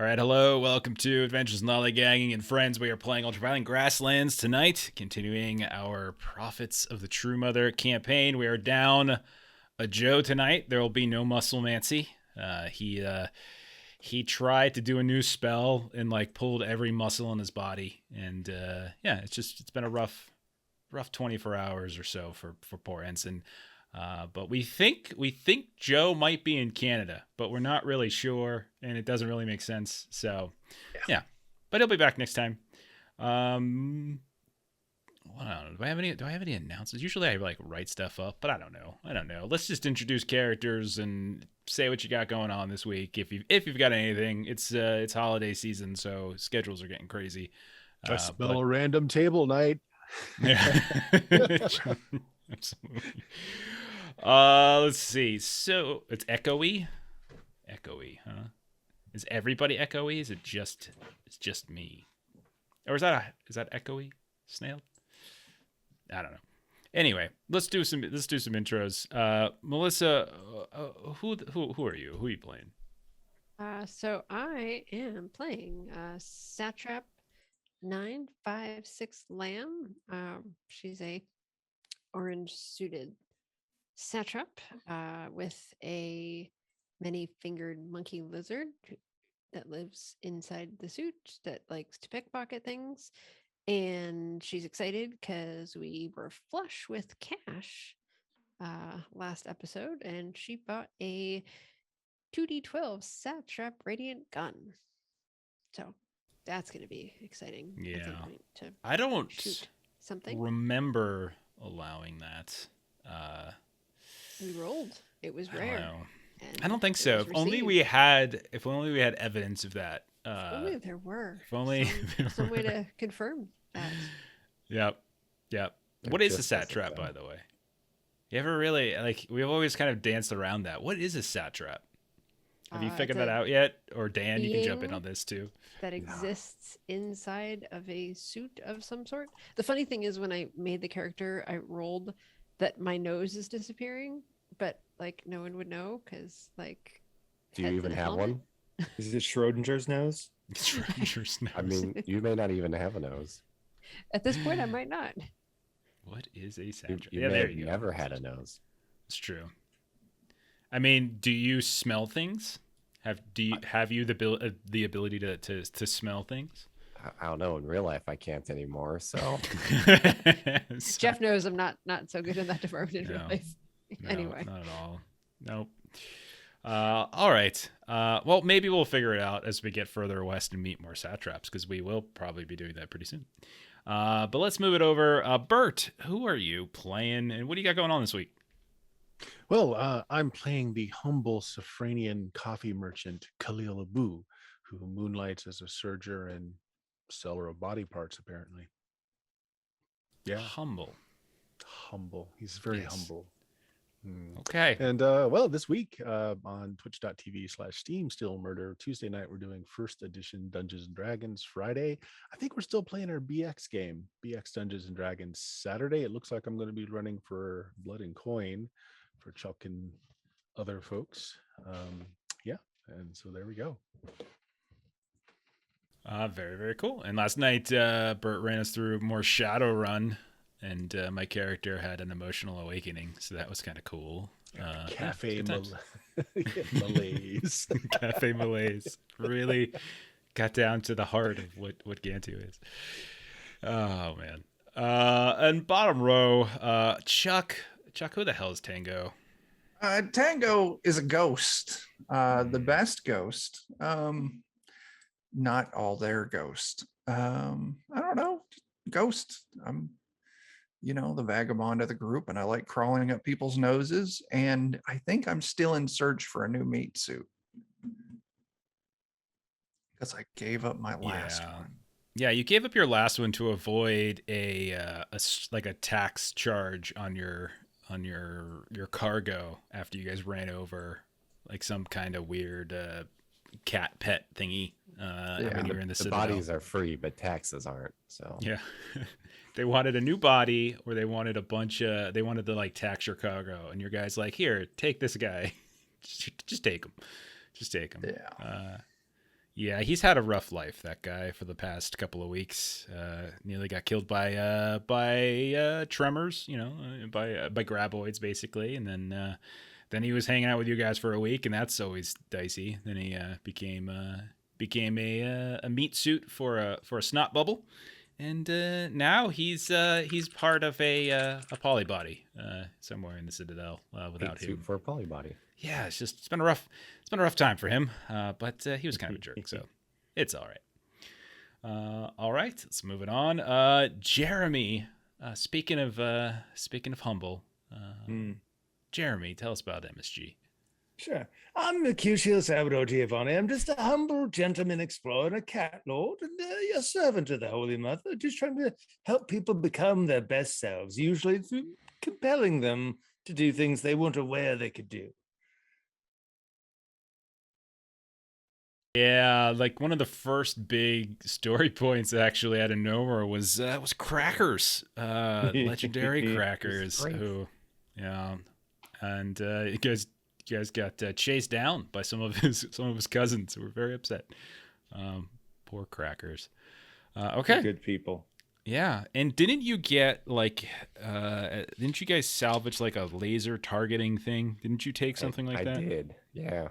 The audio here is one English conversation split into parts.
All right, hello, welcome to Adventures in Lollygagging and Friends. We are playing ULTRAVIOLET GRASSLANds tonight, continuing our Prophets of the True Mother campaign. We are down a Joe tonight. There will be no Musclemancer. He tried to do a new spell and pulled every muscle in his body, and it's been a rough 24 hours or so for poor Ensen. But we think Joe might be in Canada, but we're not really sure, and it doesn't really make sense. So, yeah. But he'll be back next time. I don't know. Do I have any announcements? Usually I write stuff up, but I don't know. Let's just introduce characters and say what you got going on this week. If you've got anything, it's holiday season, so schedules are getting crazy. I smell a random table night. Yeah. Absolutely. Let's see. So it's echoey, huh? Is everybody echoey? Is it just me, or is that echoey snail? I don't know. Anyway, let's do some intros. Melissa, who are you? Who are you playing? So I am playing Satrap 956 Lamb. She's a orange suited satrap with a many-fingered monkey lizard that lives inside the suit that likes to pickpocket things. And she's excited because we were flush with cash last episode, and she bought a 2d12 satrap radiant gun. So that's going to be exciting. Yeah. I don't shoot something. Remember allowing that. We rolled. It was rare. I don't think so. If only we had evidence of that. If only there were. If only some way to confirm that. Yep. What is a satrap, by the way? You ever really we've always kind of danced around that. What is a satrap? Have you figured that out yet? Or Dan, you can jump in on this too. That exists inside of a suit of some sort. The funny thing is, when I made the character, I rolled that my nose is disappearing, but no one would know because do you even have one? Is it Schrodinger's nose? Schrodinger's nose. I mean, you may not even have a nose. At this point, I might not. What is a satrap? You may have never had a nose. It's true. I mean, do you smell things? Have you the ability to smell things? I don't know. In real life, I can't anymore. So Jeff knows I'm not so good in that department in real life. Anyway, not at all. Nope. All right. Well, maybe we'll figure it out as we get further west and meet more satraps, because we will probably be doing that pretty soon. But let's move it over. Bert, who are you playing, and what do you got going on this week? Well, I'm playing the humble Safranian coffee merchant Khalil Abu, who moonlights as a serger and seller of body parts, apparently. Yeah. Humble. He's very humble. Okay. And this week on twitch.tv/Steam Still Murder, Tuesday night we're doing first edition Dungeons and Dragons. Friday, I think we're still playing our BX game, BX Dungeons and Dragons. Saturday, it looks like I'm going to be running for Blood and Coin for Chuck and other folks. And so there we go. Very, very cool. And last night, Bert ran us through more Shadowrun, and my character had an emotional awakening, so that was kind of cool. Cafe malaise. Cafe malaise. Really got down to the heart of what Gantu is. Oh, man. And bottom row, Chuck, who the hell is Tango? Tango is a ghost. The best ghost. Not all their ghost. I don't know. Ghost. I'm the vagabond of the group, and I like crawling up people's noses, and I think I'm still in search for a new meat suit because I gave up my last one. Yeah, you gave up your last one to avoid a tax charge on your cargo after you guys ran over some kind of weird cat pet thingy. When you were in the Citadel. Bodies are free, but taxes aren't. So yeah. They wanted a new body, or they wanted they wanted to tax your cargo, and your guy's like, here, take this guy. Just take him. Yeah. Yeah, he's had a rough life, that guy, for the past couple of weeks. Nearly got killed by tremors, by graboids basically, and then he was hanging out with you guys for a week, and that's always dicey. Then he became a meat suit for a snot bubble, and now he's part of a polybody somewhere in the Citadel without Meat him. suit for a polybody. Yeah, it's been a rough time for him, but he was kind of a jerk, so it's all right. All right, let's move it on. Jeremy, speaking of humble, Jeremy, tell us about MSG. Sure. I'm Mercutio Salvador Giovanni. I'm just a humble gentleman explorer and a cat lord and a servant of the Holy Mother, just trying to help people become their best selves, usually through compelling them to do things they weren't aware they could do. Yeah, like one of the first big story points actually out of nowhere was crackers, legendary crackers. Great. Who, yeah, and you guys got chased down by some of his cousins who were very upset. Poor crackers. Okay, Good people. yeah, and didn't you get didn't you guys salvage like a laser targeting thing? Didn't you take something like that? I did. Yeah.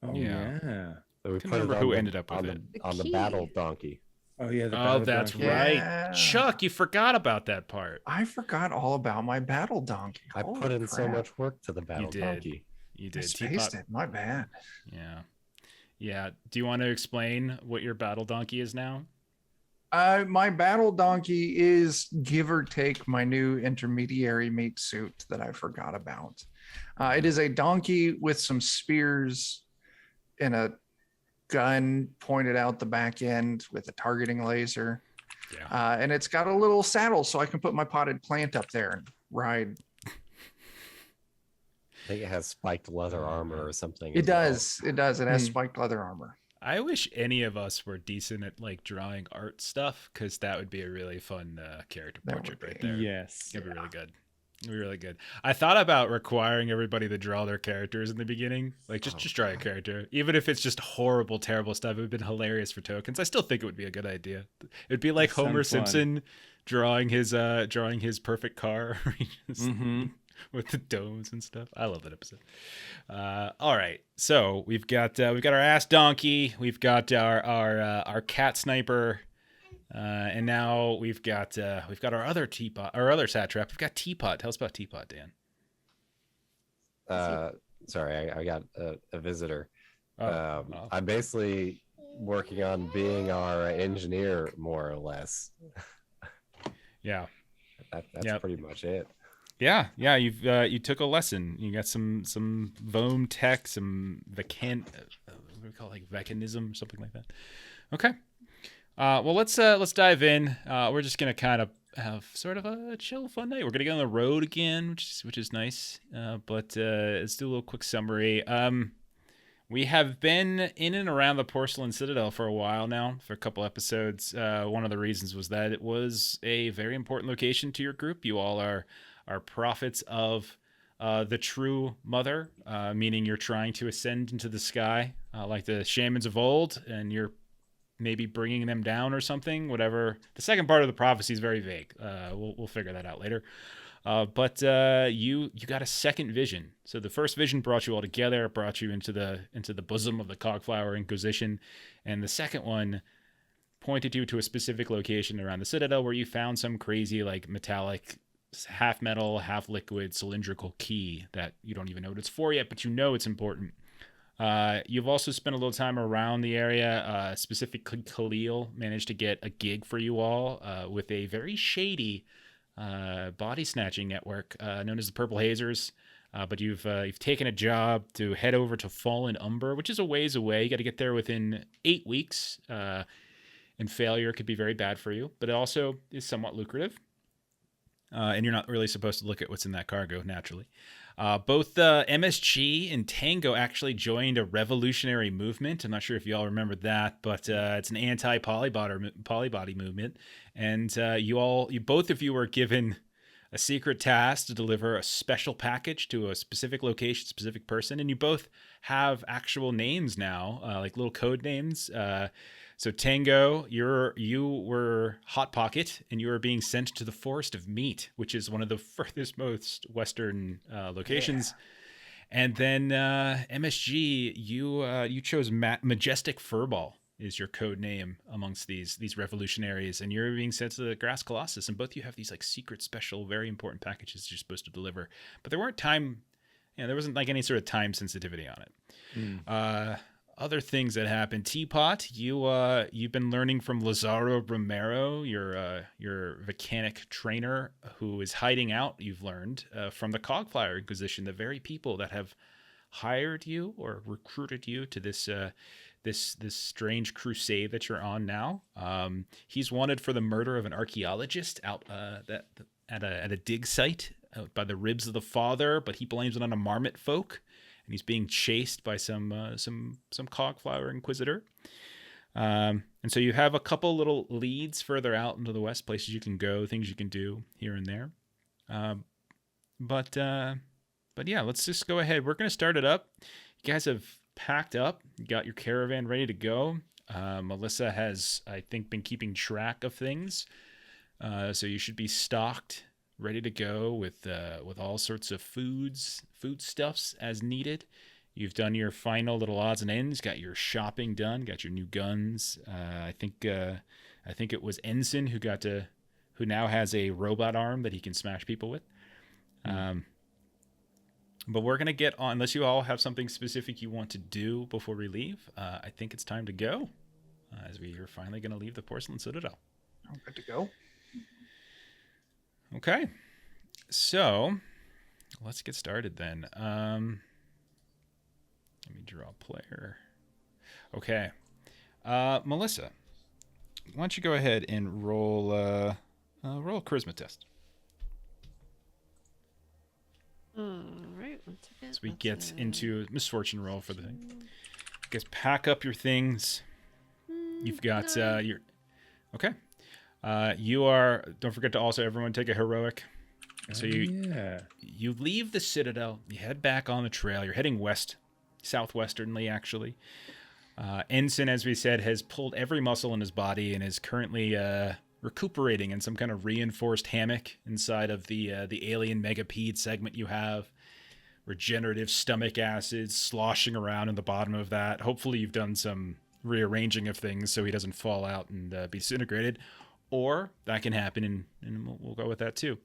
Oh Yeah. yeah. So we Couldn't put it remember on who the- ended up with on it. the, on the key. battle donkey. Oh yeah. The Oh, battle that's donkey. right. Yeah. Chuck, you forgot about that part. I forgot all about my battle donkey. I Holy put in so crap. much work to the battle did. donkey. You I did. spaced Teapot. it. My bad. Yeah. Yeah. Do you want to explain what your battle donkey is now? My battle donkey is, give or take, my new intermediary meat suit that I forgot about. It is a donkey with some spears and a gun pointed out the back end with a targeting laser. Yeah. And it's got a little saddle so I can put my potted plant up there and ride. I think it has spiked leather armor or something. It as well. does. It does. It has Hmm. spiked leather armor. I wish any of us were decent at like drawing art stuff, because that would be a really fun character That would portrait right be. there. Yes. It'd be really good. It'd be really good. I thought about requiring everybody to draw their characters in the beginning. Like just draw a character. Even if it's just horrible, terrible stuff. It would have been hilarious for tokens. I still think it would be a good idea. It'd be like That Homer sounds fun. Simpson drawing his perfect car just Mm-hmm. with the domes and stuff. I love that episode. All right. So we've got our ass donkey, we've got our cat sniper. And now we've got our other teapot, our other satrap. We've got Teapot. Tell us about Teapot, Dan. Sorry, I got a visitor. Oh. I'm basically working on being our engineer, more or less. Yeah, That's Yep. pretty much it. yeah. You've you took a lesson. You got some Vohm tech, some what do we call it, like mechanism or something like that. Okay. Well, let's dive in. We're just gonna kind of have sort of a chill, fun night. We're gonna go on the road again, which is nice. But let's do a little quick summary. We have been in and around the Porcelain Citadel for a while now, for a couple episodes. One of the reasons was that it was a very important location to your group. You all are prophets of the true mother, meaning you're trying to ascend into the sky like the shamans of old, and you're maybe bringing them down or something, whatever. The second part of the prophecy is very vague. We'll figure that out later. But you got a second vision. So the first vision brought you all together, brought you into the bosom of the Cogflower Inquisition, and the second one pointed you to a specific location around the Citadel where you found some crazy like metallic, half metal, half liquid, cylindrical key that you don't even know what it's for yet, but you know it's important. You've also spent a little time around the area. Specifically, Khalil managed to get a gig for you all with a very shady body snatching network known as the Purple Hazers. But you've taken a job to head over to Fallen Umber, which is a ways away. You got to get there within 8 weeks, and failure could be very bad for you. But it also is somewhat lucrative. And you're not really supposed to look at what's in that cargo, naturally. Both MSG and Tango actually joined a revolutionary movement. I'm not sure if y'all remember that, but it's an anti-polybody movement. And you both of you were given a secret task to deliver a special package to a specific location, specific person, and you both have actual names now, like little code names. So Tango, you were Hot Pocket, and you were being sent to the Forest of Meat, which is one of the furthest most western locations. And then MSG, you chose Majestic Furball is your code name amongst these revolutionaries, and you're being sent to the Grass Colossus, and both you have these like secret, special, very important packages you're supposed to deliver. But there weren't there wasn't like any sort of time sensitivity on it. Other things that happened. Teapot, you've been learning from Lazaro Romero, your mechanic trainer who is hiding out. You've learned from the Cogflyer Inquisition, the very people that have hired you or recruited you to this strange crusade that you're on now. He's wanted for the murder of an archaeologist out at a dig site out by the ribs of the father, but he blames it on a marmot folk. And he's being chased by some Cogflower Inquisitor. And so you have a couple little leads further out into the west, places you can go, things you can do here and there. But yeah, let's just go ahead. We're going to start it up. You guys have packed up. You got your caravan ready to go. Melissa has, I think, been keeping track of things. So you should be stocked, ready to go with all sorts of foodstuffs as needed. You've done your final little odds and ends, got your shopping done, got your new guns. I think it was Ensen who now has a robot arm that he can smash people with. But we're gonna get on, unless you all have something specific you want to do before we leave. I think it's time to go, as we are finally gonna leave the Porcelain Citadel. I'm good to go. Okay, so let's get started then. Let me draw a player. Okay, Melissa, why don't you go ahead and roll a charisma test? All right, one second. So we get into misfortune roll for the thing. I guess pack up your things. You've got your okay. You are. Don't forget to also everyone take a heroic. So you leave the Citadel. You head back on the trail. You're heading west, southwesternly actually. Ensign, as we said, has pulled every muscle in his body and is currently recuperating in some kind of reinforced hammock inside of the alien megapede segment you have. Regenerative stomach acids sloshing around in the bottom of that. Hopefully you've done some rearranging of things so he doesn't fall out and be disintegrated. Or that can happen, and we'll go with that too.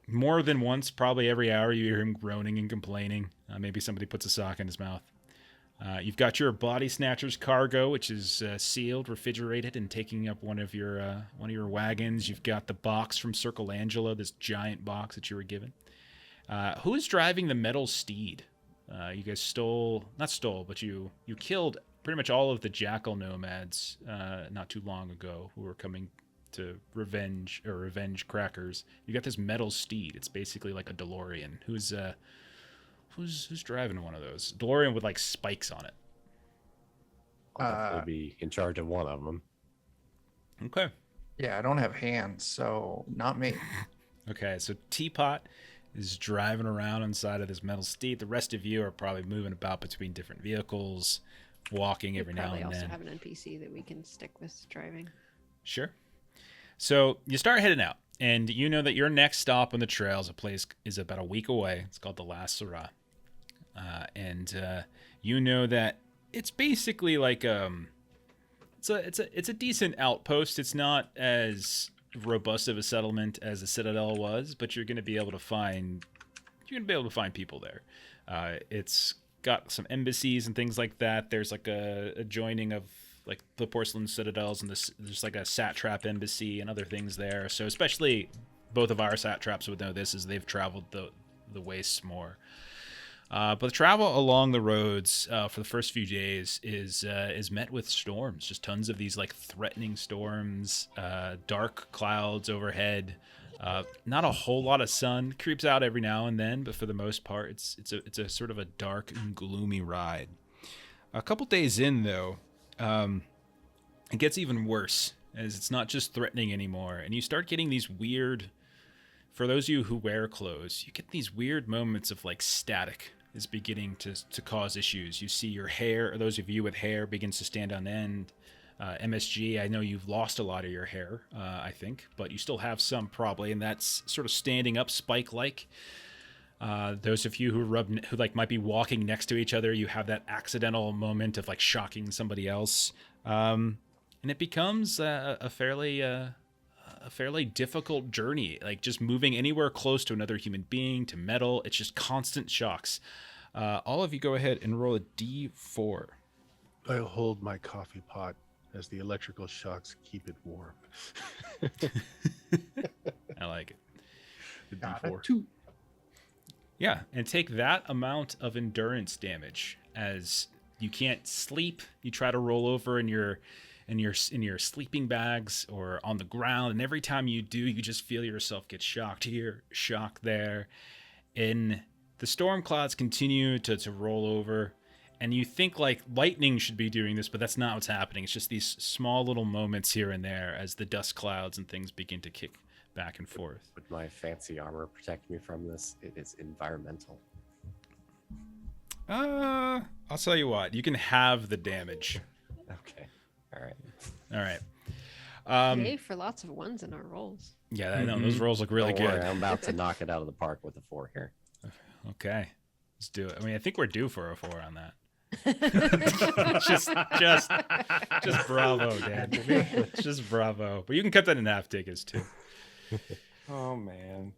More than once, probably every hour, you hear him groaning and complaining. Maybe somebody puts a sock in his mouth. You've got your body snatcher's cargo, which is sealed, refrigerated, and taking up one of your wagons. You've got the box from Circle Angela, this giant box that you were given. Who is driving the metal steed? You guys not stole, but you killed pretty much all of the jackal nomads not too long ago who were coming to revenge crackers. You got this metal steed. It's basically like a DeLorean. Who's driving one of those? DeLorean with like spikes on it. I'll definitely be in charge of one of them. Okay. Yeah, I don't have hands, so not me. Okay, so Teapot is driving around inside of this metal steed. The rest of you are probably moving about between different vehicles, walking every now and then. Probably also have an NPC that we can stick with driving. Sure. So you start heading out, and you know that your next stop on the trails, a place is about a week away. It's called the Last Syrah. And you know that it's basically like it's a decent outpost. It's not as robust of a settlement as the Citadel was, but you're going to be able to find people there. It's got some embassies and things like that. There's like a joining of like the Porcelain Citadels, and there's like a satrap embassy and other things there. So especially both of our satraps would know this, as they've traveled the wastes more. But the travel along the roads for the first few days is met with storms, just tons of these like threatening storms, dark clouds overhead. Not a whole lot of sun. Creeps out every now and then, but for the most part, it's a sort of a dark and gloomy ride. A couple days in, though, it gets even worse, as it's not just threatening anymore, and you start getting these weird for those of you who wear clothes, you get these weird moments of like static is beginning to cause issues. You see your hair, or those of you with hair, begins to stand on end. MSG, I know you've lost a lot of your hair, I think, but you still have some probably, and that's sort of standing up spike-like. Those of you who like might be walking next to each other, you have that accidental moment of like shocking somebody else, and it becomes a fairly difficult journey. Like just moving anywhere close to another human being, to metal, it's just constant shocks. All of you go ahead and roll a D4. I hold my coffee pot as the electrical shocks keep it warm. I like it. The Got a D4. 2. Yeah, and take that amount of endurance damage as you can't sleep. You try to roll over in your sleeping bags or on the ground, and every time you do, you just feel yourself get shocked here, shocked there. And the storm clouds continue to roll over, and you think like lightning should be doing this, but that's not what's happening. It's just these small little moments here and there as the dust clouds and things begin to kick back and forth. Would my fancy armor protect me from this? It is environmental. I'll tell you what, you can have the damage. Okay. All right. All right. Yay for lots of ones in our rolls. Yeah, I know those rolls look really Don't worry, good. I'm about to knock it out of the park with a 4 here. Okay, let's do it. I mean, I think we're due for a 4 on that. just bravo, Dan. Just bravo. But you can cut that in half tickets too. Oh man.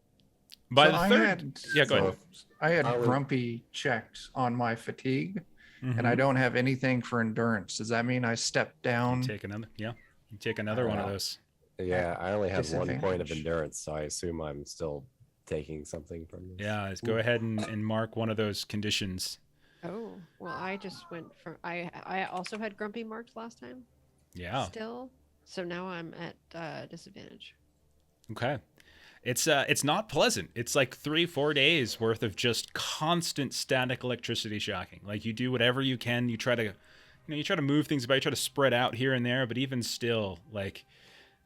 By So the I third, had- yeah, go ahead. I had I would- grumpy checks on my fatigue, and I Mhm. don't have anything for endurance. Does that mean I step down? You take another, yeah. You take another one of those. Yeah, I only have 1 point of Disadvantage. endurance, so I assume I'm still taking something from this. Yeah, let's go ahead and mark one of those conditions. Oh, well, I just went from I also had grumpy marks last time. Yeah. Still, so now I'm at disadvantage. Okay. It's not pleasant. It's like 3-4 days worth of just constant static electricity shocking. Like you do whatever you can. You try to move things about. You try to spread out here and there, but even still, like,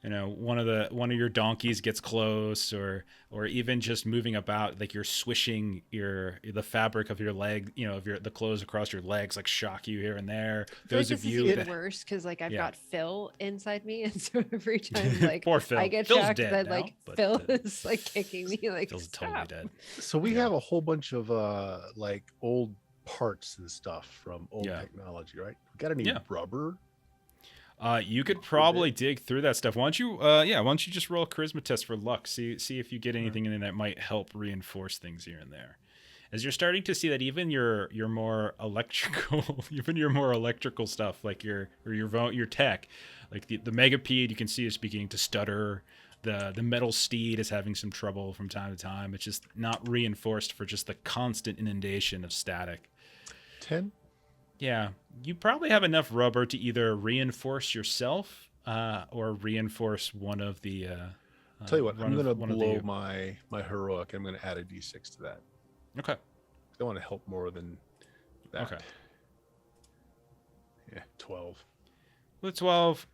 one of your donkeys gets close, or even just moving about, like you're swishing the fabric of your leg, of the clothes across your legs, like shock you here and there. I feel Those like of this you is even that, worse because like I've Yeah. got Phil inside me, and so every time like Poor Phil. I get Phil's shocked, dead then now, like but, Phil is like kicking me, like Phil's stop. totally dead. So we Yeah. have a whole bunch of like old parts and stuff from old Yeah. technology, right? We got any Yeah. rubber? You could probably dig through that stuff. Why don't you just roll a charisma test for luck? See if you get anything in there that might help reinforce things here and there. As you're starting to see that even your more electrical, even your more electrical stuff, like your tech, like the megapede, you can see is beginning to stutter. The metal steed is having some trouble from time to time. It's just not reinforced for just the constant inundation of static. 10? Yeah, you probably have enough rubber to either reinforce yourself or reinforce one of the. Tell you what, I'm gonna one of blow my heroic. I'm gonna add a d6 to that. Okay. I want to help more than that. Okay. Yeah, 12. With 12,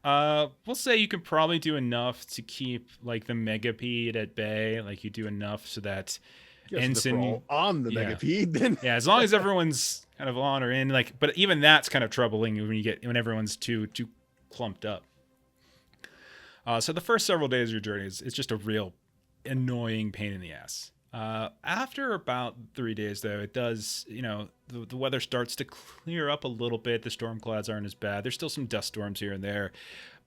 we'll say you can probably do enough to keep like the megapede at bay. Like you do enough so that Yes, if we're Ensen. all on the yeah. megapede, then Yeah, as long as everyone's kind of on or in, like, but even that's kind of troubling when everyone's too clumped up. So the first several days of your journey is just a real annoying pain in the ass. After about 3 days, though, it does, the weather starts to clear up a little bit. The storm clouds aren't as bad. There's still some dust storms here and there.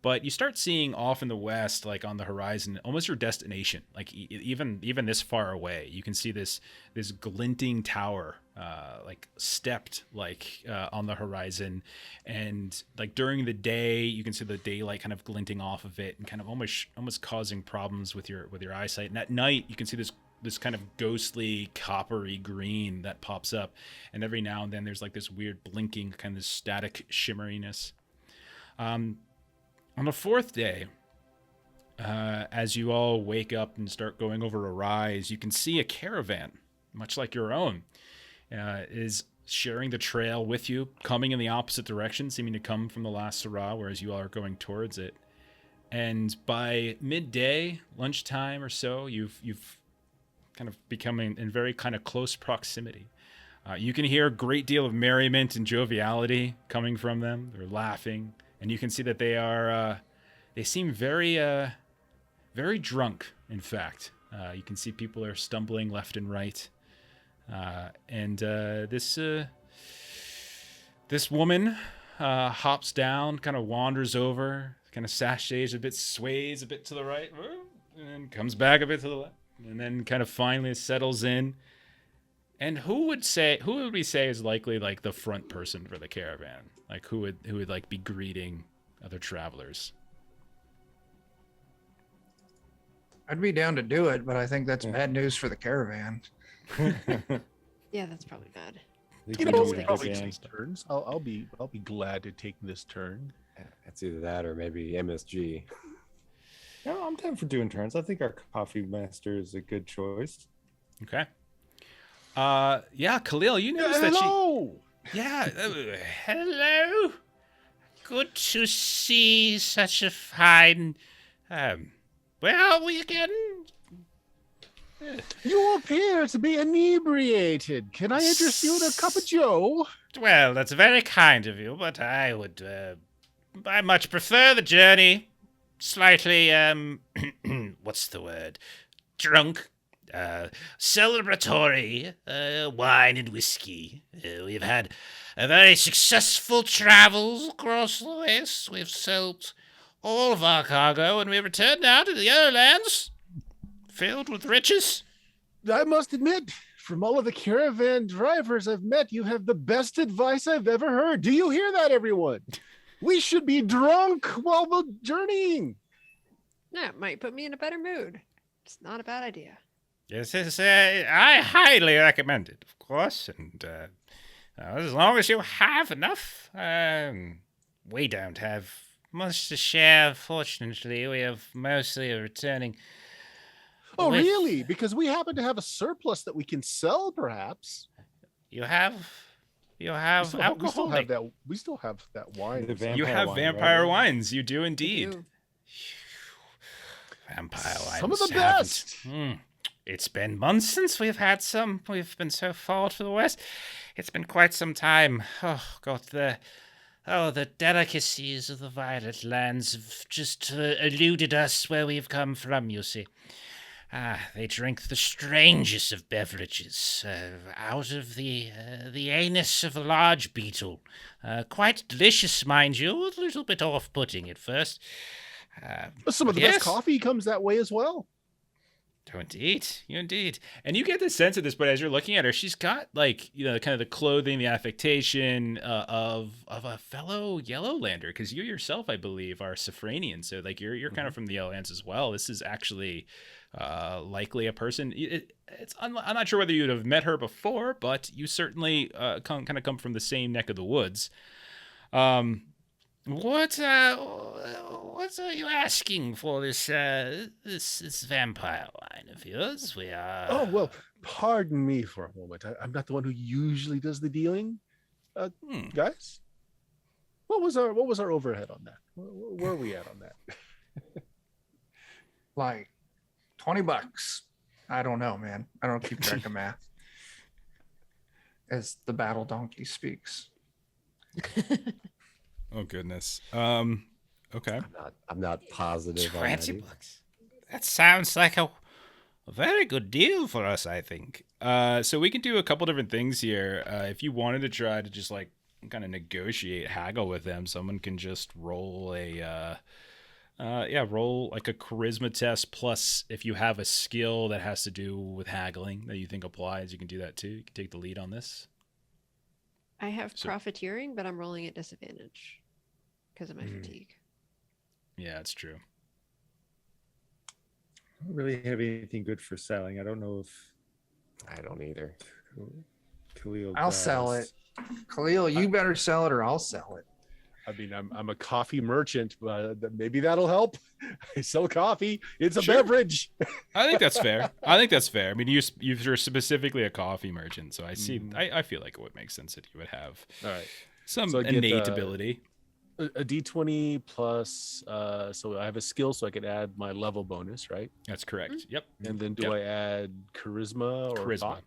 But you start seeing off in the west, like on the horizon, almost your destination. Like even this far away, you can see this glinting tower, like stepped on the horizon, and like during the day, you can see the daylight kind of glinting off of it, and kind of almost causing problems with your eyesight. And at night, you can see this kind of ghostly coppery green that pops up, and every now and then there's like this weird blinking kind of static shimmeriness. On the fourth day, as you all wake up and start going over a rise, you can see a caravan, much like your own, is sharing the trail with you, coming in the opposite direction, seeming to come from the last Syrah, whereas you all are going towards it. And by midday, lunchtime or so, you've kind of becoming in very kind of close proximity. You can hear a great deal of merriment and joviality coming from them. They're laughing, and you can see that they seem very, very drunk. In fact, you can see people are stumbling left and right, and this woman hops down, kind of wanders over, kind of sashays a bit, sways a bit to the right, and then comes back a bit to the left, and then kind of finally settles in. And who would we say is likely like the front person for the caravan? Like who would like be greeting other travelers? I'd be down to do it, but I think that's bad news for the caravan. Yeah, that's probably bad. You know, we'll Take probably this take turns. I'll be glad to take this turn. It's either that or maybe MSG. No, I'm down for doing turns. I think our coffee master is a good choice. Okay. Yeah, Khalil, you noticed that Hello! Yeah. Hello. Good to see such a fine. Where are we again? You appear to be inebriated. Can I interest you in a cup of joe? Well, that's very kind of you, but I would. I much prefer the journey. Slightly, what's the word? Drunk. Celebratory wine and whiskey. We've had a very successful travels across the west. We've sold all of our cargo, and we returned now to the Yellow Lands, filled with riches. I must admit, from all of the caravan drivers I've met, you have the best advice I've ever heard. Do you hear that, everyone? We should be drunk while we're journeying. That might put me in a better mood. It's not a bad idea. Yes, I highly recommend it, of course, and as long as you have enough. We don't have much to share, fortunately. We have mostly a returning. Oh, with- really? Because we happen to have a surplus that we can sell, perhaps. You have We alcohol. still have that. We still have that wine. The You vampire have wine, vampire right? wines. You do indeed. Ew. Vampire wines. Some of the haven't- best. It's been months since we've had some. We've been so far to the west. It's been quite some time. Oh, God, the delicacies of the Violet Lands have just eluded us where we've come from, you see. They drink the strangest of beverages out of the anus of a large beetle. Quite delicious, mind you, a little bit off-putting at first. Some of the yes. best coffee comes that way as well. Oh, indeed. And you get the sense of this, but as you're looking at her, she's got, like, you know, kind of the clothing, the affectation of a fellow Yellowlander, because you yourself, I believe, are Safranian. So, like, you're kind of from the Yellowlands as well. This is actually likely a person. I'm not sure whether you'd have met her before, but you certainly kind of come from the same neck of the woods. What are you asking for this this vampire wine of yours? We are. Oh, well, pardon me for a moment. I'm not the one who usually does the dealing. Guys, what was our overhead on that? Where are we at on that? Like $20. I don't know, man. I don't keep track of math. As the battle donkey speaks. Oh goodness. Okay. I'm not positive on that. $20. That sounds like a very good deal for us, I think. So we can do a couple different things here. If you wanted to try to just like kind of negotiate, haggle with them, someone can just roll roll like a charisma test. Plus, if you have a skill that has to do with haggling that you think applies, you can do that too. You can take the lead on this. I have So- profiteering, but I'm rolling at disadvantage because of my fatigue. Yeah, it's true. I don't really have anything good for selling. I don't know if I don't either. Khalil I'll sell does. it. Khalil, you better sell it or I'll sell it. I mean, I'm a coffee merchant, but maybe that'll help. I sell coffee. It's a Sure. beverage. I think that's fair. I mean, you're specifically a coffee merchant, so I see. I feel like it would make sense that you would have All right. some So I get, innate ability. A D20 plus. So I have a skill, so I can add my level bonus, right? That's correct. Yep. And then do Yep. I add charisma or Charisma. thought?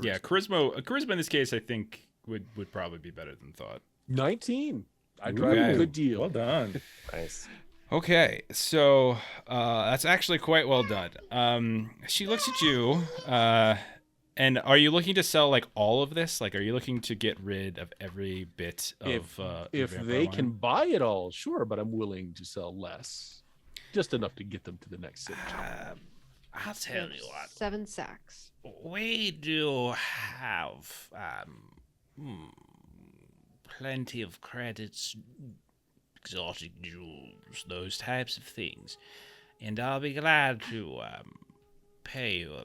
Yeah, charisma in this case, I think would probably be better than thought. 19. I drive a Ooh, good deal. Well done. Nice. Okay, so that's actually quite well done. She looks at you, and are you looking to sell like all of this? Like, are you looking to get rid of every bit of? If vampire they wine? can buy it all, sure, but I'm willing to sell less, just enough to get them to the next city. I'll tell you what. 7 sacks. We do have plenty of credits, exotic jewels, those types of things, and I'll be glad to pay you a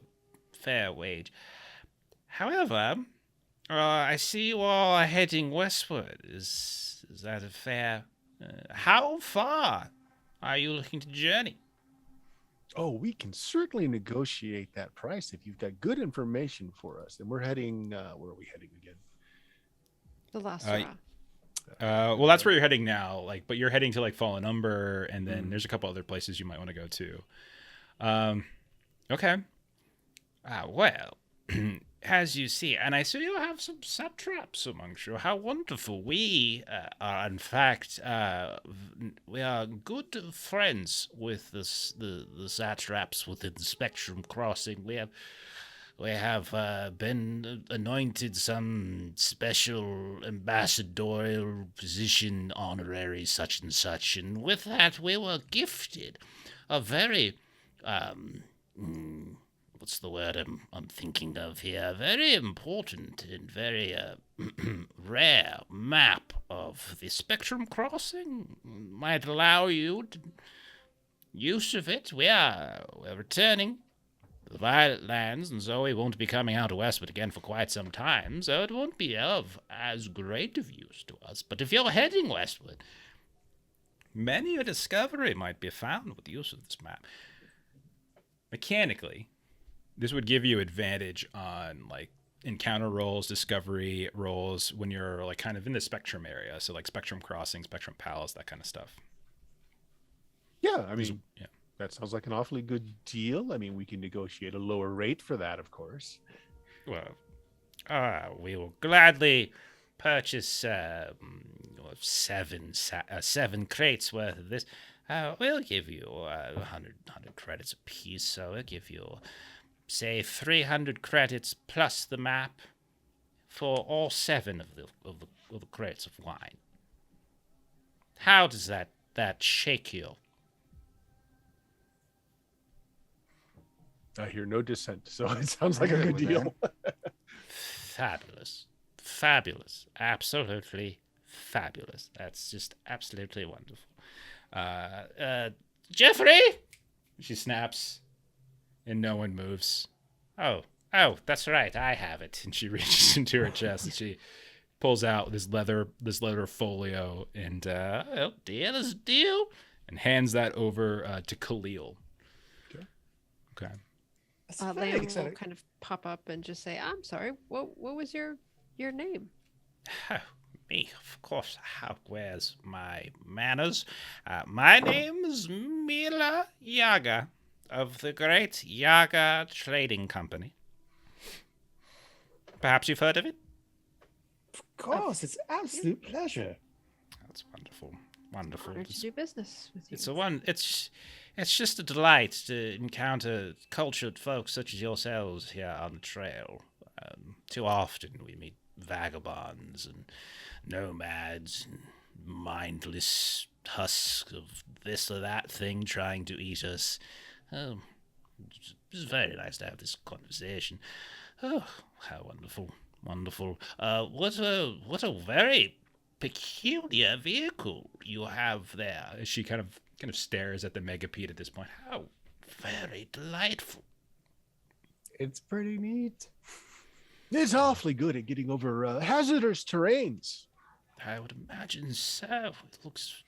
fair wage. However, I see you all are heading westward. Is that a fair? How far are you looking to journey? Oh, we can certainly negotiate that price if you've got good information for us. And we're heading. Where are we heading again? The last Well, that's where you're heading now. Like, but you're heading to like Fallen Umber, and then there's a couple other places you might want to go to. Okay. Well, as you see, and I see you have some satraps amongst you. How wonderful! We are, in fact, we are good friends with the satraps within the Spectrum Crossing. We have been anointed some special ambassadorial position, honorary such and such, and with that we were gifted a very what's the word I'm thinking of here? Very important and very rare map of the Spectrum Crossing. Might allow you to use of it. We're returning to the Violet Lands, and so we won't be coming out westward again for quite some time, so it won't be of as great of use to us. But if you're heading westward, many a discovery might be found with the use of this map. Mechanically, this would give you advantage on like encounter rolls, discovery rolls when you're like kind of in the Spectrum area. So like Spectrum Crossing, Spectrum Palace, that kind of stuff. Yeah, I mean, Yeah. that sounds like an awfully good deal. I mean, we can negotiate a lower rate for that, of course. Well, we will gladly purchase 7 crates worth of this. We'll give you 100 credits apiece, so we'll give you, say, 300 credits plus the map for all 7 of the crates of wine. How does that shake you? I hear no dissent, so it sounds like a agree good with deal. Fabulous, absolutely fabulous. That's just absolutely wonderful. Jeffrey, she snaps, and no one moves. Oh, that's right, I have it. And she reaches into her chest and she pulls out this leather folio and deal is a deal, and hands that over to Khalil. Okay. That's Liam very will exciting. kind of pop up and just say, "I'm sorry. What was your name?" Oh, me, of course. Where's my manners? My name is Mila Yaga of the Great Yaga Trading Company. Perhaps you've heard of it? Of course, it's absolute pleasure. That's wonderful. Wonderful. Honored to do business with you. It's just a delight to encounter cultured folks such as yourselves here on the trail. Too often we meet vagabonds and nomads and mindless husks of this or that thing trying to eat us. It's very nice to have this conversation. Oh, how wonderful. What a very peculiar vehicle you have there. She kind of stares at the megapede at this point. How very delightful. It's pretty neat. It's awfully good at getting over hazardous terrains. I would imagine so. It looks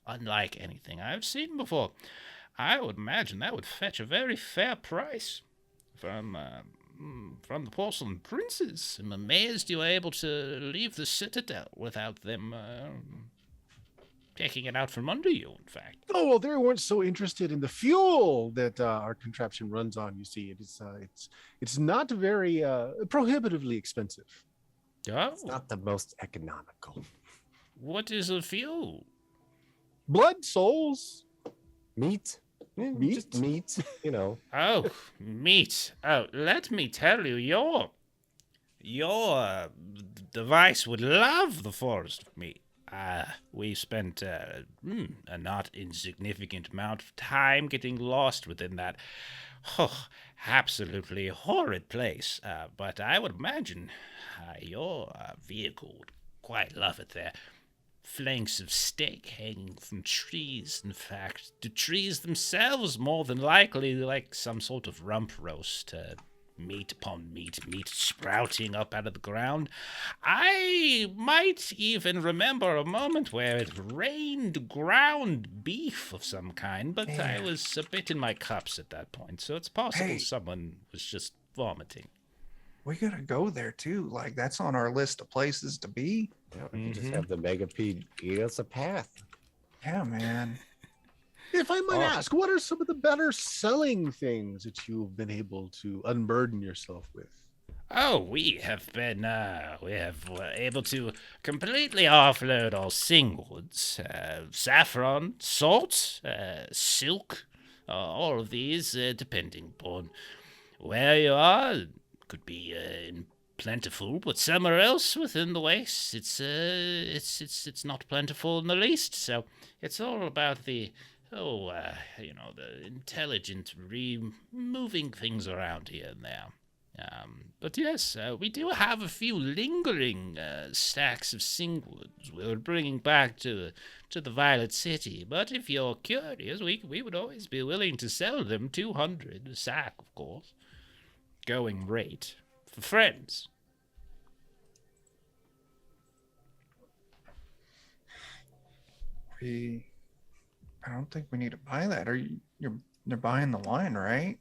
unlike anything I've seen before. I would imagine that would fetch a very fair price from the Porcelain Princes. I'm amazed you were able to leave the Citadel without them taking it out from under you, in fact. Oh well, they weren't so interested in the fuel that our contraption runs on. You see, it's not very prohibitively expensive. Oh, It's not the most economical. what is a fuel? Blood, souls, Meat? Yeah, Meat? Just meat, you know. Oh, meat. Oh, let me tell you, your device would love the forest of meat. We spent a not insignificant amount of time getting lost within that absolutely horrid place. But I would imagine your vehicle would quite love it there. Flanks of steak hanging from trees, in fact. The trees themselves, more than likely, like some sort of rump roast. Meat upon meat, meat sprouting up out of the ground. I might even remember a moment where it rained ground beef of some kind, but I was a bit in my cups at that point, so it's possible someone was just vomiting. We gotta go there too. Like, that's on our list of places to be. Yeah, we can just have the Megapede eat us a path. Yeah, man. If I might ask, what are some of the better selling things that you've been able to unburden yourself with? Oh, we have been able to completely offload our singwoods, saffron, salt, silk, all of these, depending upon where you are. Could be in plentiful, but somewhere else within the waste, it's not plentiful in the least. So it's all about the the intelligent removing things around here and there. But yes, we do have a few lingering stacks of singwoods we're bringing back to the Violet City. But if you're curious, we would always be willing to sell them 200 a sack, of course. Going rate for friends. I don't think we need to buy that. You're buying the line, right?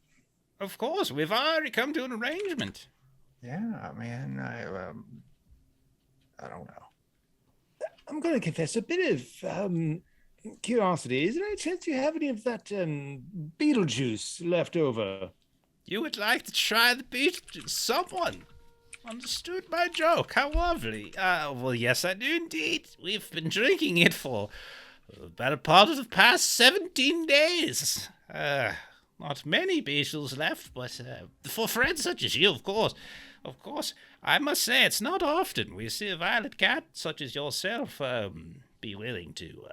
Of course, we've already come to an arrangement. Yeah, man. I don't know. I'm going to confess a bit of curiosity. Is there any chance you have any of that Beetlejuice left over? You would like to try the Beetlejuice? Someone understood my joke. How lovely. Well, yes, I do indeed. We've been drinking it for about a part of the past 17 days. Not many Beetles left, but for friends such as you, of course. Of course, I must say it's not often we see a violet cat such as yourself be willing to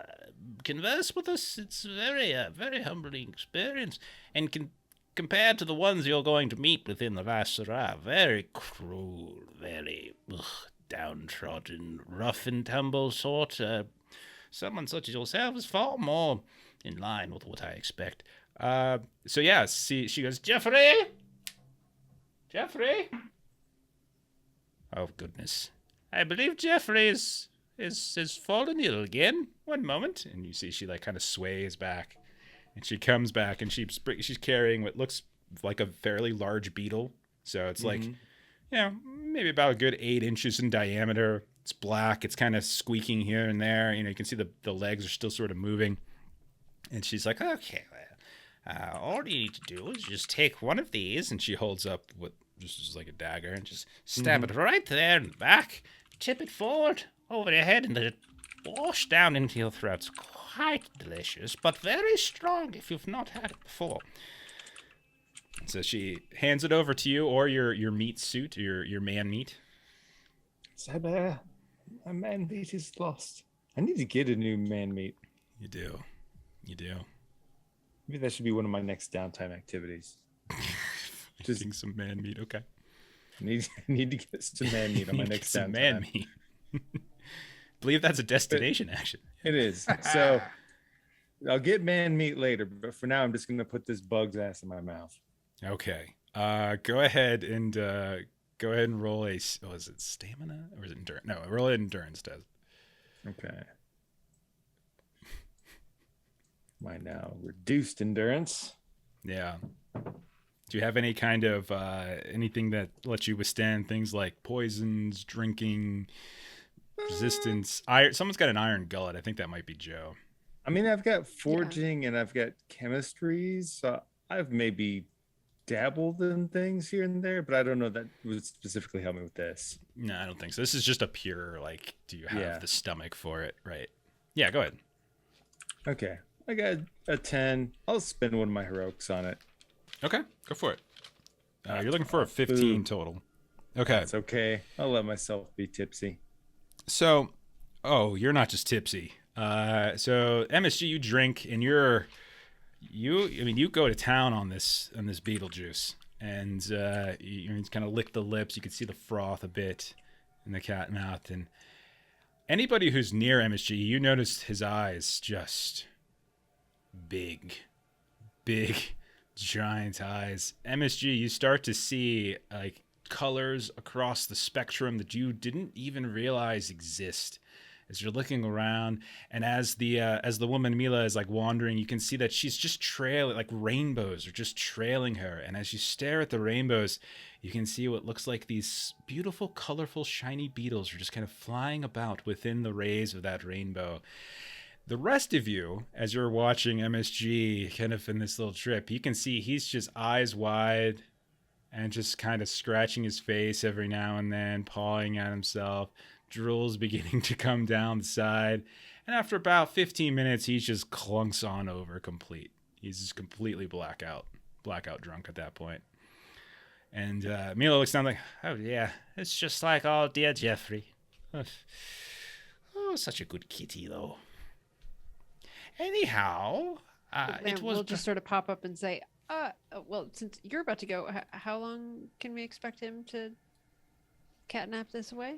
converse with us. It's a very humbling experience, and compared to the ones you're going to meet within the vast Syrah, very cruel, very downtrodden, rough and tumble sort. Someone such as yourself is far more in line with what I expect. So yeah, she goes, Jeffrey! Oh goodness. I believe Jeffrey is fallen ill again. One moment. And you see she like kind of sways back. And she comes back and she's carrying what looks like a fairly large beetle. So it's like, maybe about a good 8 inches in diameter. It's black. It's kind of squeaking here and there. You can see the legs are still sort of moving. And she's like, okay, well, all you need to do is just take one of these. And she holds up what just like a dagger and just stab it right there in the back. Tip it forward over your head and let it wash down into your throat. It's quite delicious, but very strong if you've not had it before. So she hands it over to you, or your meat suit, your man meat. So my man meat is lost. I need to get a new man meat. You do. Maybe that should be one of my next downtime activities. Just eating some man meat. Okay. I need to get some man meat on my next downtime. Man meat. Believe that's a destination action. It is. So I'll get man meat later, but for now I'm just gonna put this bug's ass in my mouth. Okay. Go ahead and roll a. Oh, is it stamina or is it endurance? No, roll an endurance test. Okay. My now reduced endurance. Yeah. Do you have any kind of anything that lets you withstand things like poisons, drinking? resistance. Iron. Someone's got an iron gullet. I think that might be Joe. I mean, I've got forging and I've got chemistry, so I've maybe dabbled in things here and there, but I don't know that would specifically help me with this. No, I don't think so. This is just a pure, like, do you have Yeah. the stomach for it? Right. Yeah, go ahead. Okay, I got a 10. I'll spend one of my heroics on it. Okay, go for it. You're looking for a 15 Ooh. total. Okay. It's okay. I'll let myself be tipsy. So, you're not just tipsy. So MSG, you drink, and you go to town on this Beetlejuice, and you kind of lick the lips. You can see the froth a bit in the cat mouth, and anybody who's near MSG, you notice his eyes just big, giant eyes. MSG, you start to see like colors across the spectrum that you didn't even realize exist as you're looking around. And as the woman Mila is like wandering, you can see that she's just trailing, like rainbows are just trailing her. And as you stare at the rainbows, you can see what looks like these beautiful, colorful, shiny beetles are just kind of flying about within the rays of that rainbow. The rest of you, as you're watching MSG kind of in this little trip, you can see he's just eyes wide and just kind of scratching his face every now and then, pawing at himself. Drool's beginning to come down the side. And after about 15 minutes, he just clunks on over complete. He's just completely blackout drunk at that point. And Mila looks down like, oh yeah, it's just like our dear Jeffrey. Oh, such a good kitty though. Anyhow, We'll just sort of pop up and say, well, since you're about to go, how long can we expect him to catnap this away?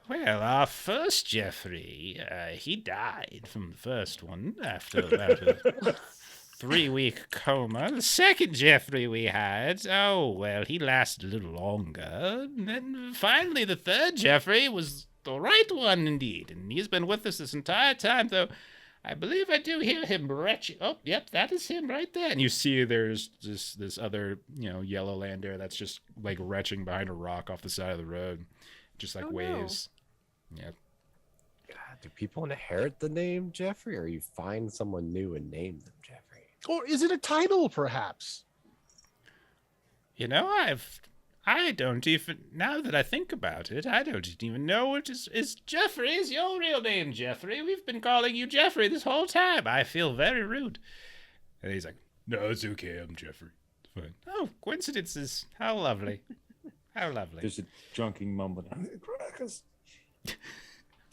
Well, our first Jeffrey, he died from the first one after about a 3-week coma. The second Jeffrey we had, he lasted a little longer. And then finally the third Jeffrey was the right one indeed. And he's been with us this entire time, though I believe I do hear him retching. Oh, yep, that is him right there. And you see there's just this other, yellow lander that's just like retching behind a rock off the side of the road. Just like waves. No. Yep. God, do people inherit the name Jeffrey, or you find someone new and name them Jeffrey? Or is it a title, perhaps? I don't even, now that I think about it, I don't even know what is Jeffrey. Is your real name Jeffrey? We've been calling you Jeffrey this whole time. I feel very rude. And he's like, no, it's okay. I'm Jeffrey. It's fine. Oh, coincidences. How lovely. How lovely. There's a drunken mumbling. Crackers.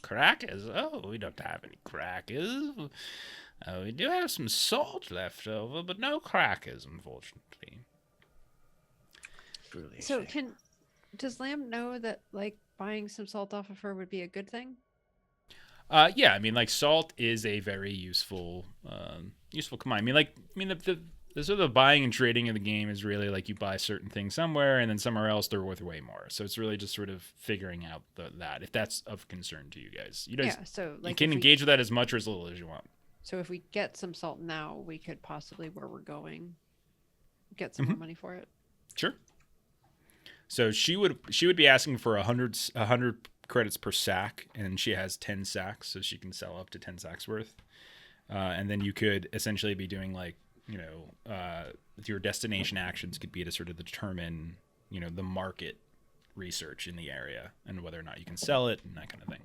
Crackers? Oh, we don't have any crackers. We do have some salt left over, but no crackers, unfortunately. Really So shame. does Lamb know that like buying some salt off of her would be a good thing? Yeah, I mean, like salt is a very useful commodity. The sort of buying and trading of the game is really like you buy certain things somewhere and then somewhere else they're worth way more. So it's really just sort of figuring out that if that's of concern to you guys. So like you can engage with that as much or as little as you want. So if we get some salt now, we could possibly, where we're going, get some more money for it. Sure. So she would be asking for 100 credits per sack, and she has 10 sacks, so she can sell up to 10 sacks worth. And then you could essentially be doing like, your destination actions could be to sort of determine, the market research in the area and whether or not you can sell it and that kind of thing.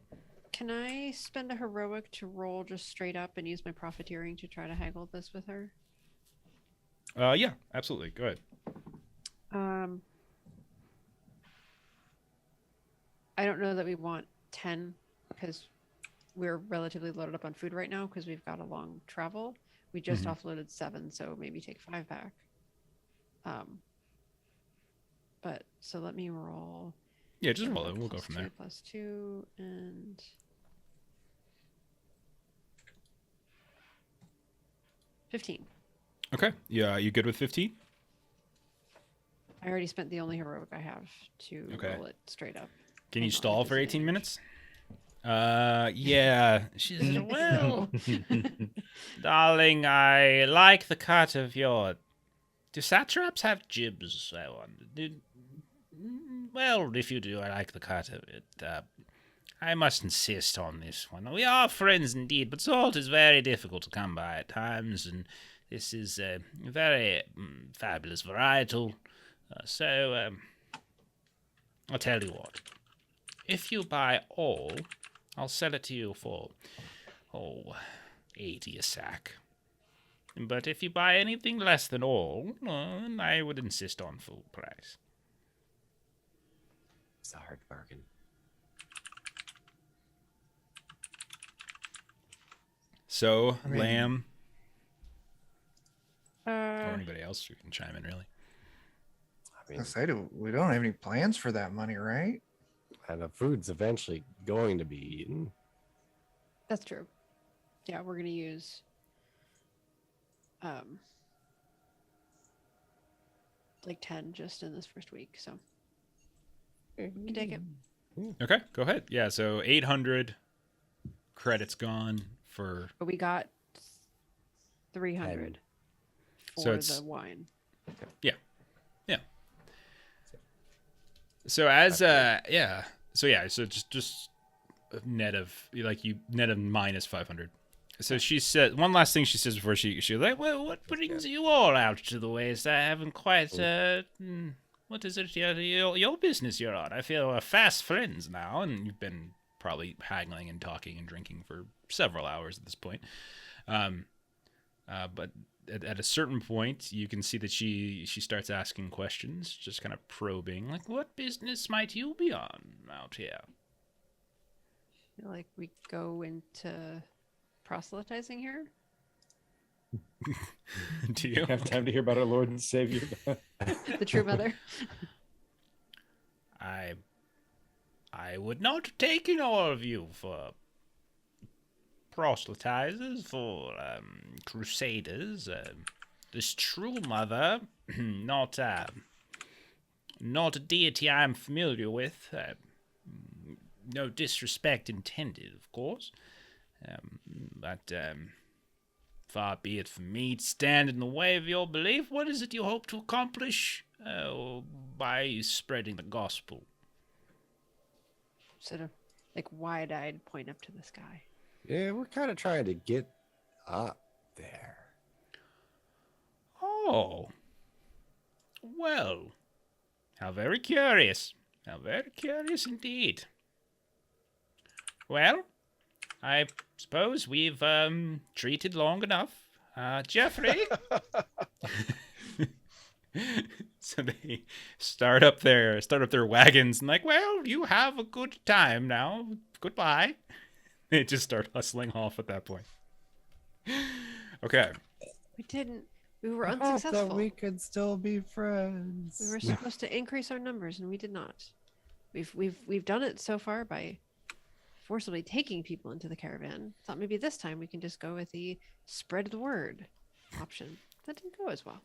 Can I spend a heroic to roll just straight up and use my profiteering to try to haggle this with her? Yeah, absolutely. Go ahead. I don't know that we want 10 because we're relatively loaded up on food right now because we've got a long travel. We just offloaded 7, so maybe take 5 back. But so let me roll. Yeah, just roll it. We'll go from there. +2 and 15. Okay. Yeah, you good with 15? I already spent the only heroic I have to roll it straight up. Can you Hang on, stall for 18 disadvantage. minutes? Yeah. She said, well, darling, I like the cut of your... Do satraps have jibs, I wonder? Well, if you do, I like the cut of it. I must insist on this one. We are friends indeed, but salt is very difficult to come by at times, and this is a very fabulous varietal. I'll tell you what. If you buy all, I'll sell it to you for, 80 a sack. But if you buy anything less than all, I would insist on full price. It's a hard bargain. So, I mean- Lamb, or Uh, anybody else who can chime in, really. I mean, I say, we don't have any plans for that money, right? and the food's eventually going to be eaten. that's true. Yeah, we're gonna use like 10 just in this first week, so you can take it. Okay, go ahead. Yeah, so 800 credits gone for. But we got 300 for So it's- the wine. So as so just a net of minus 500. So she said one last thing she says before she like, well, what brings you all out to the waste? I haven't quite what is it your business you're on? I feel we're fast friends now, and you've been probably haggling and talking and drinking for several hours at this point. But at a certain point, you can see that she starts asking questions, just kind of probing, like, what business might you be on out here? I feel like we go into proselytizing here. Do you? Have time to hear about our Lord and Savior. The true mother. I would not have taken all of you for proselytizers, for crusaders. This true mother, not a deity I'm familiar with. No disrespect intended, of course. But far be it from me to stand in the way of your belief. What is it you hope to accomplish by spreading the gospel? Sort of like wide-eyed point up to the sky. Yeah, we're kind of trying to get up there. Oh. Well. How very curious. How very curious indeed. Well, I suppose we've treated long enough. Jeffrey? So they start up their wagons and like, well, you have a good time now. Goodbye. They just start hustling off at that point. Okay. We were I thought unsuccessful. that we could still be friends. We were supposed to increase our numbers, and we did not. We've done it so far by forcibly taking people into the caravan. Thought maybe this time we can just go with the spread the word option. That didn't go as well.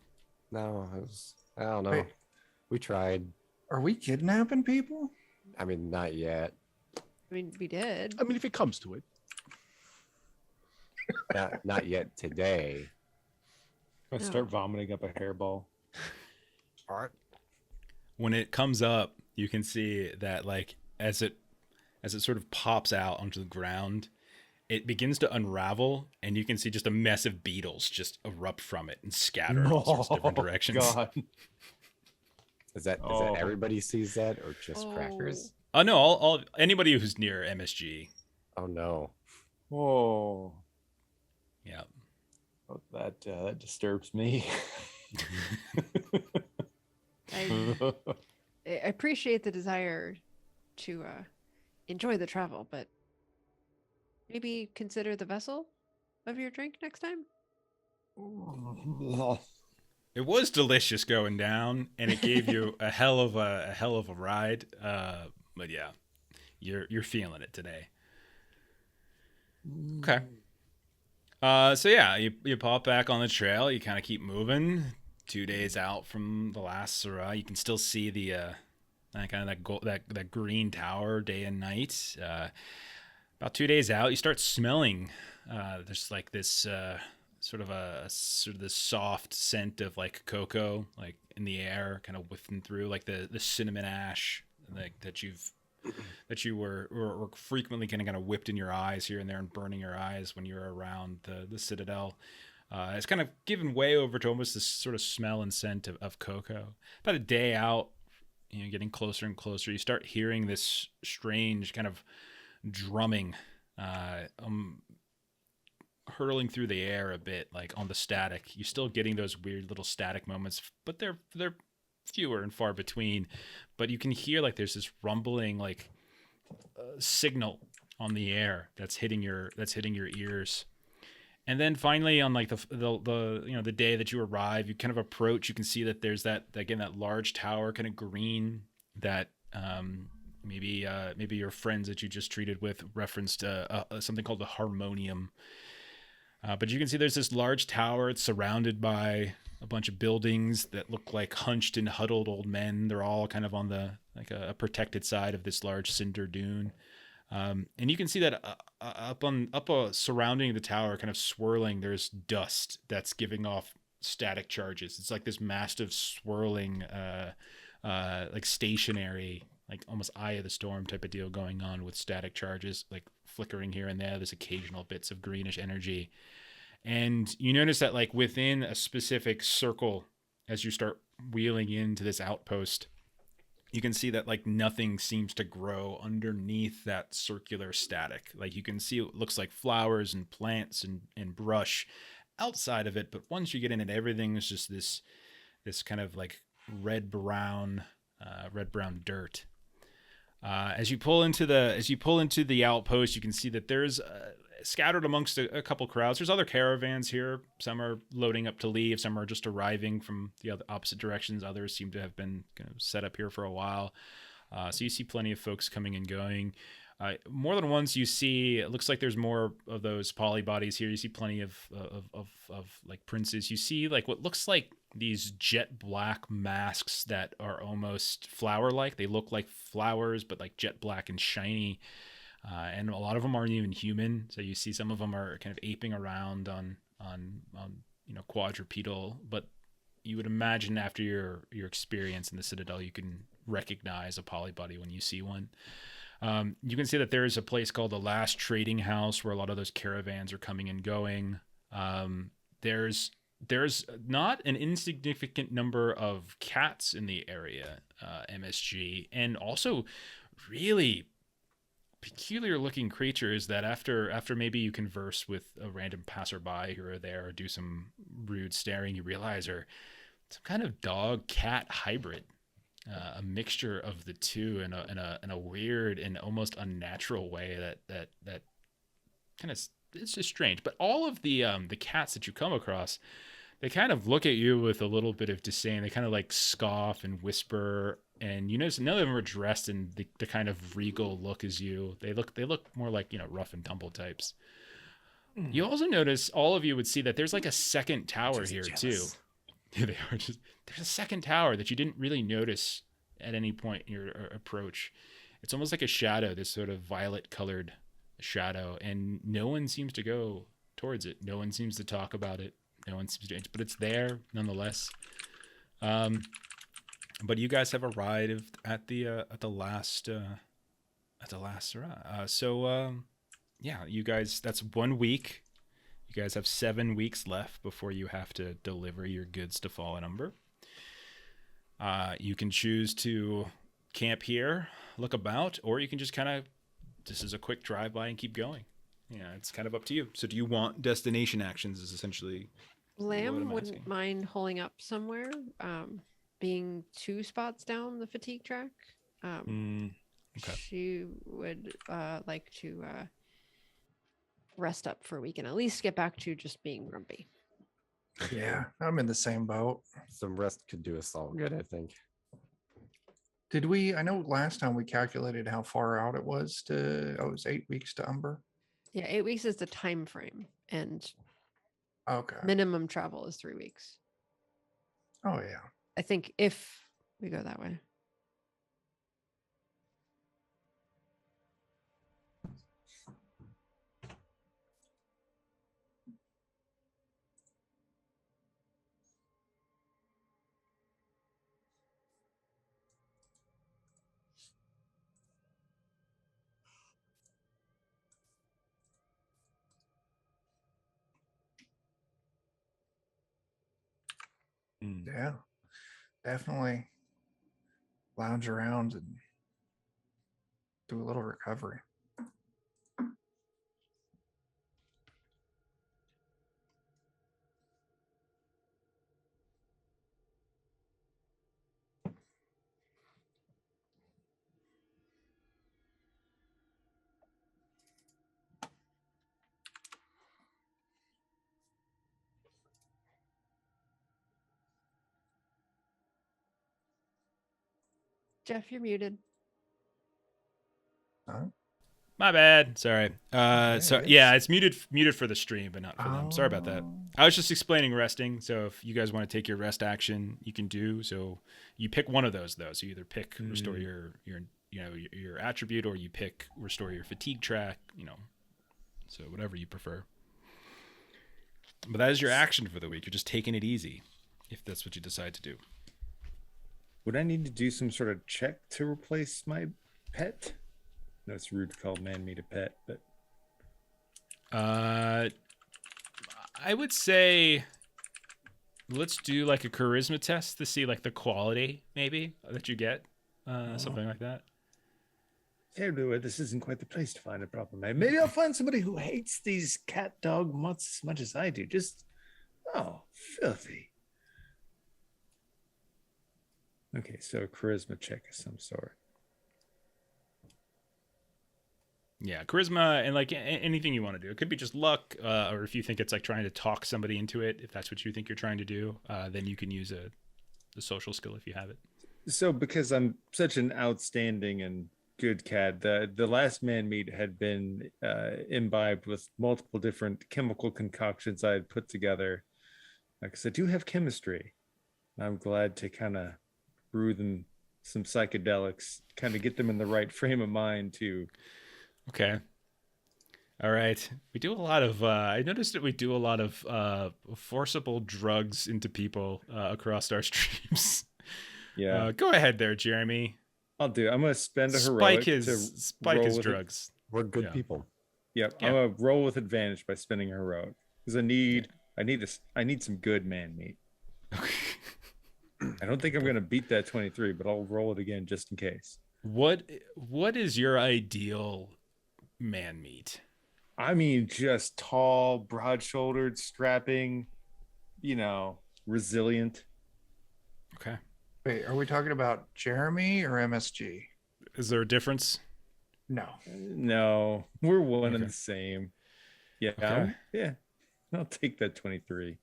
No, I don't know. Wait. We tried. Are we kidnapping people? I mean, not yet. I mean, we did. I mean, if it comes to it. Not yet today. I start vomiting up a hairball. All right. When it comes up, you can see that like as it sort of pops out onto the ground, it begins to unravel, and you can see just a mess of beetles just erupt from it and scatter in all sorts of different directions. God. Is that Oh. everybody sees that or just crackers? Oh no, all anybody who's near MSG. Oh no. Whoa. Yeah. Oh, that disturbs me. I appreciate the desire to enjoy the travel, but maybe consider the vessel of your drink next time. It was delicious going down, and it gave you a hell of a ride. But yeah, you're feeling it today. Okay. So yeah, you pop back on the trail. You kind of keep moving. 2 days out from the last Syrah, you can still see the that green tower day and night. About 2 days out, you start smelling. There's like this sort of this soft scent of like cocoa, like in the air, kind of whiffing through, like the cinnamon ash, like that you've that you were frequently kind of whipped in your eyes here and there and burning your eyes when you were around the Citadel. It's kind of given way over to almost this sort of smell and scent of cocoa. About a day out, getting closer and closer, you start hearing this strange kind of drumming, hurtling through the air a bit, like on the static. You're still getting those weird little static moments, but they're fewer and far between. But you can hear like there's this rumbling like signal on the air that's hitting your ears. And then finally, on like the day that you arrive, you kind of approach. You can see that there's that large tower, kind of green, that maybe your friends that you just treated with referenced something called the harmonium. But you can see there's this large tower. It's surrounded by a bunch of buildings that look like hunched and huddled old men. They're all kind of on a protected side of this large cinder dune. And you can see that surrounding the tower, kind of swirling, there's dust that's giving off static charges. It's like this massive swirling, like stationary, like almost eye of the storm type of deal going on with static charges, like flickering here and there. There's occasional bits of greenish energy. And you notice that like within a specific circle, as you start wheeling into this outpost, you can see that like nothing seems to grow underneath that circular static. Like you can see it looks like flowers and plants and brush outside of it, but once you get in it, everything is just this kind of like red brown dirt. As you pull into the outpost, you can see that there's scattered amongst a couple crowds. There's other caravans here. Some are loading up to leave. Some are just arriving from the other opposite directions. Others seem to have been kind of set up here for a while. So you see plenty of folks coming and going. More than once, you see, it looks like there's more of those polybodies here. You see plenty of like princes. You see like what looks like these jet black masks that are almost flower-like. They look like flowers, but like jet black and shiny. And a lot of them aren't even human. So you see some of them are kind of aping around on quadrupedal, but you would imagine after your experience in the Citadel, you can recognize a polybody when you see one. You can see that there is a place called the Last Trading House where a lot of those caravans are coming and going. There's not an insignificant number of cats in the area, MSG, and also really peculiar looking creatures that after maybe you converse with a random passerby who are there or do some rude staring, you realize are some kind of dog cat hybrid, a mixture of the two in a weird and almost unnatural way that kind of, it's just strange. But all of the cats that you come across, they kind of look at you with a little bit of disdain. They kind of like scoff and whisper, and you notice none of them are dressed in the kind of regal look as you. They look more like, rough and tumble types. You also notice, all of you would see that there's like a second tower here too. Yeah, there's a second tower that you didn't really notice at any point in your approach. It's almost like a shadow, this sort of violet colored shadow, and no one seems to go towards it. No one seems to talk about it. No one seems to, but it's there nonetheless. But you guys have arrived at the last hurrah. Yeah, you guys, that's 1 week. You guys have 7 weeks left before you have to deliver your goods to Fallen Umber. You can choose to camp here, look about, or you can just kind of, this is a quick drive-by and keep going. Yeah, it's kind of up to you. So do you want destination actions is essentially Lamb wouldn't mind holding up somewhere, being 2 spots down the fatigue track. Okay. She would like to rest up for a week and at least get back to just being grumpy. Yeah, I'm in the same boat. Some rest could do us all good, I think. I know last time we calculated how far out it was it was 8 weeks to Umber. Yeah, 8 weeks is the time frame, and Okay. minimum travel is 3 weeks. Oh yeah. I think if we go that way. Yeah, definitely lounge around and do a little recovery. Jeff, you're muted. Huh? My bad. Sorry. Yeah, So it yeah, is. it's muted for the stream, but not for them. Sorry about that. I was just explaining resting. So if you guys want to take your rest action, you can do. So you pick one of those though. So you either pick restore your your attribute, or you pick restore your fatigue track. So whatever you prefer. But that is your action for the week. You're just taking it easy, if that's what you decide to do. Would I need to do some sort of check to replace my pet? No, it's rude to call man-meat a pet, but I would say let's do like a charisma test to see like the quality maybe that you get, something like that. This isn't quite the place to find a proper man. Maybe I'll find somebody who hates these cat dog mutts as much as I do. Just, filthy. Okay, so a charisma check of some sort. Yeah, charisma and like anything you want to do. It could be just luck, or if you think it's like trying to talk somebody into it, if that's what you think you're trying to do, then you can use the social skill if you have it. So because I'm such an outstanding and good cat, the last man meat had been imbibed with multiple different chemical concoctions I had put together. Because I do have chemistry. I'm glad to kind of brew them some psychedelics, kind of get them in the right frame of mind to... Okay. All right. We do a lot of, I noticed that we do a lot of forcible drugs into people across our streams. Yeah. Go ahead there, Jeremy. I'll do. I'm going to spend a heroic spike his drugs. We're good people. Yep. Yeah. I'm going to roll with advantage by spending a heroic. Because I need some good man meat. I don't think I'm going to beat that 23, but I'll roll it again just in case. What is your ideal man meat? I mean, just tall, broad-shouldered, strapping, resilient. Okay. Wait, are we talking about Jeremy or MSG? Is there a difference? No, we're one and Okay. the same. Yeah. Okay. Yeah. I'll take that 23.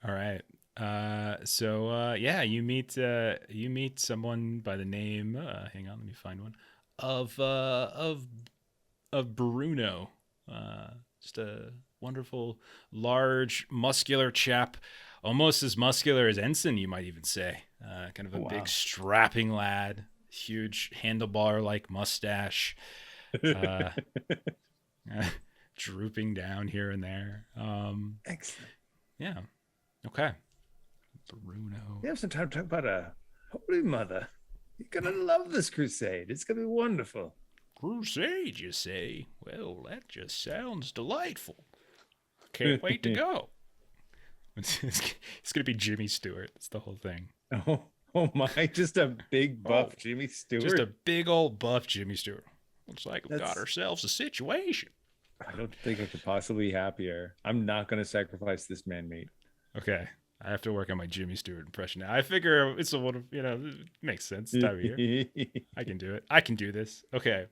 All right. You meet someone by the name, hang on, let me find one, of Bruno. Just a wonderful, large, muscular chap, almost as muscular as Ensen, you might even say. Kind of a big, strapping lad, huge handlebar-like mustache, drooping down here and there. Excellent. Yeah. Okay. Bruno. You have some time to talk about a holy mother. You're going to love this crusade. It's going to be wonderful. Crusade, you say? Well, that just sounds delightful. Can't wait to go. It's going to be Jimmy Stewart. That's the whole thing. Oh my, just a big buff Jimmy Stewart. Just a big old buff Jimmy Stewart. Looks like we've got ourselves a situation. I don't think I could possibly be happier. I'm not going to sacrifice this man meat. Okay. I have to work on my Jimmy Stewart impression now. I figure it's it makes sense. Time of year. I can do it. I can do this. Okay.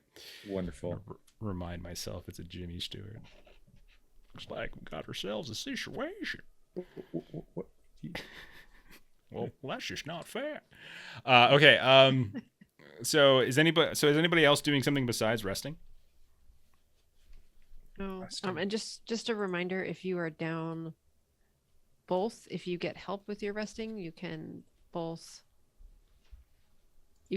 Wonderful. Remind myself it's a Jimmy Stewart. Looks like we got ourselves a situation. What? Well, that's just not fair. Okay. So is anybody else doing something besides resting? No. And just a reminder, if you are down both, if you get help with your resting, you can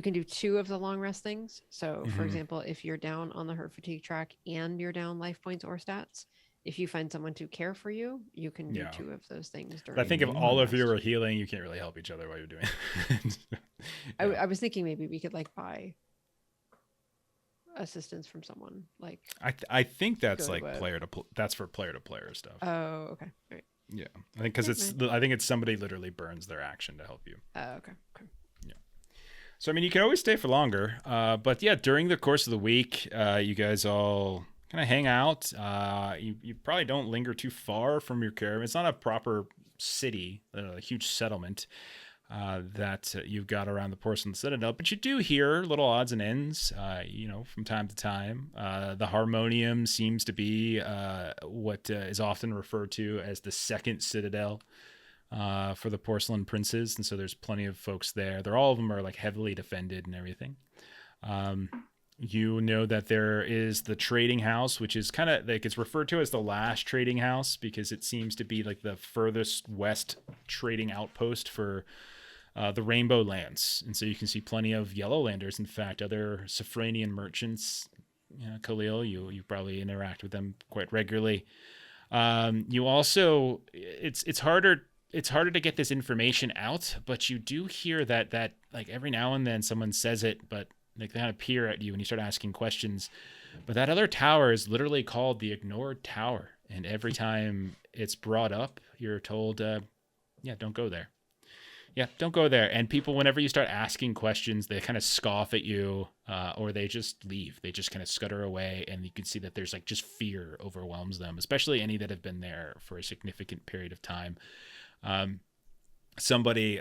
do 2 of the long restings. So for example, if you're down on the hurt fatigue track and you're down life points or stats, if you find someone to care for you, you can do 2 of those things during. But I think if the all of you rest. are healing, you can't really help each other while you're doing it. I was thinking maybe we could buy assistance from someone. I think that's go like to that's for player to player stuff. Oh, okay. All right. Yeah, I think because I think it's somebody literally burns their action to help you. Oh, okay. So, I mean, you can always stay for longer. But yeah, during the course of the week, you guys all kind of hang out. You probably don't linger too far from your caravan. It's not a proper city, a huge settlement that you've got around the Porcelain Citadel, but you do hear little odds and ends, from time to time. The harmonium seems to be what is often referred to as the second citadel. For the porcelain princes, and so there's plenty of folks there. All of them are like heavily defended and everything. You know that there is the trading house, which is kind of like it's referred to as the last trading house because it seems to be like the furthest west trading outpost for the Rainbow Lands, and so you can see plenty of Yellowlanders. In fact, other Safranian merchants. Khalil, you probably interact with them quite regularly. You also it's harder. It's harder to get this information out, but you do hear that like every now and then someone says it, but like they kind of peer at you and you start asking questions. But that other tower is literally called the Ignored Tower, and every time it's brought up, you're told, don't go there. Yeah, don't go there. And people, whenever you start asking questions, they kind of scoff at you, or they just leave. They just kind of scutter away, and you can see that there's like just fear overwhelms them, especially any that have been there for a significant period of time. Somebody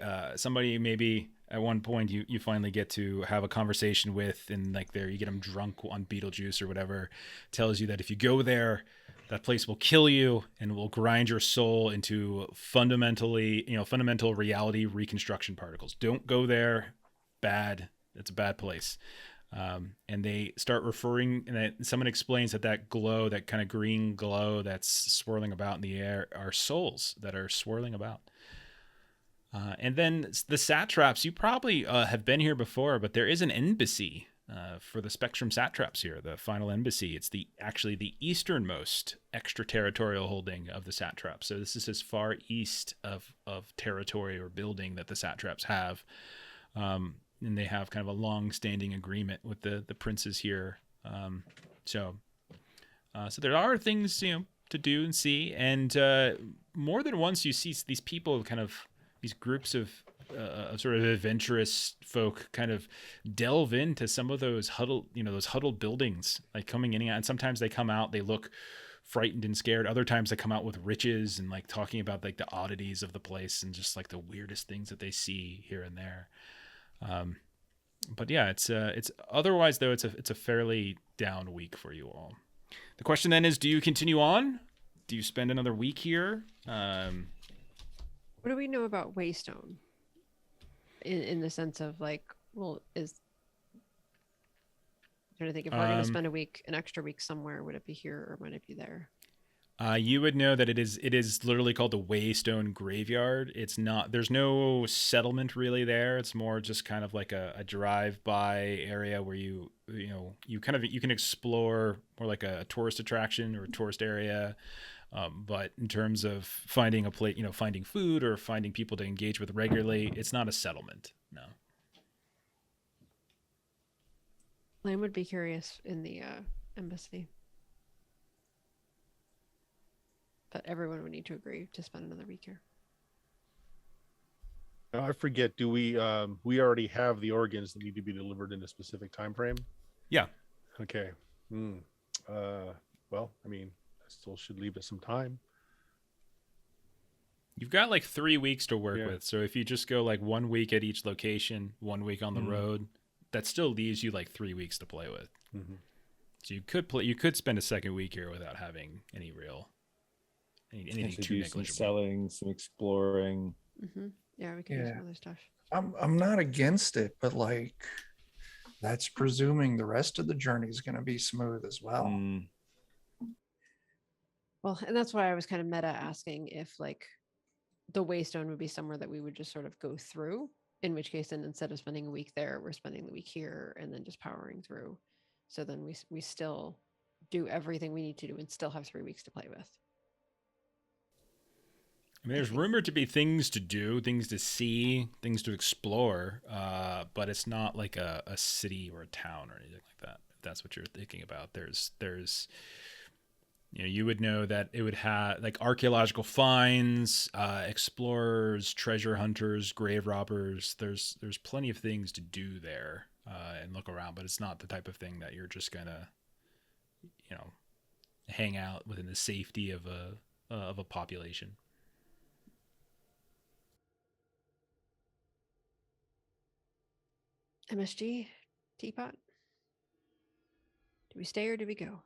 maybe at one point you finally get to have a conversation with, and like there you get them drunk on Beetlejuice or whatever, tells you that if you go there, that place will kill you and will grind your soul into fundamental reality reconstruction particles. Don't go there. Bad. It's a bad place. And they start referring, and someone explains that glow, that kind of green glow that's swirling about in the air, are souls that are swirling about. And then the satraps, you probably have been here before, but there is an embassy for the Spectrum satraps here, the final embassy. It's actually the easternmost extraterritorial holding of the satraps. So this is as far east of territory or building that the satraps have. And they have kind of a long-standing agreement with the princes here. So there are things to do and see, and more than once you see these people, kind of these groups of sort of adventurous folk, kind of delve into some of those huddled buildings, like coming in and out. And sometimes they come out, they look frightened and scared. Other times they come out with riches and like talking about like the oddities of the place and just like the weirdest things that they see here and there. But yeah, it's otherwise though, it's a fairly down week for you all. The question then is, do you continue on? Do you spend another week here? What do we know about Waystone? In the sense of like, well, I'm trying to think, if we're going to spend an extra week somewhere, would it be here or would it be there? You would know that it is literally called the Waystone Graveyard. It's not, there's no settlement really there. It's more just kind of like a drive-by area where you can explore more like a tourist attraction or a tourist area. But in terms of finding a place, finding food or finding people to engage with regularly, it's not a settlement. No. Lamb would be curious in the embassy. But everyone would need to agree to spend another week here. I forget, do we already have the organs that need to be delivered in a specific time frame? Yeah. Okay. Well, I mean, I still should leave it some time. You've got like 3 weeks to work with. So if you just go like 1 week at each location, 1 week on the road, that still leaves you like 3 weeks to play with. Mm-hmm. So you could spend a second week here without having any real anything too negligible. Some selling, some exploring. Mm-hmm. Yeah, we can do some other stuff. I'm not against it, but like that's presuming the rest of the journey is going to be smooth as well. Well, and that's why I was kind of meta asking if like the Waystone would be somewhere that we would just sort of go through, in which case then instead of spending a week there, we're spending the week here and then just powering through. So then we still do everything we need to do and still have 3 weeks to play with. I mean, there's rumored to be things to do, things to see, things to explore, but it's not like a city or a town or anything like that. If that's what you're thinking about, there's you would know that it would have like archaeological finds, explorers, treasure hunters, grave robbers. There's plenty of things to do there and look around, but it's not the type of thing that you're just gonna, hang out within the safety of a population. MSG, Teapot. Do we stay or do we go?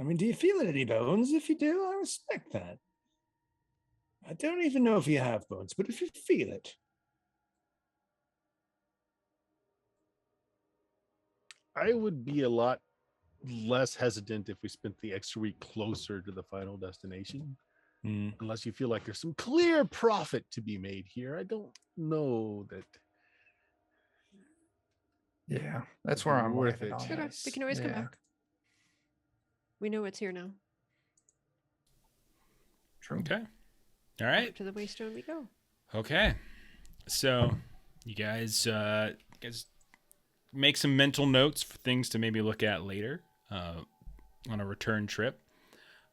I mean, do you feel any bones? If you do, I respect that. I don't even know if you have bones, but if you feel it. I would be a lot less hesitant if we spent the extra week closer to the final destination. Unless you feel like there's some clear profit to be made here. I don't know that. Yeah, that's where I'm Worth worth it. it. Okay, we can always come back. We know what's here now. True. Okay. All right. Up to the Waystone we go. Okay. So you guys make some mental notes for things to maybe look at later on a return trip.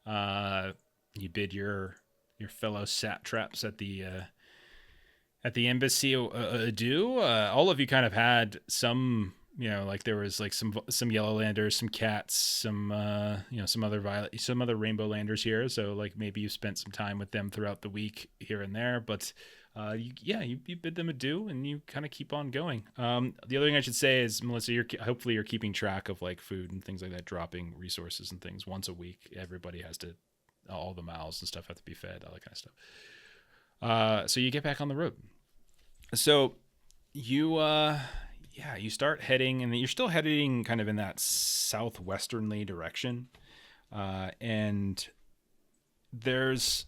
You bid your fellow satraps at the embassy adieu. All of you kind of had some, like there was like some Yellowlanders, some cats, some some other Rainbow Landers here. So like maybe you spent some time with them throughout the week here and there, but you bid them adieu and you kind of keep on going. The other thing I should say is, Melissa, hopefully you're keeping track of like food and things like that, dropping resources and things once a week. Everybody has to, all the mouths and stuff have to be fed, all that kind of stuff. So you get back on the road. So you start heading, and you're still heading kind of in that southwesternly direction. And there's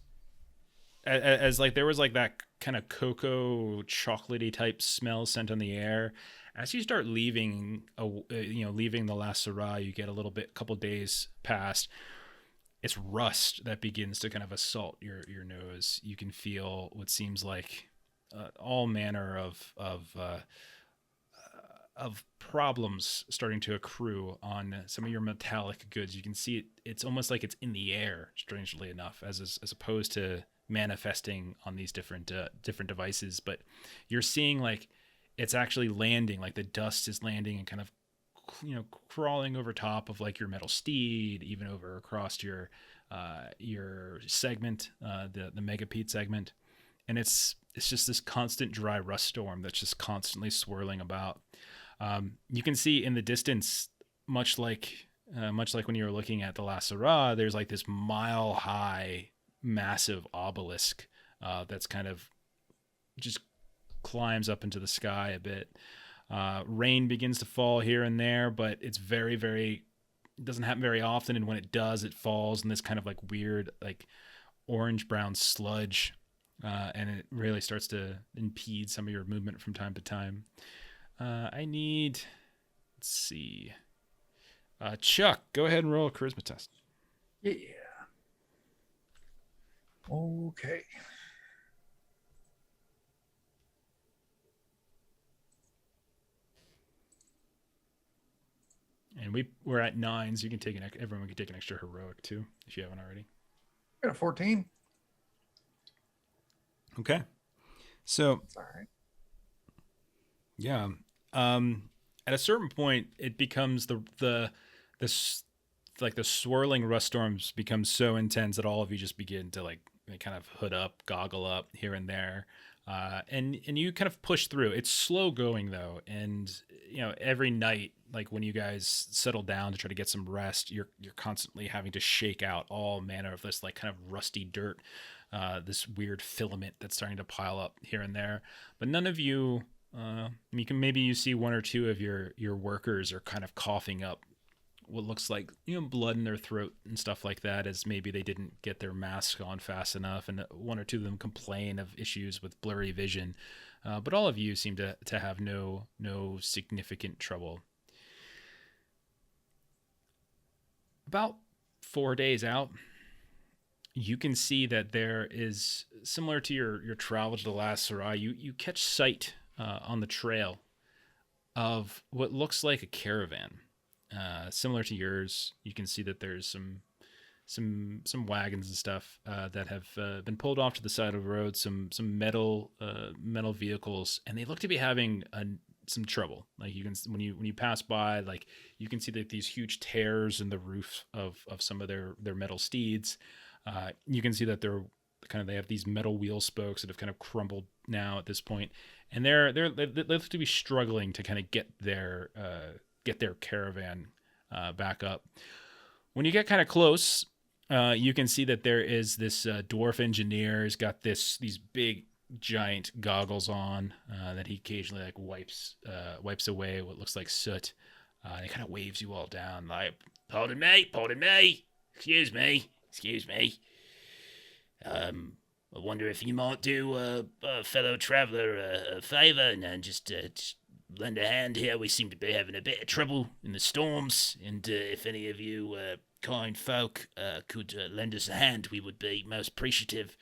there was like that kind of cocoa chocolatey type smell scent on the air. As you start leaving the last Syrah, you get a couple days past. It's rust that begins to kind of assault your nose. You can feel what seems like all manner of problems starting to accrue on some of your metallic goods. You can see it. It's almost like it's in the air, strangely enough, as opposed to manifesting on these different devices. But you're seeing like it's actually landing, like the dust is landing and kind of crawling over top of like your metal steed, even over across your segment, the megapede segment. And it's just this constant dry rust storm that's just constantly swirling about. You can see in the distance, much like when you were looking at the last Syrah, there's like this mile high massive obelisk that's kind of just climbs up into the sky a bit. Rain begins to fall here and there, but it's very, very, it doesn't happen very often. And when it does, it falls in this kind of like weird, like orange brown sludge. And it really starts to impede some of your movement from time to time. Let's see. Chuck, go ahead and roll a charisma test. Yeah. Okay. And we're at 9, so you can take everyone can take an extra heroic too, if you haven't already. Got a 14. Okay. So It's all right. yeah. At a certain point, it becomes the swirling rust storms become so intense that all of you just begin to like kind of hood up, goggle up here and there. And you kind of push through. It's slow going though. And every night, like when you guys settle down to try to get some rest, you're constantly having to shake out all manner of this like kind of rusty dirt, this weird filament that's starting to pile up here and there. But none of you, you see one or two of your workers are kind of coughing up what looks like blood in their throat and stuff like that, as maybe they didn't get their mask on fast enough, and one or two of them complain of issues with blurry vision, but all of you seem to have no significant trouble. About 4 days out, you can see that there is, similar to your travel to the last Syrah, you catch sight on the trail of what looks like a caravan. similar to yours. You can see that there's some wagons and stuff that have been pulled off to the side of the road. Some metal vehicles, and they look to be having some trouble. Like you can when you pass by, like you can see that these huge tears in the roof of some of their metal steeds. You can see that they have these metal wheel spokes that have kind of crumbled now at this point, and they look to be struggling to kind of get their caravan back up. When you get kind of close, you can see that there is this dwarf engineer. He's got these big giant goggles on that he occasionally like wipes away what looks like soot. And he kind of waves you all down like, pardon me, excuse me. I wonder if you might do a fellow traveler a favor and just lend a hand here. We seem to be having a bit of trouble in the storms, and if any of you kind folk could lend us a hand, we would be most appreciative.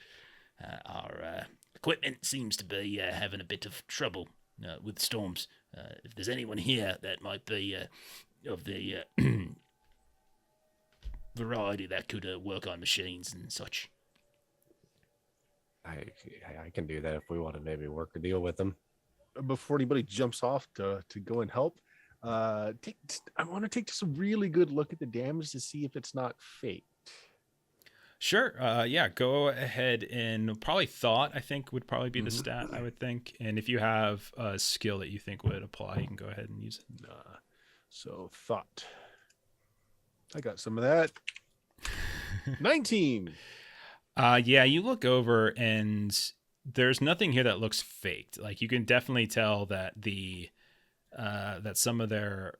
Our equipment seems to be having a bit of trouble with storms. If there's anyone here that might be of the variety that could work on machines and such. I can do that if we want to maybe work a deal with them. Before anybody jumps off to go and help, I want to take just a really good look at the damage to see if it's not fake. Sure. Yeah, go ahead and probably thought, I think, would probably be the stat, I would think. And if you have a skill that you think would apply, you can go ahead and use it. So thought. I got some of that. 19. Yeah, you look over and there's nothing here that looks faked. Like you can definitely tell that that some of their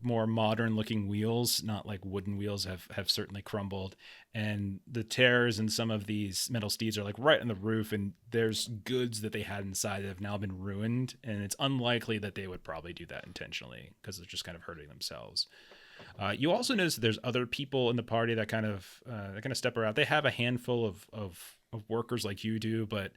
more modern looking wheels, not like wooden wheels, have certainly crumbled, and the tears in some of these metal steeds are like right on the roof, and there's goods that they had inside that have now been ruined, and it's unlikely that they would probably do that intentionally because they're just kind of hurting themselves. You also notice that there's other people in the party that kind of step around. They have a handful of workers like you do, but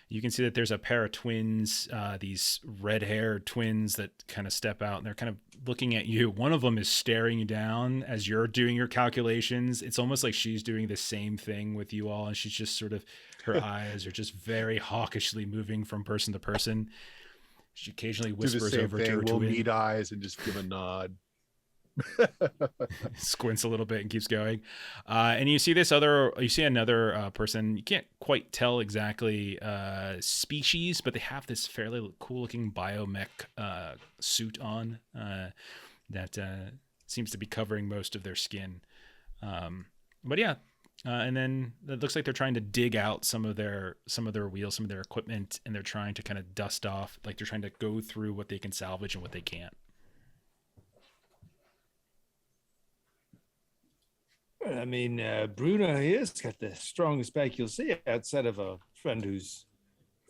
you can see that there's a pair of twins, these red-haired twins that kind of step out, and they're kind of looking at you. One of them is staring you down as you're doing your calculations. It's almost like she's doing the same thing with you all, and she's just sort of, her eyes are just very hawkishly moving from person to person. She occasionally whispers over to her we'll twin. meet eyes and just give a nod. Squints a little bit and keeps going, and you see another person. You can't quite tell exactly species, but they have this fairly cool looking biomech suit on that seems to be covering most of their skin, but yeah, and then it looks like they're trying to dig out some of their wheels, some of their equipment, and they're trying to kind of dust off, like they're trying to go through what they can salvage and what they can't. I mean, Bruno here's got the strongest back you'll see outside of a friend who's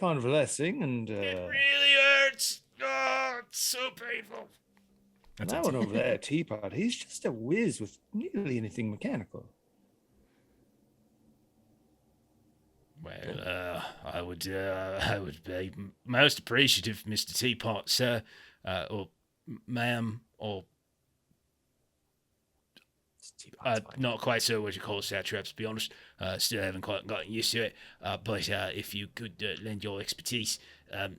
convalescing, and It really hurts. Oh, it's so painful. that one over there, Teapot, he's just a whiz with nearly anything mechanical. Well, I would be most appreciative, Mr. Teapot, sir, or ma'am, or not quite sure what you call satraps, to be honest. Still haven't quite gotten used to it. But if you could lend your expertise, I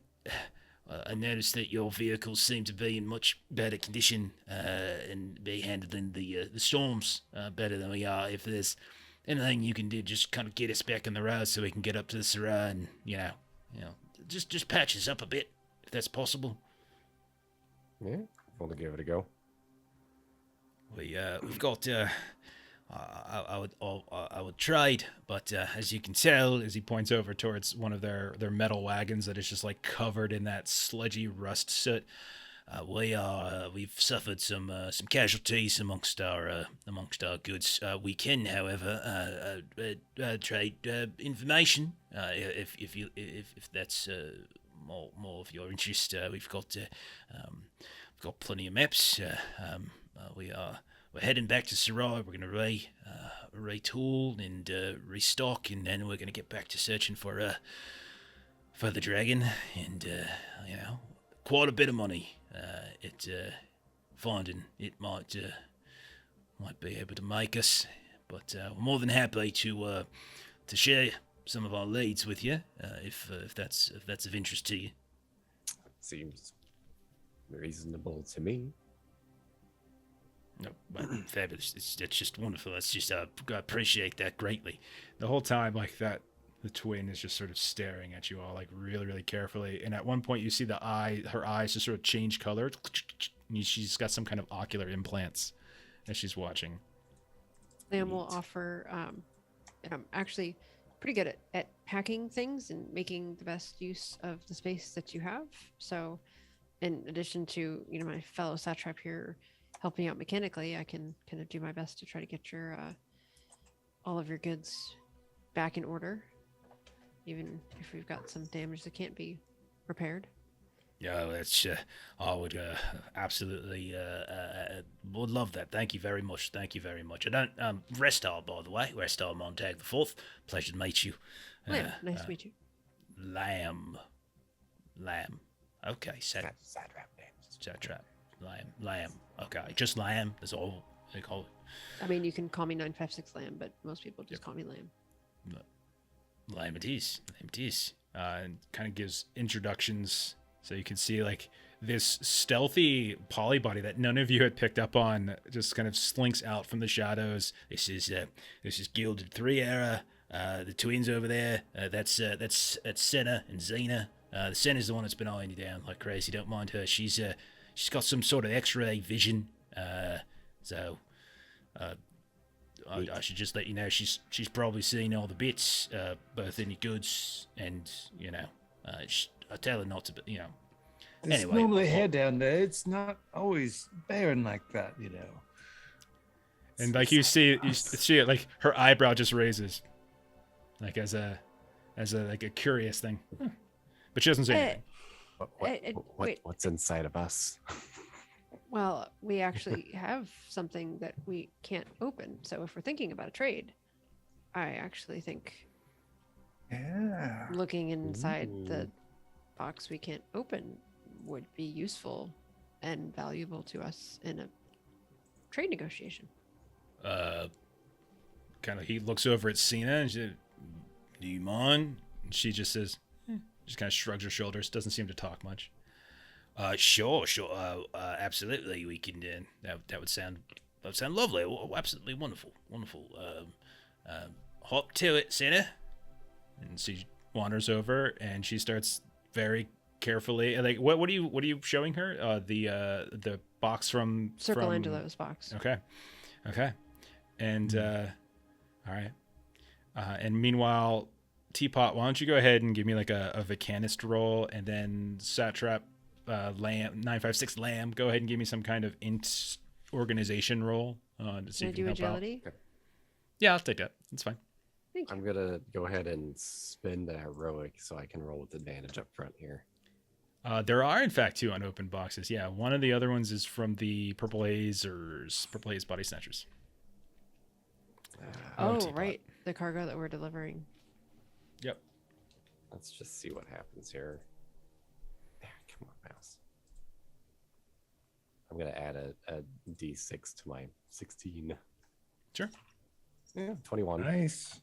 noticed that your vehicles seem to be in much better condition and be handling the storms better than we are. If there's anything you can do, just kind of get us back on the road so we can get up to the Syrah and just patch us up a bit, if that's possible. Yeah, want to give it a go. We've got I would trade, but as you can tell, as he points over towards one of their metal wagons that is just like covered in that sludgy rust soot, we've suffered some casualties amongst our goods. We can, however, trade information if that's more of your interest. We've got plenty of maps. We're heading back to Sarai. We're going to retool and restock, and then we're going to get back to searching for the dragon, and quite a bit of money. finding it might be able to make us. But we're more than happy to share some of our leads with you if that's of interest to you. Seems reasonable to me. No, but fabulous. It's just wonderful. That's just I appreciate that greatly. The whole time, like that, the twin is just sort of staring at you all, like really, really carefully. And at one point, you see her eyes just sort of change color. And she's got some kind of ocular implants as she's watching. Lamb will offer. And I'm actually pretty good at packing things and making the best use of the space that you have. So, in addition to my fellow satrap here helping out mechanically, I can kind of do my best to try to get your all of your goods back in order, even if we've got some damage that can't be repaired. Yeah, that's I would absolutely would love that. Thank you very much. Thank you very much. I don't Restar, by the way, Restar Montag the Fourth. Pleasure to meet you. Lamb, nice to meet you. Lamb. Okay, Satrap names. Satrap. Lamb. Okay, just Lamb. That's all they call it. I mean, you can call me 956 Lamb, but most people just call me Lamb. Lamb it is. And kind of gives introductions, so you can see like this stealthy polybody that none of you had picked up on just kind of slinks out from the shadows. This is Gilded 3 era. The twins over there. That's Senna and Xena. The Senna's the one that's been eyeing you down like crazy. Don't mind her. She's got some sort of X-ray vision. So I should just let you know she's probably seen all the bits, both in your goods and I tell her not to, There's Anyway, normally hair down there. It's not always barren like that, And like you see it, like her eyebrow just raises, like as a curious thing, but she doesn't say anything. What's inside of us? Well, we actually have something that we can't open. So if we're thinking about a trade, I actually think looking inside the box we can't open would be useful and valuable to us in a trade negotiation. Kind of he looks over at Cena and she, do you mind? And she just says, just kind of shrugs her shoulders, doesn't seem to talk much. Sure, absolutely. We can. That would sound lovely. Oh, absolutely wonderful. Hop to it, Cena. And she wanders over and she starts very carefully. Like, what are you showing her? The box from Circle Angelo's box. Okay. And all right. And meanwhile, Teapot, why don't you go ahead and give me like a Vicanist roll, and then Satrap. Lamb 956 Lamb, go ahead and give me some kind of int organization roll to see if you can help agility? out. Yeah, I'll take that. It's fine. Thank you. I'm gonna go ahead and spin the heroic so I can roll with advantage up front here. There are in fact 2 unopened boxes. Yeah, one of the other ones is from the Purple Haze Body Snatchers. Oh, Teapot. right. The cargo that we're delivering. Yep. Let's just see what happens here. There, come on, mouse. I'm gonna add a D6 to my 16. Sure. Yeah, 21. Nice.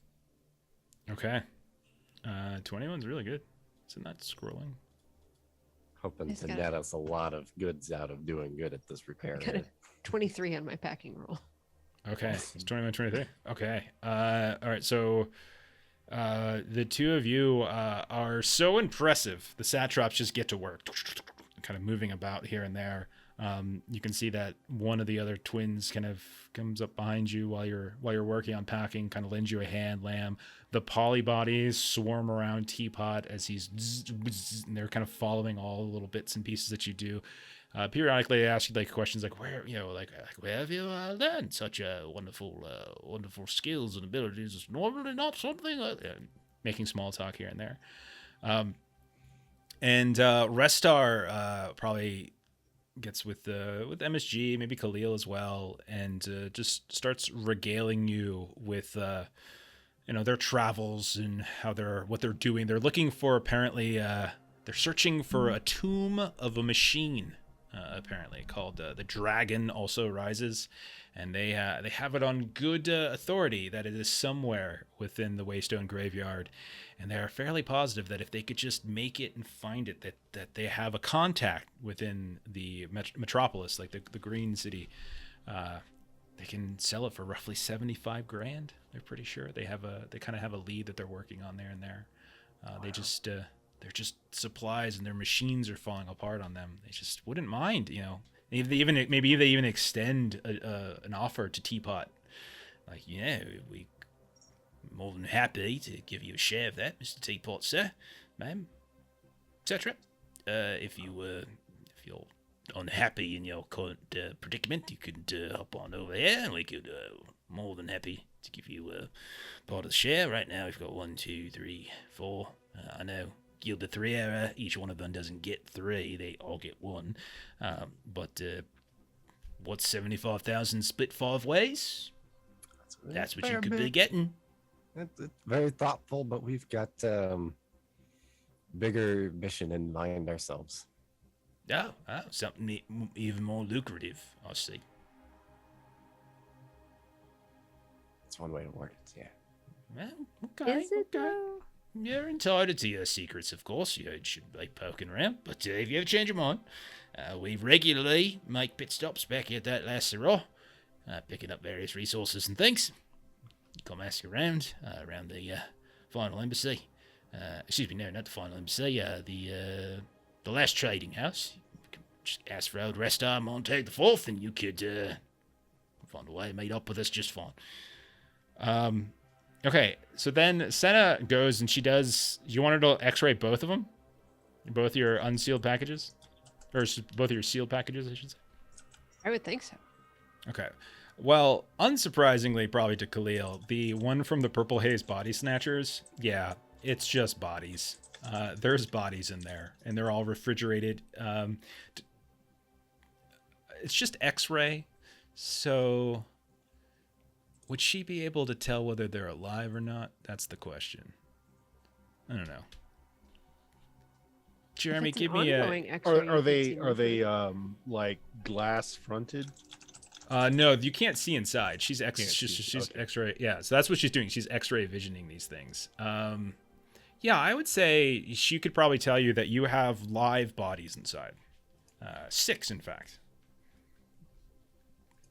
Okay. 21's really good. Isn't that scrolling? Hoping It's to got net us a lot of goods out of doing good at this repair. Got a 23 on my packing roll. Okay, it's 21, 23. Okay. All right. So, the two of you are so impressive. The satraps just get to work, kind of moving about here and there. You can see that one of the other twins kind of comes up behind you while you're working on packing, kind of lends you a hand, Lamb. The polybodies swarm around Teapot as he's, and they're kind of following all the little bits and pieces that you do. Periodically, they ask you like questions like, where have you learned such wonderful skills and abilities? Is normally not something making small talk here and there. And Restar probably gets with MSG, maybe Khalil as well, and just starts regaling you with their travels and what they're doing. They're looking for, apparently they're searching for a tomb of a machine apparently, called The Dragon Also Rises. And they have it on good authority that it is somewhere within the Waystone Graveyard. And they are fairly positive that if they could just make it and find it, that they have a contact within the metropolis, like the Green City. They can sell it for roughly 75 grand. They're pretty sure they kind of have a lead that they're working on there and there. They just they're just supplies, and their machines are falling apart on them. They just wouldn't mind, Maybe they even extend an offer to Teapot, like, we more than happy to give you a share of that, Mr. Teapot, sir, ma'am, etc. If you're unhappy in your current predicament, you could hop on over here, and we could more than happy to give you part of the share. Right now, we've got 1, 2, 3, 4. I know. Guild of 3 error. Each one of them doesn't get 3. They all get 1. But what's 75,000 split 5 ways? That's what you could be getting. It's very thoughtful, but we've got bigger mission in mind ourselves. Oh, something even more lucrative, I see. That's one way to word it, yeah. Well, okay. Is it though? You're entitled to your secrets, of course. You shouldn't be poking around. But if you ever change your mind, we regularly make pit stops back at that last Syrah, picking up various resources and things. Come ask around the final embassy. Excuse me, no, not the final embassy. The last trading house. You can just ask for old Restar Montag the Fourth, and you could find a way to meet up with us just fine. Okay, so then Senna goes and she does. You want her to X-ray both of them, both your unsealed packages, or both of your sealed packages, I should say. I would think so. Okay. Well, unsurprisingly, probably to Khalil, the one from the Purple Haze Body Snatchers, yeah, it's just bodies. There's bodies in there, and they're all refrigerated. It's just X-ray, so would she be able to tell whether they're alive or not? That's the question. I don't know. Jeremy, give me a. Are they like glass fronted? No, you can't see inside. She's okay. X-ray. Yeah, so that's what she's doing. She's X-ray visioning these things. Yeah, I would say she could probably tell you that you have live bodies inside. 6, in fact.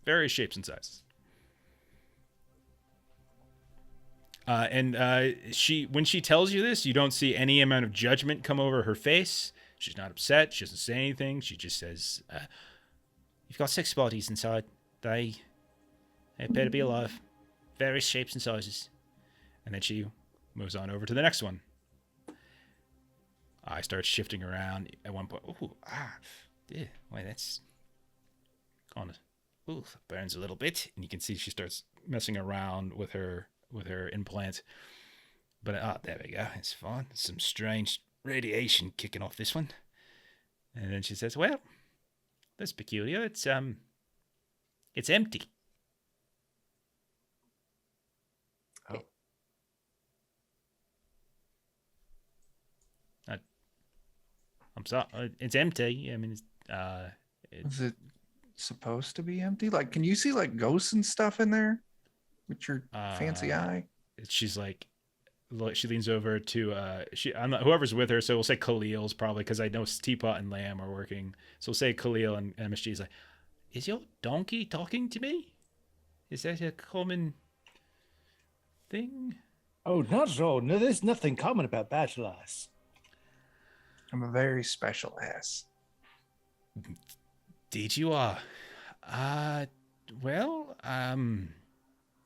Various shapes and sizes. And when she tells you this, you don't see any amount of judgment come over her face. She's not upset. She doesn't say anything. She just says, "You've got 6 bodies inside. They appear to be alive. Various shapes and sizes." And then she moves on over to the next one. I start shifting around at one point. Yeah, wait, that's kind of burns a little bit, and you can see she starts messing around with her implant. But there we go. It's fine. Some strange radiation kicking off this one. And then she says, "Well, that's peculiar. It's empty." Oh. I'm sorry. It's empty. I mean, Is it supposed to be empty? Like, can you see like ghosts and stuff in there with your fancy eye? She's like, she leans over to I'm not, whoever's with her. So we'll say Khalil's probably, because I know Teapot and Lamb are working. So we'll say Khalil, and MSG's like, "Is your donkey talking to me? Is that a common thing?" Oh, not at all. No, there's nothing common about battle ass. I'm a very special ass. Did you well,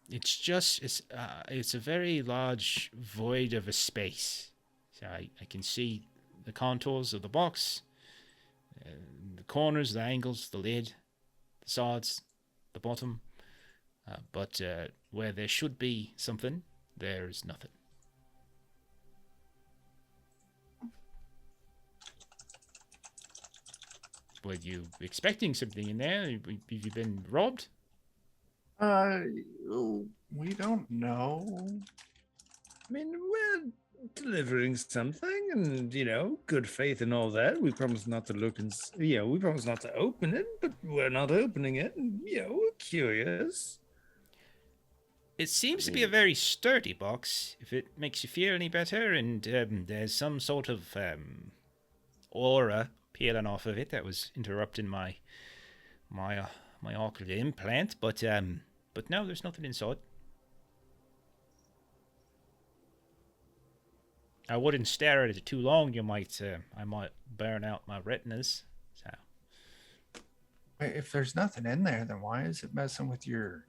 it's a very large void of a space. So I can see the contours of the box, the corners, the angles, the lid, the sides, the bottom. But where there should be something, there is nothing. Were you expecting something in there? Have you been robbed? We don't know. I mean, delivering something, and good faith and all that. We promise not to look and we promise not to open it, but we're not opening it. And, we're curious. It seems to be a very sturdy box, if it makes you feel any better, and there's some sort of aura peeling off of it that was interrupting my ocular implant, but no, there's nothing inside. I wouldn't stare at it too long. I might burn out my retinas. So, If there's nothing in there, then why is it messing with your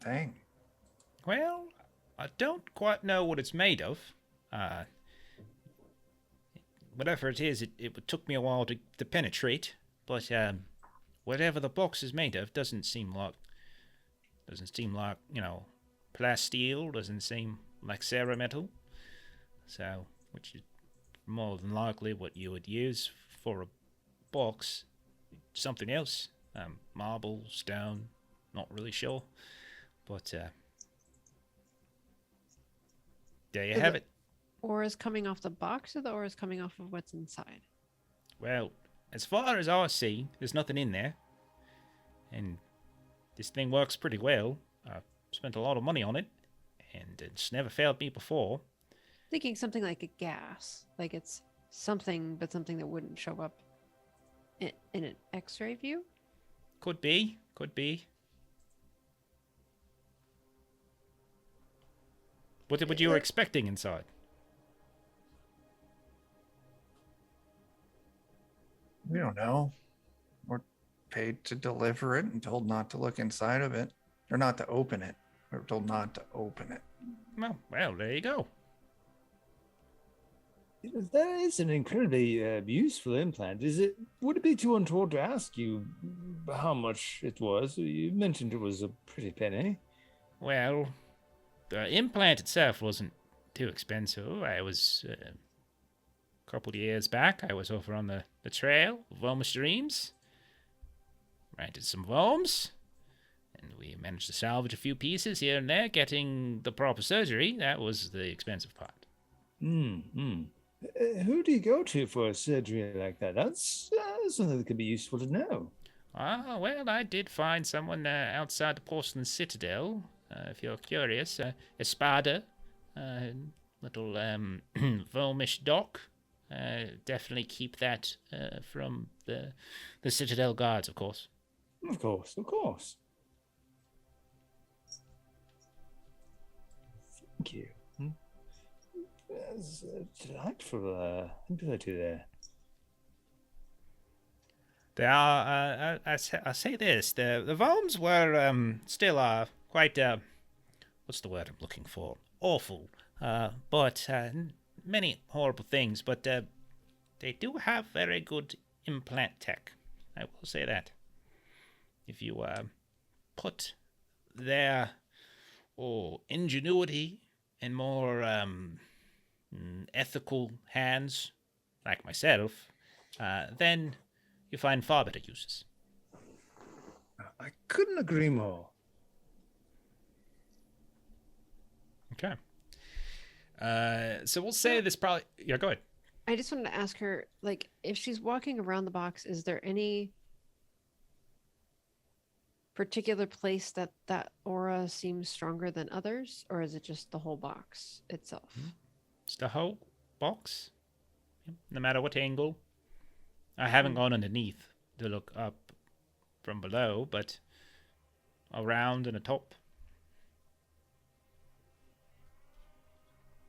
thing? well, I don't quite know what it's made of. Whatever it is, it took me a while to penetrate, but whatever the box is made of doesn't seem like plasteel, doesn't seem like cerametal, so which is more than likely what you would use for a box. Something else, marble, stone, not really sure, but there you have it. Aura's coming off the box, or the aura's coming off of what's inside? Well, as far as I see, there's nothing in there, and this thing works pretty well. I've spent a lot of money on it, and it's never failed me before. Thinking something like a gas, like it's something, but something that wouldn't show up in an X-ray view. Could be. What you were expecting inside? We don't know. We're paid to deliver it and told not to look inside of it, or not to open it. We were told not to open it. Well, there you go. That is an incredibly useful implant. Would it be too untoward to ask you how much it was? You mentioned it was a pretty penny. Well, the implant itself wasn't too expensive. I was a couple of years back. I was over on the trail, Voma Streams. Rented some Vomes, and we managed to salvage a few pieces here and there. Getting the proper surgery, that was the expensive part. Who do you go to for a surgery like that? That's something that could be useful to know. Well, I did find someone outside the Porcelain Citadel, if you're curious. Espada, little Vomish doc. Definitely keep that from the Citadel guards, of course. Of course. Thank you. That's delightful ability there. They are, I say this, the Vomes were still quite, what's the word I'm looking for? Awful. But many horrible things, but they do have very good implant tech. I will say that. If you put their ingenuity in more ethical hands, like myself, then you find far better uses. I couldn't agree more. Okay. So we'll say this probably... Yeah, go ahead. I just wanted to ask her, like, if she's walking around the box, is there any particular place that aura seems stronger than others, or is it just the whole box itself? It's the whole box, no matter what angle. I haven't gone underneath to look up from below, but around and atop.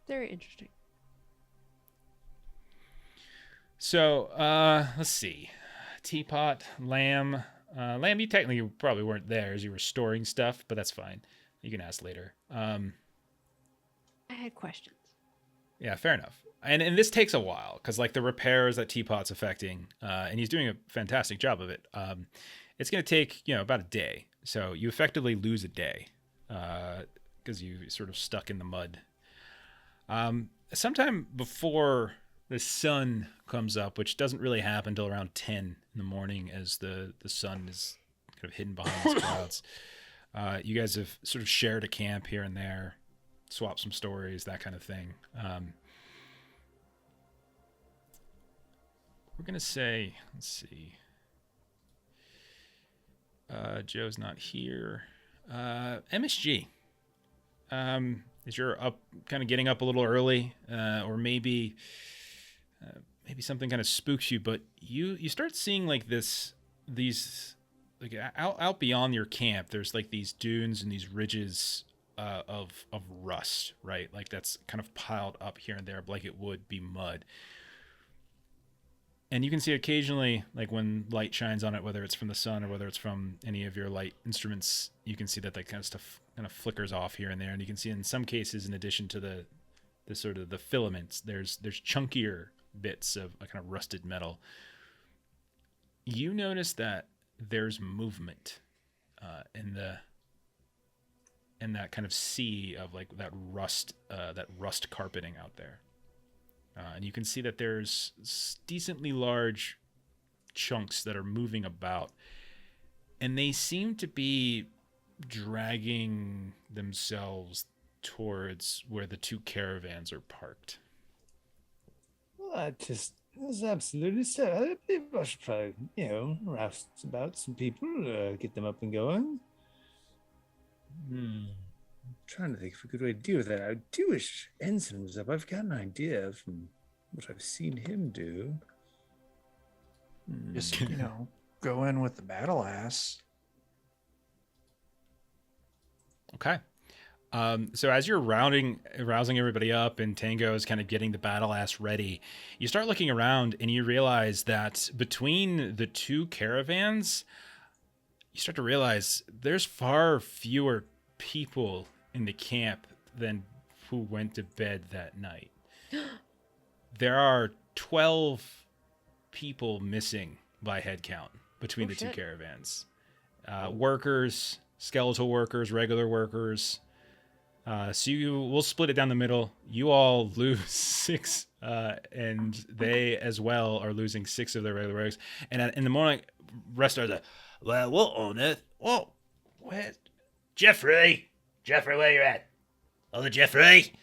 Very interesting. So, let's see. Teapot, Lamb. Lamb, you technically probably weren't there as you were storing stuff, but that's fine. You can ask later. I had questions. Yeah, fair enough. And this takes a while because like the repairs that Teapot's affecting, and he's doing a fantastic job of it. It's going to take about a day. So you effectively lose a day because you sort of stuck in the mud. Sometime before the sun comes up, which doesn't really happen until around 10 in the morning as the sun is kind of hidden behind these clouds. You guys have sort of shared a camp here and there. swap some stories, that kind of thing. We're gonna say, let's see. Joe's not here. MSG. As you're up, kind of getting up a little early, or maybe something kind of spooks you, but you start seeing like these like out beyond your camp. There's like these dunes and these ridges of rust, right? Like that's kind of piled up here and there, like it would be mud. And you can see occasionally, like when light shines on it, whether it's from the sun or whether it's from any of your light instruments, you can see that kind of stuff kind of flickers off here and there. And you can see in some cases, in addition to the sort of the filaments, there's chunkier bits of a kind of rusted metal. You notice that there's movement in that kind of sea of like that rust carpeting out there. And you can see that there's decently large chunks that are moving about. And they seem to be dragging themselves towards where the two caravans are parked. Well, that's absolutely so. I believe I should probably, roust about some people, get them up and going. Trying to think of a good way to deal with that. I do wish Ensen was up. I've got an idea from what I've seen him do. Just, go in with the battle ass. Okay. So as you're rousing everybody up and Tango is kind of getting the battle ass ready, you start looking around and you realize that between the two caravans, you start to realize there's far fewer people in the camp than who went to bed that night. There are 12 people missing by head count between the two caravans. Workers, skeletal workers, regular workers. So we'll split it down the middle. You all lose 6, and they as well are losing 6 of their regular workers. And in the morning, rest are the, well, what on earth? Whoa, where? Jeffrey, where you at? Oh, Jeffrey,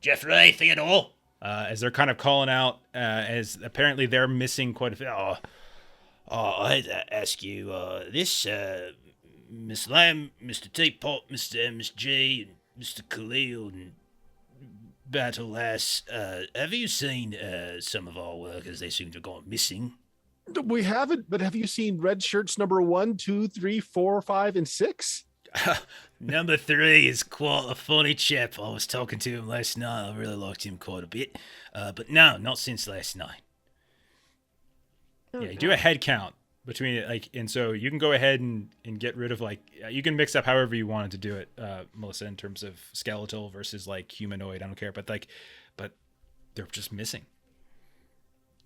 Theodore. As they're kind of calling out, as apparently they're missing quite a few. I had to ask you, this, Miss Lamb, Mr. Teapot, Mr. MSG, and Mr. Khalil, and Battle Ass, have you seen some of our workers? They seem to have gone missing. We haven't, but have you seen red shirts number 1, 2, 3, 4, 5, and 6? Number 3 is quite a funny chap. I was talking to him last night. I really liked him quite a bit. But no, not since last night. You do a head count between it, and so you can go ahead and get rid of you can mix up however you wanted to do it, Melissa, in terms of skeletal versus humanoid. I don't care, but they're just missing.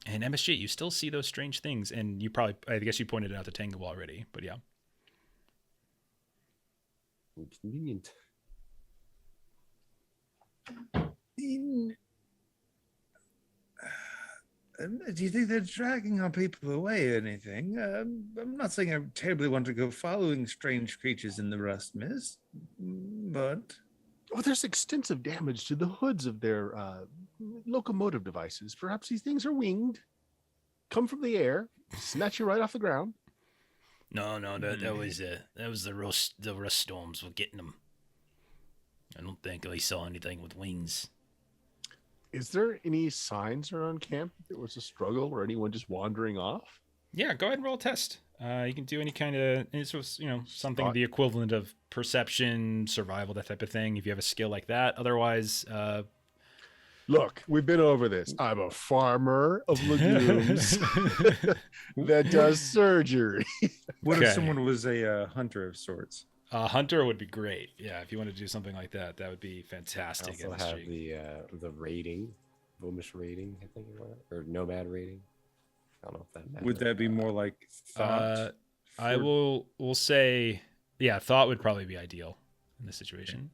And MSG, you still see those strange things, and I guess you pointed it out to Tango already, but yeah. Inconvenient. Do you think they're dragging our people away or anything? I'm not saying I terribly want to go following strange creatures in the rust mist, but... Well, there's extensive damage to the hoods of their locomotive devices. Perhaps these things are winged, come from the air, snatch you right off the ground. No, that was the rust storms were getting them. I don't think I saw anything with wings. Is there any signs around camp that there was a struggle or anyone just wandering off? Yeah, go ahead and roll a test. You can do any kind of, something the equivalent of perception, survival, that type of thing, if you have a skill like that. Otherwise, look, we've been over this. I'm a farmer of legumes that does surgery. What if someone was a hunter of sorts? A hunter would be great. Yeah, if you want to do something like that, that would be fantastic. I also have the rating, Vomish rating, I think, or nomad rating. I don't know if that matters. Would that be more like thought? We'll say, thought would probably be ideal in this situation.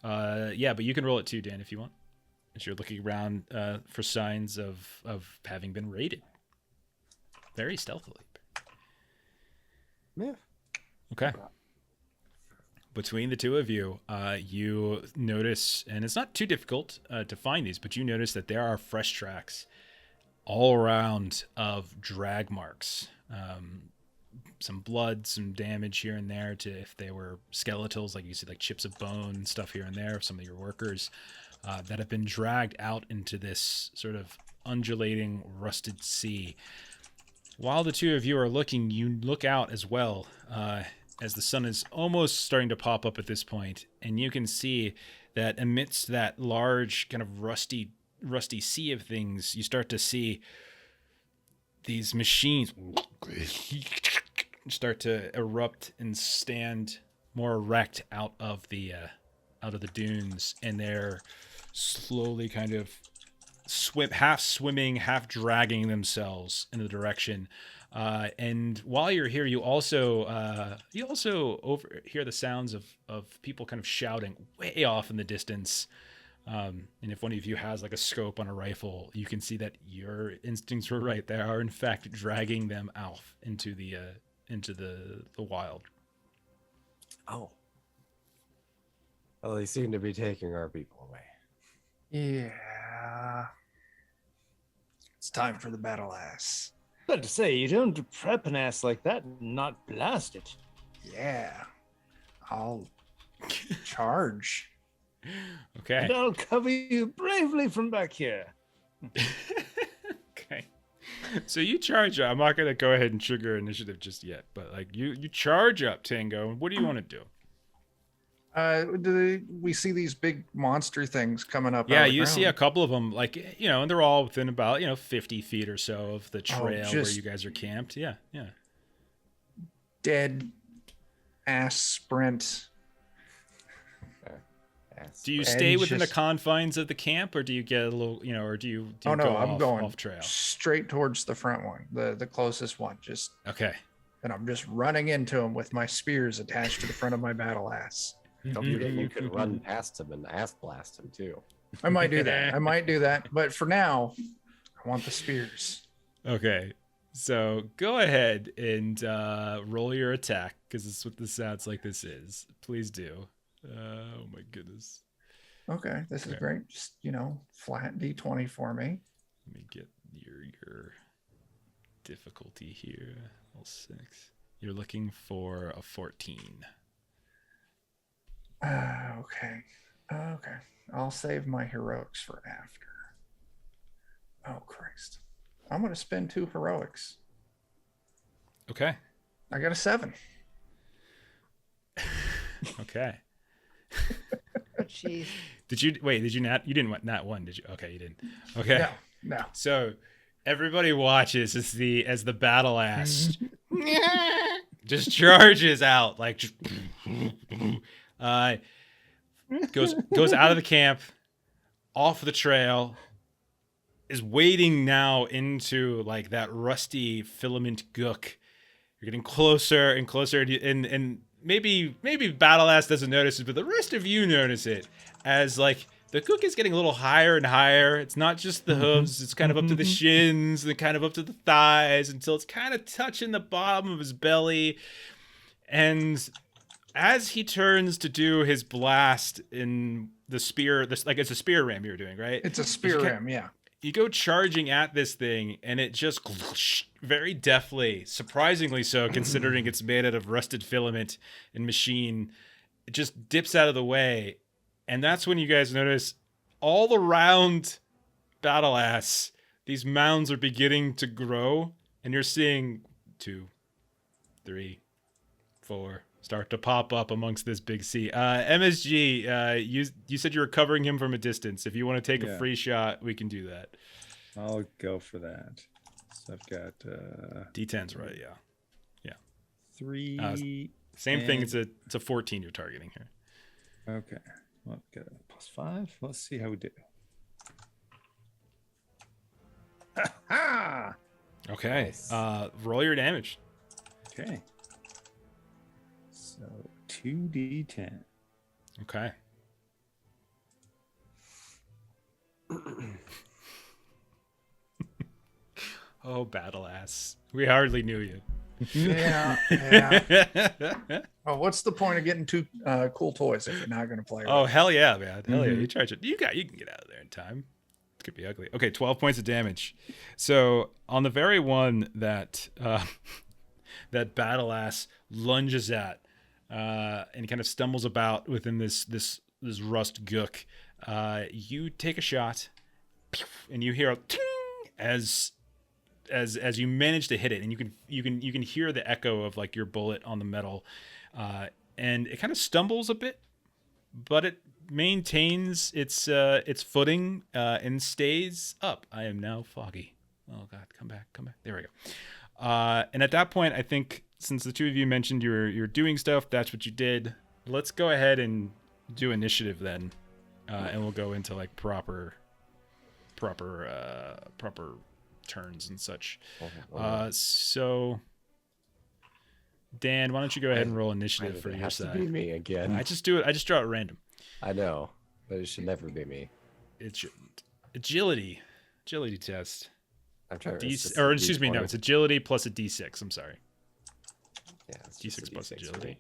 Okay. But you can roll it too, Dan, if you want. As you're looking around for signs of having been raided. Very stealthily. Yeah. Okay. between the two of you, you notice, and it's not too difficult to find these, but you notice that there are fresh tracks all around of drag marks. Some blood, some damage here and there to if they were skeletals, like you see like chips of bone and stuff here and there of some of your workers that have been dragged out into this sort of undulating rusted sea. While the two of you are looking, you look out as well as the sun is almost starting to pop up at this point, and you can see that amidst that large kind of rusty sea of things, you start to see these machines start to erupt and stand more erect out of the dunes, and they're slowly kind of half swimming, half dragging themselves in the direction. And while you're here, you also overhear the sounds of people kind of shouting way off in the distance. And if one of you has like a scope on a rifle, you can see that your instincts were right. They are in fact dragging them out into the wild. Oh. Well, they seem to be taking our people away. Yeah. It's time for the battle ass. But to say, you don't prep an ass like that and not blast it. Yeah. I'll charge. Okay. And I'll cover you bravely from back here. Okay. So you charge up. I'm not gonna go ahead and trigger initiative just yet, but like you charge up, Tango. What do you want to do? We see these big monster things coming up. Yeah, out of the you see a ground. couple of them, like, and they're all within about 50 feet or so of the trail where just- you guys are camped. Yeah. Dead ass sprint. Ass. Do you And stay within the just- confines of the camp, or do you get a little, or do you Oh no, go I'm going off trail? straight towards the front one, the closest one. Okay. And I'm just running into him with my spears attached to the front of my battle ass. Don't forget you could run past him and ass blast him too. I might do that. But for now, I want the spears. Okay. So go ahead and roll your attack, because that's what this sounds like this is. Please do. Oh my goodness. Okay, this is Okay. great. Just flat D20 for me. Let me get your difficulty here. All 6. You're looking for a 14. Okay. I'll save my heroics for after. Oh Christ. I'm gonna spend 2 heroics. Okay. I got a 7. Okay. Oh, jeez. Did you not? You didn't nat 1, did you? Okay, you didn't. Okay. No. So everybody watches as the battle ass just charges out, like just goes out of the camp, off the trail, is wading now into like that rusty filament gook. You're getting closer and closer, and maybe battle ass doesn't notice it, but the rest of you notice it as like the gook is getting a little higher and higher. It's not just the hooves, it's kind of up to the shins, then kind of up to the thighs until it's kind of touching the bottom of his belly. And as he turns to do his blast in the spear, like it's a spear ram you're doing, right? It's a spear ram, yeah. You go charging at this thing, and it just very deftly, surprisingly so, considering it's made out of rusted filament and machine, it just dips out of the way. And that's when you guys notice all around Battle Ass, these mounds are beginning to grow, and you're seeing 2, 3, 4 start to pop up amongst this big sea. MSG, you said you were covering him from a distance. If you want to take a free shot, we can do that. I'll go for that. So I've got D10's right, yeah. 3. Same thing. It's a 14 you're targeting here. Okay. Well, I've got a +5. Let's see how we do. Ha! Okay. Nice. Roll your damage. Okay. So 2d10. Okay. Oh, Battle Ass. We hardly knew you. Yeah. Oh, what's the point of getting two cool toys if you're not going to play? Oh with hell yeah, man! Hell yeah, Mhm. you charge it. You can get out of there in time. It could be ugly. Okay, 12 points of damage. So on the very one that that battle ass lunges at, and kind of stumbles about within this rust gook, you take a shot, and you hear a ting as you manage to hit it, and you can hear the echo of like your bullet on the metal, and it kind of stumbles a bit, but it maintains its footing and stays up. I am now foggy. Oh God, come back. There we go. And at that point, I think since the two of you mentioned you're doing stuff, that's what you did. Let's go ahead and do initiative then, and we'll go into like proper turns and such. So Dan, why don't you go ahead and roll initiative for it your has to side? be me again. I just draw it at random. I know, but it should never be me. It shouldn't. Agility test. I'm trying. Excuse me, no, it's agility plus a D6. I'm sorry, yeah, it's D6 just a plus D6 for agility. me.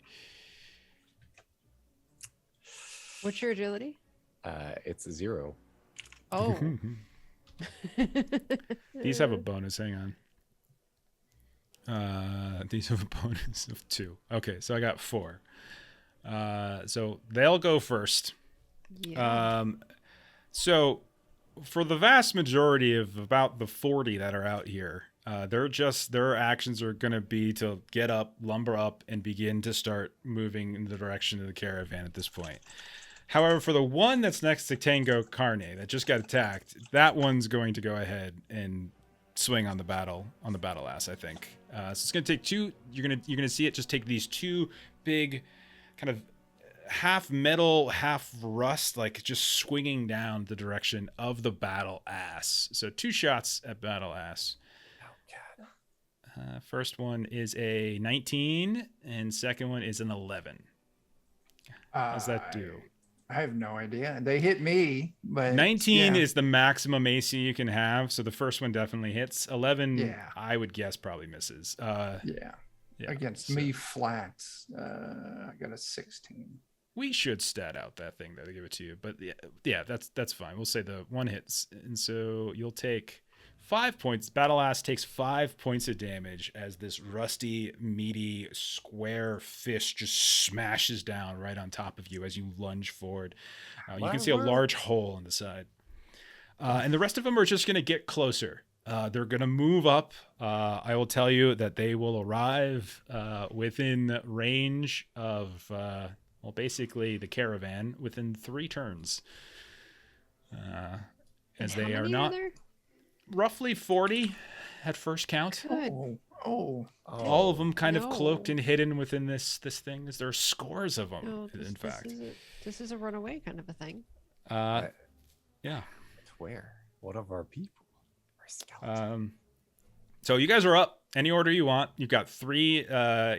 What's your agility? It's a 0. Oh. These have a bonus. Hang on. These have a bonus of 2. Okay, so I got 4. So they'll go first. Yeah. So for the vast majority of about the 40 that are out here, their actions are going to be to get up, lumber up, and begin to start moving in the direction of the caravan at this point. However, for the one that's next to Tango Carne that just got attacked, that one's going to go ahead and swing on the battle ass, I think. So it's going to take 2. You're going to see it just take these 2 big kind of half metal, half rust, like just swinging down the direction of the battle ass. So 2 shots at battle ass. Oh God. First one is a 19, and second one is an 11. How's that do? I have no idea. They hit me, but 19 yeah. is the maximum AC you can have, so the first one definitely hits. 11, Yeah. I would guess probably misses. Yeah. Yeah, Against so me flat, I got a 16. we should stat out that thing that I give it to you, but yeah, that's fine. We'll say the one hits, and so you'll take 5 points. Battle Ass takes 5 points of damage as this rusty, meaty, square fist just smashes down right on top of you as you lunge forward. You can see a large hole in the side. And the rest of them are just going to get closer. They're going to move up. I will tell you that they will arrive within range of, basically the caravan within 3 turns. As And they how are many not there? roughly 40 at first count. Good. Oh. All of them kind of cloaked No. and hidden within this thing. There are scores of them, No, in fact. This is a runaway kind of a thing. Yeah. Where? What of our people? Our skeletons. So you guys are up. Any order you want. You've got 3.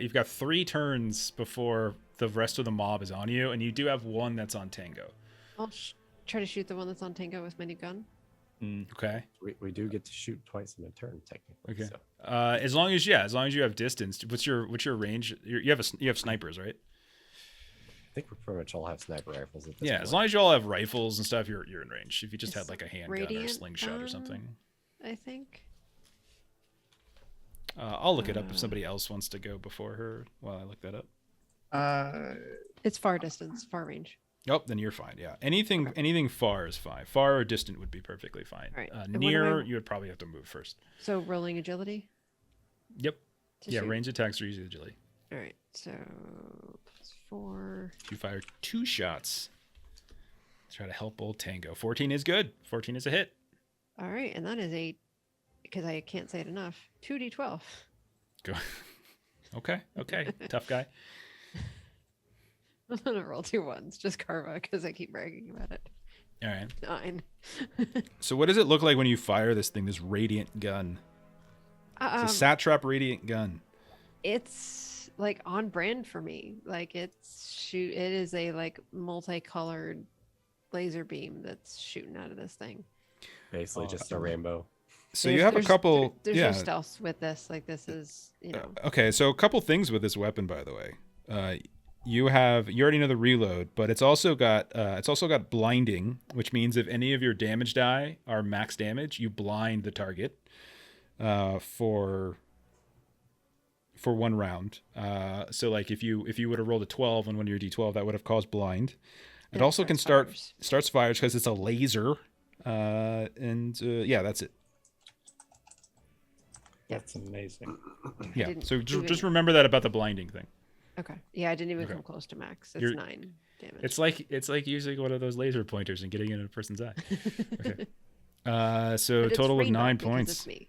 You've got 3 turns before the rest of the mob is on you, and you do have 1 that's on Tango. I'll try to shoot the one that's on Tango with my new gun. Okay. We do get to shoot twice in a turn, technically. Okay. So. As long as you have distance. What's your range? You have snipers, right? I think we pretty much all have sniper rifles at this Yeah. point. As long as you all have rifles and stuff, you're in range. If you just It's had like a handgun or a radiant, slingshot or something. I think. I'll look it up if somebody else wants to go before her while I look that up. It's far distance, far range. Oh, then you're fine. Yeah. Anything far is fine. Far or distant would be perfectly fine. All right. And what Near, am I- you would probably have to move first. So rolling agility. Yep. to Yeah, shoot? range attacks are easy agility. All right. So +4. You fire 2 shots. Try to help old Tango. 14 is good. 14 is a hit. All right, and that is a, because I can't say it enough, 2d12. Go. Okay. Tough guy. I'm gonna roll 2 1s, just karma, because I keep bragging about it. All right. 9. So what does it look like when you fire this thing, this radiant gun? It's a satrap radiant gun. It's like on brand for me. Like it is a like multicolored laser beam that's shooting out of this thing. Basically, just a rainbow. So you have a couple. There's yeah. no stealth with this. Like this is, Okay, so a couple things with this weapon, by the way. you already know the reload, but it's also got blinding, which means if any of your damage die are max damage, you blind the target for 1 round. So like if you would have rolled a 12 on one of your D12, that would have caused blind. It also can starts fires because it's a laser. Yeah, that's it. That's amazing. Yeah. So just remember that about the blinding thing. Okay. Yeah, I didn't even come close to max. It's 9 damage. It's like using one of those laser pointers and getting it in a person's eye. Okay. So But it's total of rainbow 9 because points. it's me.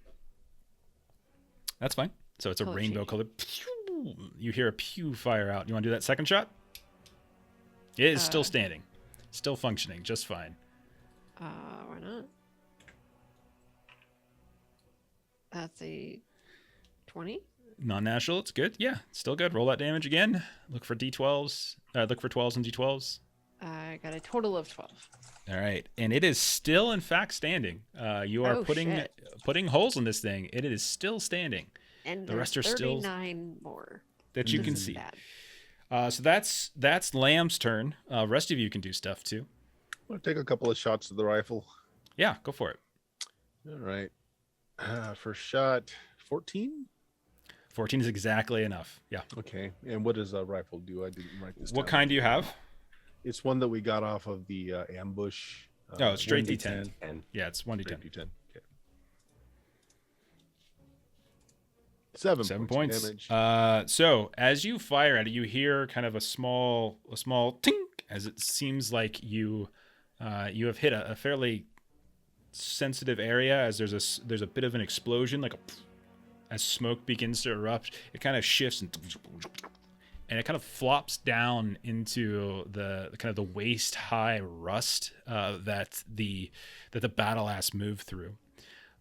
That's fine. So it's a Color rainbow changing. color. Pew! You hear a pew fire out. You want to do that second shot? It is still standing, still functioning just fine. Why not? That's a 20. Non-natural. It's good. Yeah, still good. Roll that damage again. Look for D12s. Look for 12s and D12s. I got a total of 12. All right, and it is still, in fact, standing. You are putting holes in this thing. It is still standing. And The rest are 39 more. that you This can is see. bad. So that's Lamb's turn. Rest of you can do stuff too. I'm gonna take a couple of shots of the rifle. Yeah, go for it. All right. First shot, 14. 14 is exactly enough. Yeah. Okay. And what does a rifle do? I didn't write this down. What kind do you have? It's one that we got off of the ambush. Oh, it's straight 1d10. D10. 10. Yeah, it's 1d10. Straight D10. Okay. 7 points. Damage. So as you fire at it, you hear kind of a small tink, as it seems like you have hit a fairly sensitive area, as there's a bit of an explosion, like as smoke begins to erupt, it kind of shifts and it kind of flops down into the kind of the waist high rust that the battle ass moved through.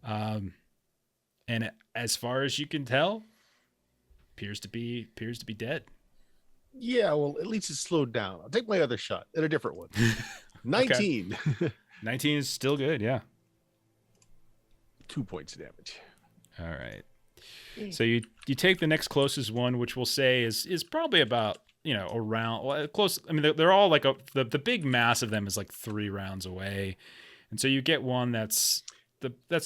And as far as you can tell, appears to be dead. Yeah, well, at least it's slowed down. I'll take my other shot at a different one. 19. 19 is still good, yeah. 2 points of damage. All right. So you take the next closest one, which we'll say is probably about, around close. I mean, they're all like the big mass of them is like 3 rounds away. And so you get one that's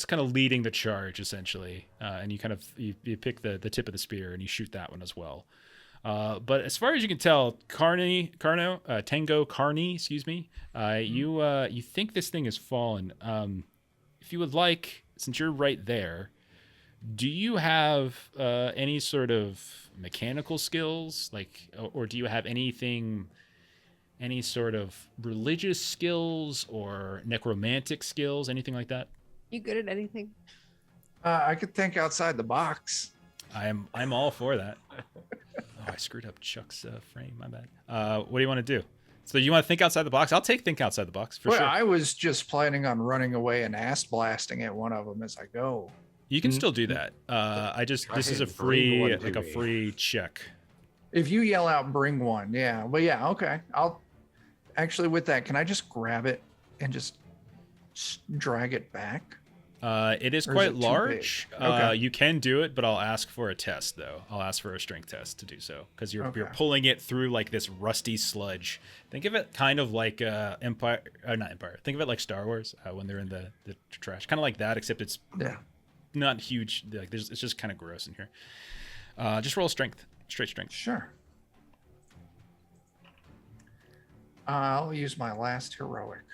kind of leading the charge essentially. And you kind of, you pick the tip of the spear and you shoot that one as well. But as far as you can tell, Tango Carney, excuse me, you think this thing has fallen. If you would like, since you're right there, do you have any sort of mechanical skills, or do you have any sort of religious skills or necromantic skills, anything like that? You good at anything? I could think outside the box. I'm all for that. Oh, I screwed up Chuck's frame. My bad. What do you want to do? So you want to think outside the box? I'll take think outside the box for sure. I was just planning on running away and ass blasting at one of them as I go. You can still do that. This is a free check. If you yell out, bring one. Yeah. Well, yeah. Okay. I'll actually, with that, can I just grab it and just drag it back? It is Or is quite it too large. big? Okay. You can do it, but I'll ask for a test though. I'll ask for a strength test to do so because you're pulling it through like this rusty sludge. Think of it kind of like not Empire. Think of it like Star Wars when they're in the trash, kind of like that, except it's not huge. Like it's just kind of gross in here. Just roll strength, straight strength. Sure. I'll use my last heroic.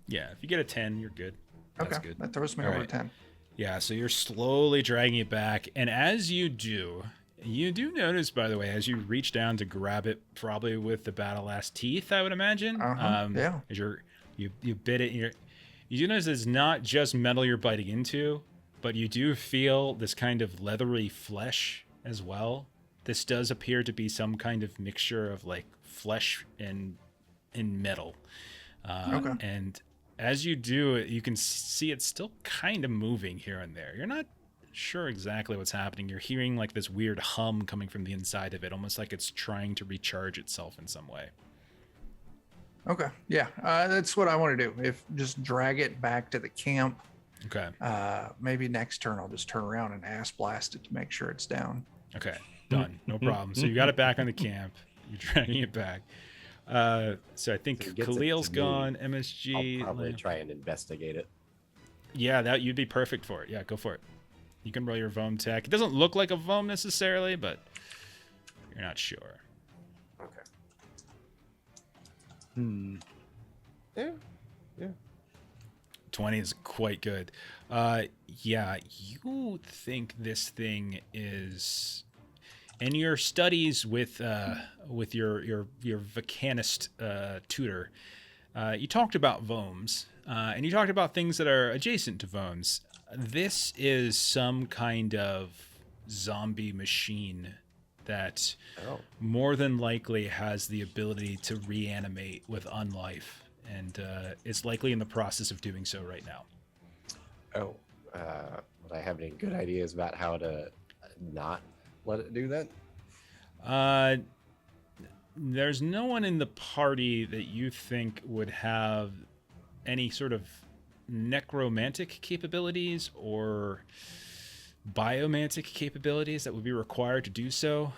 Yeah, if you get a 10, you're good. That's Okay, good. that throws me All over right. 10. Yeah, so you're slowly dragging it back, and as you do notice, by the way, as you reach down to grab it, probably with the battle ass teeth, I would imagine. Yeah. As you bit it, you do notice it's not just metal you're biting into, but you do feel this kind of leathery flesh as well. This does appear to be some kind of mixture of like flesh and metal. Okay. And as you do it, you can see it's still kind of moving here and there. You're not sure exactly what's happening. You're hearing like this weird hum coming from the inside of it, almost like it's trying to recharge itself in some way. Okay. Yeah. That's what I want to do. If just drag it back to the camp. Okay. Maybe next turn I'll just turn around and ass blast it to make sure it's down. Okay. Done. No problem. So you got it back on the camp. You're dragging it back. So I think If it gets it Khalil's to me, gone. MSG. I'll probably try and investigate it. Yeah, that you'd be perfect for it. Yeah, go for it. You can roll your Vom tech. It doesn't look like a Vom necessarily, but you're not sure. Okay. Yeah. 20 is quite good. Yeah, you think this thing is in your studies with your Vacanist tutor. You talked about Voms, and you talked about things that are adjacent to Voms. This is some kind of zombie machine that more than likely has the ability to reanimate with unlife, and it's likely in the process of doing so right now. Oh, would I have any good ideas about how to not let it do that? There's no one in the party that you think would have any sort of necromantic capabilities or biomantic capabilities that would be required to do so.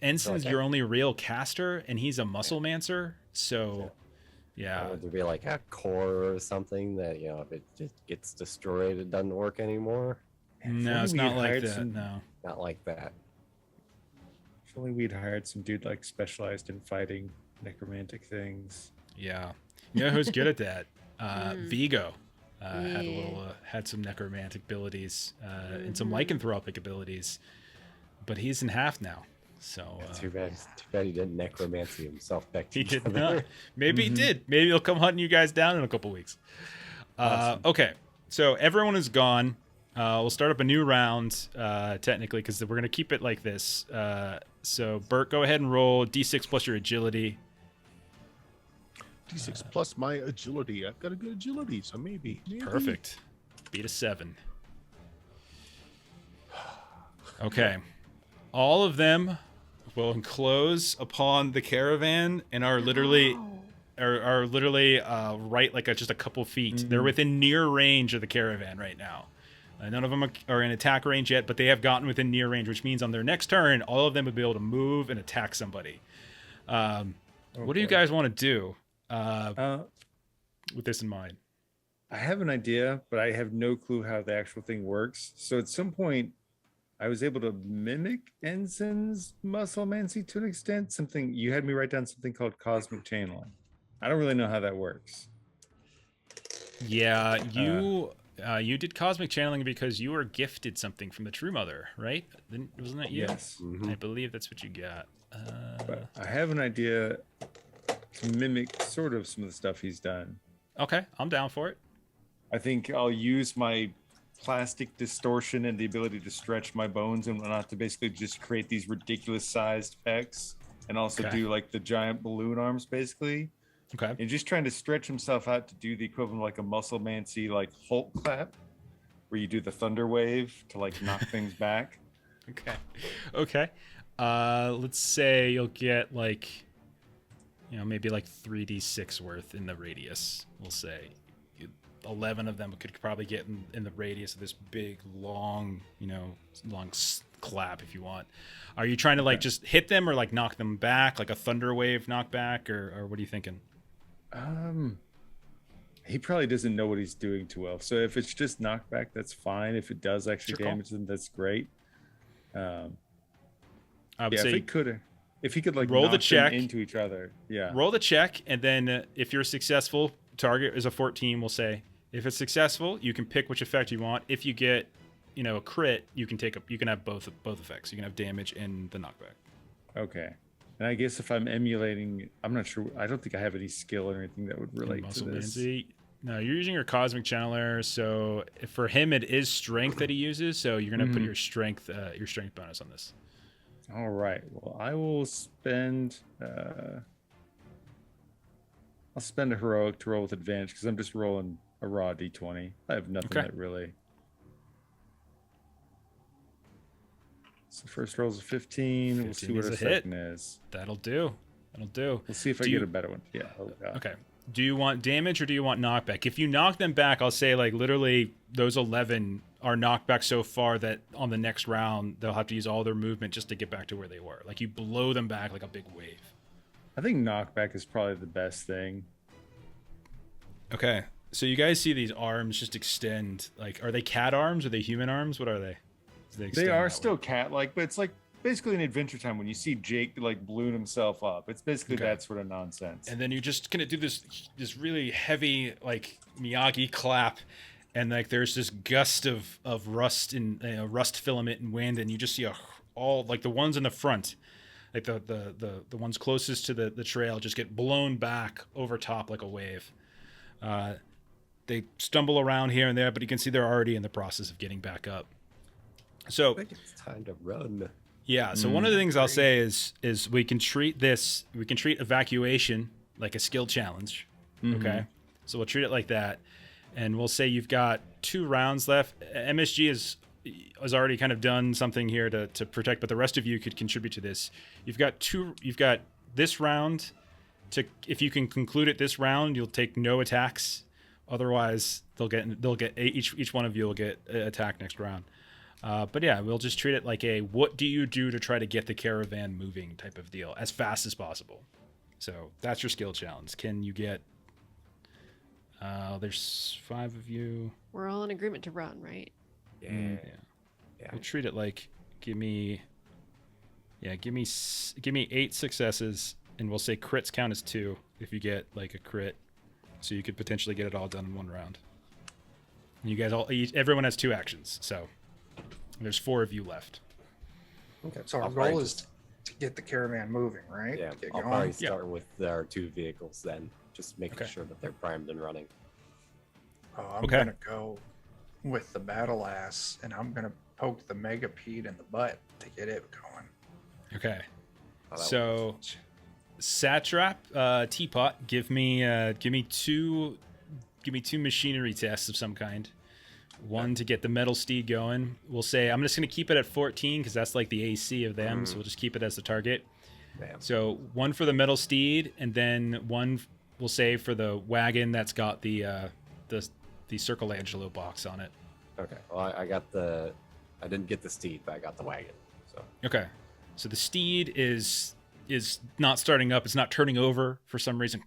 Ensen's your only real caster, and he's a Musclemancer, so yeah. Would there be like a core or something that, you know, if it just gets destroyed, it doesn't work anymore? No, it's not like that. No. Not like that. If only we'd hired some dude like specialized in fighting necromantic things. Yeah. You know who's good at that? Vigo had some necromantic abilities and some lycanthropic abilities, but he's in half now. So Too bad he didn't necromancy himself back to he each did other. not. Maybe he did. Maybe he'll come hunting you guys down in a couple weeks. Awesome. Okay, so everyone is gone. We'll start up a new round, technically, because we're going to keep it like this. So, Bert, go ahead and roll D6 plus your agility. D6 plus my agility. I've got a good agility, so maybe. Perfect. Beat a 7. Okay. All of them will enclose upon the caravan and are literally right like just a couple feet. They're within near range of the caravan right now. None of them are in attack range yet, but they have gotten within near range, which means on their next turn, all of them will be able to move and attack somebody. What do you guys want to do with this in mind? I have an idea, but I have no clue how the actual thing works. So at some point, I was able to mimic Ensen's musclemancy to an extent. Something you had me write down something called cosmic channeling. I don't really know how that works. Yeah, you did cosmic channeling because you were gifted something from the True Mother, right? Wasn't that you? Yes. I believe that's what you got. But I have an idea to mimic sort of some of the stuff he's done. Okay, I'm down for it. I think I'll use my plastic distortion and the ability to stretch my bones and whatnot to basically just create these ridiculous sized pecs and also do like the giant balloon arms basically. Okay. And just trying to stretch himself out to do the equivalent of like a musclemancy like Hulk clap where you do the thunder wave to like knock things back. Okay. Let's say you'll get like, maybe like 3d6 worth in the radius, we'll say. 11 of them could probably get in the radius of this big, long, long clap if you want. Are you trying to like just hit them or like knock them back, like a thunder wave knockback, or what are you thinking? He probably doesn't know what he's doing too well. So if it's just knockback, that's fine. If it does actually damage them, that's great. I would say if he could like roll knock the check them into each other. Yeah. Roll the check, and then if you're successful, target is a 14. We'll say if it's successful, you can pick which effect you want. If you get, a crit, you can have both effects. You can have damage and the knockback. Okay. And I guess if I'm emulating, I'm not sure. I don't think I have any skill or anything that would relate to this. No, you're using your cosmic channeler. So for him, it is strength that he uses. So you're gonna put your strength bonus on this. All right. Well, I will spend. I'll spend a heroic to roll with advantage because I'm just rolling a raw d20. I have nothing that really. So first roll's a 15. We'll see what our second is. That'll do. We'll see if I get a better one. Yeah. Okay. Do you want damage or do you want knockback? If you knock them back, I'll say like literally those 11 are knocked back so far that on the next round they'll have to use all their movement just to get back to where they were. Like you blow them back like a big wave. I think knockback is probably the best thing. Okay, so you guys see these arms just extend. Like, are they cat arms? Are they human arms? What are they? They extend are that still way? cat-like, but it's like basically in Adventure Time when you see Jake like balloon himself up. It's basically Okay. that sort of nonsense. And then you're just gonna do this really heavy like Miyagi clap, and like there's this gust of rust and rust filament and wind, and you just see all like the ones in the front, like the ones closest to the trail just get blown back over top like a wave. They stumble around here and there, but you can see they're already in the process of getting back up. So I think it's time to run. yeah, so one of the things I'll say is we can treat evacuation like a skill challenge. Okay, so we'll treat it like that, and we'll say you've got 2 rounds left. MSG has already kind of done something here to protect, but the rest of you could contribute to this. You've got this round to, if you can conclude it this round, you'll take no attacks. Otherwise, they'll get each one of you will get attacked next round. But yeah, we'll just treat it like a what do you do to try to get the caravan moving type of deal as fast as possible. So that's your skill challenge. Can you get? There's 5 of you. We're all in agreement to run, right? Yeah. We'll treat it like give me 8 successes, and we'll say crits count as 2 if you get like a crit, so you could potentially get it all done in 1 round. And you guys everyone has 2 actions, so there's 4 of you left. Okay. So our I'll probably goal is to get the caravan moving, right? Yeah, Get I'll going. probably start with our 2 vehicles then, just making Okay. sure that they're primed and running. Oh, I'm Okay. gonna go with the battle ass, and I'm gonna poke the megapede in the butt to get it going. Okay. How that So, Satrap, Teapot, give me 2 machinery tests of some kind. 1 to get the metal steed going. We'll say I'm just going to keep it at 14 because that's like the AC of them. So we'll just keep it as the target. Damn. So 1 for the metal steed, and then 1 we'll say for the wagon that's got the Circle Angelo box on it. Okay. Well, I didn't get the steed, but I got the wagon. So Okay. So the steed is not starting up. It's not turning over for some reason.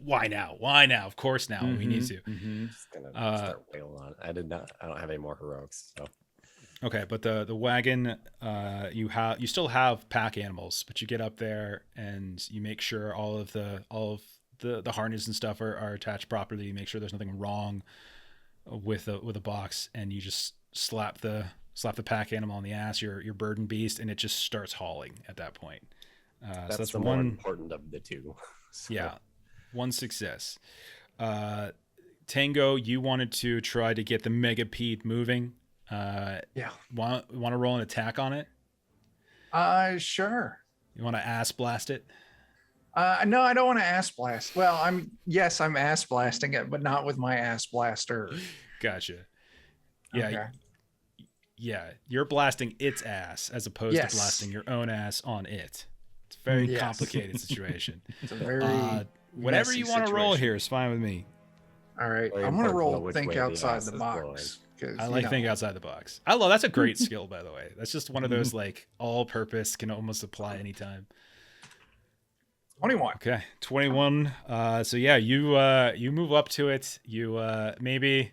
Why now? Of course now. We need to. just gonna start wailing on it. I don't have any more heroics. So Okay, but the wagon, you still have pack animals, but you get up there and you make sure all of the harness and stuff are attached properly. You make sure there's nothing wrong with a box, and you just slap the pack animal on the ass, your burden beast, and it just starts hauling at that point. that's so that's the more 1. important of the 2. So, Yeah, 1 success. Tango, you wanted to try to get the megapede moving. Yeah. Want to roll an attack on it? Sure. You want to ass blast it? No, I don't want to ass blast. Well, I'm ass blasting it, but not with my ass blaster. Gotcha. Yeah, Okay. yeah. You're blasting its ass as opposed Yes. to blasting your own ass on it. It's a very Yes. complicated situation. It's a very Whatever messy you want to roll situation. here is fine with me. All right. Very I'm gonna important to know roll which think way the outside ass the is box. 'Cause, I you like know, think outside the box. I love that's a great skill, by the way. That's just one of those like all-purpose, can almost apply anytime. 21. Okay, 21. So yeah, you move up to it. You maybe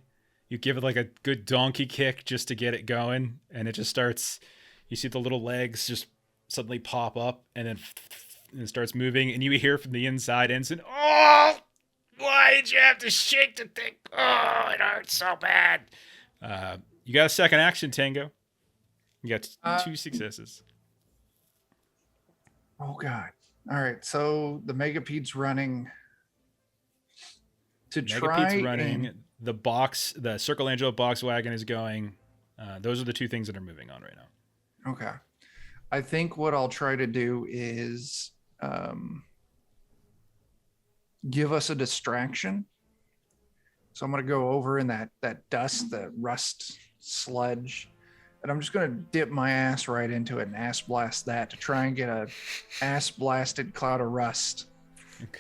you give it like a good donkey kick just to get it going, and it just starts. You see the little legs just suddenly pop up, and then it starts moving, and you hear from the inside, Ensen, "Oh, why did you have to shake the thing? Oh, it hurts so bad." You got a second action, Tango. You got 2 successes. Oh God. All right. So the megapede's running to try Megapede's running. and The Circle Angelo box wagon is going. Those are the 2 things that are moving on right now. okay. I think what I'll try to do is give us a distraction. So I'm going to go over in that dust, the rust sludge, and I'm just going to dip my ass right into it and ass blast that to try and get a ass blasted cloud of rust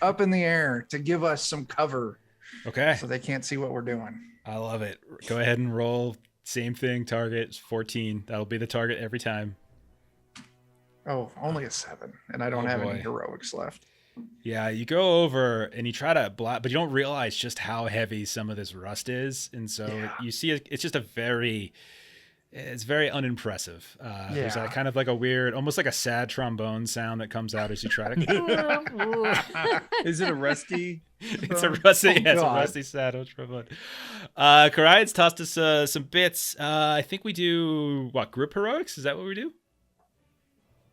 up in the air to give us some cover Okay. so they can't see what we're doing. I love it. Go ahead and roll Same thing. Target is 14. That'll be the target every time. Oh, only a 7, and I don't have any boy. heroics left. Yeah, you go over and you try to block, but you don't realize just how heavy some of this rust is, and so Yeah. you see it's just it's very unimpressive. There's Yeah. a kind of like a weird, almost like a sad trombone sound that comes out as you try to. Is it a rusty? It's a rusty, Oh, yeah, it's a God. rusty sad trombone. Kariad's tossed us some bits. I think we do what, group heroics? Is that what we do?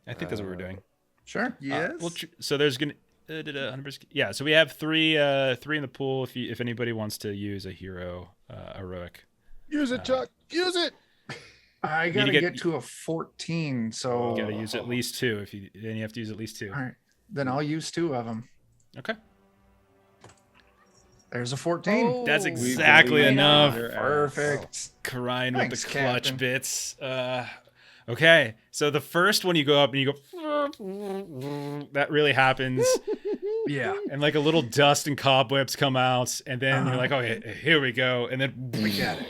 I think that's what we're doing. Sure. Yes. So there's gonna. 100%. Yeah, so we have three in the pool. If anybody wants to use a hero heroic, Use it, Chuck. Use it. I need gotta to get, get- to a 14, so you gotta use at least 2. Then you have to use at least 2. all right. Then I'll use 2 of them. Okay, There's a 14. that's Oh, exactly right enough. on. Perfect. Karine with the Thanks, clutch Captain. bits. Okay, so the first one you go up and you go, that really happens, Yeah. and like a little dust and cobwebs come out, and then you're like, okay, here we go, and then We get it.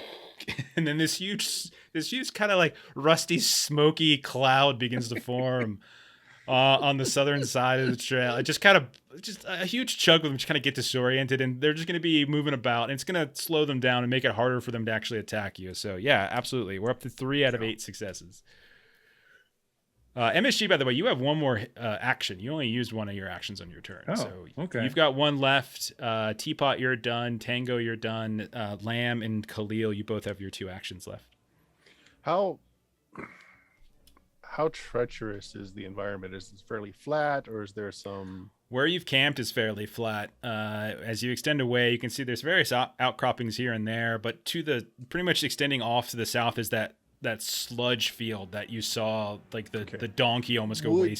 and then this huge kind of like rusty, smoky cloud begins to form on the southern side of the trail. It just a huge chunk of them just kind of get disoriented, and they're just going to be moving about, and it's going to slow them down and make it harder for them to actually attack you. So yeah, absolutely, we're up to 3 out of 8 successes. MSG, by the way, you have one more action. You only used one of your actions on your turn. Oh, So okay. you've got one left. Teapot, you're done. Tango, you're done. Lamb and Khalil, you both have your 2 actions left. How treacherous is the environment? Is it fairly flat, or is there some? Where you've camped is fairly flat. As you extend away, you can see there's various outcroppings here and there, but to the pretty much extending off to the south is that sludge field that you saw, like the donkey almost go Would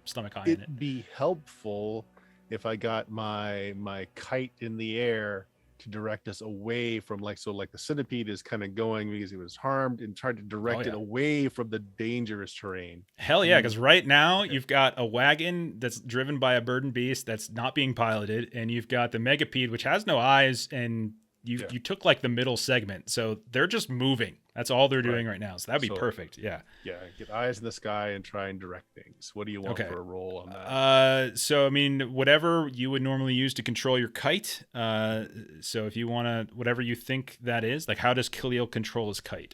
stomach high in it. It'd be helpful if I got my kite in the air to direct us away from like the centipede is kind of going because it was harmed, and tried to direct it away from the dangerous terrain. Hell yeah, because right now you've got a wagon that's driven by a burden beast that's not being piloted, and you've got the megapede, which has no eyes, and you took like the middle segment, so they're just moving. That's all they're doing right now. So that'd be perfect. Yeah. Yeah, get eyes in the sky and try and direct things. What do you want for a roll on that? So I mean, whatever you would normally use to control your kite. So if you want to, whatever you think that is, like how does Khalil control his kite?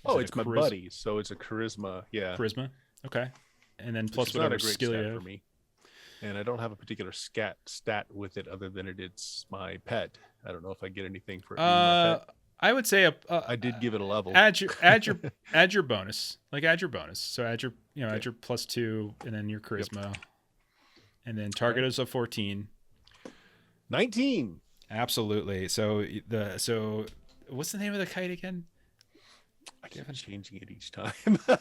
It's my buddy, so it's a charisma. Yeah, charisma. Okay, and then plus It's whatever not a great skill you stat have. for me. And I don't have a particular stat with it other than it's my pet. I don't know if I get anything for it being my pet. I would say I did give it a level. add your bonus. Like add your bonus. So add your add your +2 and then your charisma. And then target is a 14. 19. Absolutely. So what's the name of the kite again? I keep changing it each time.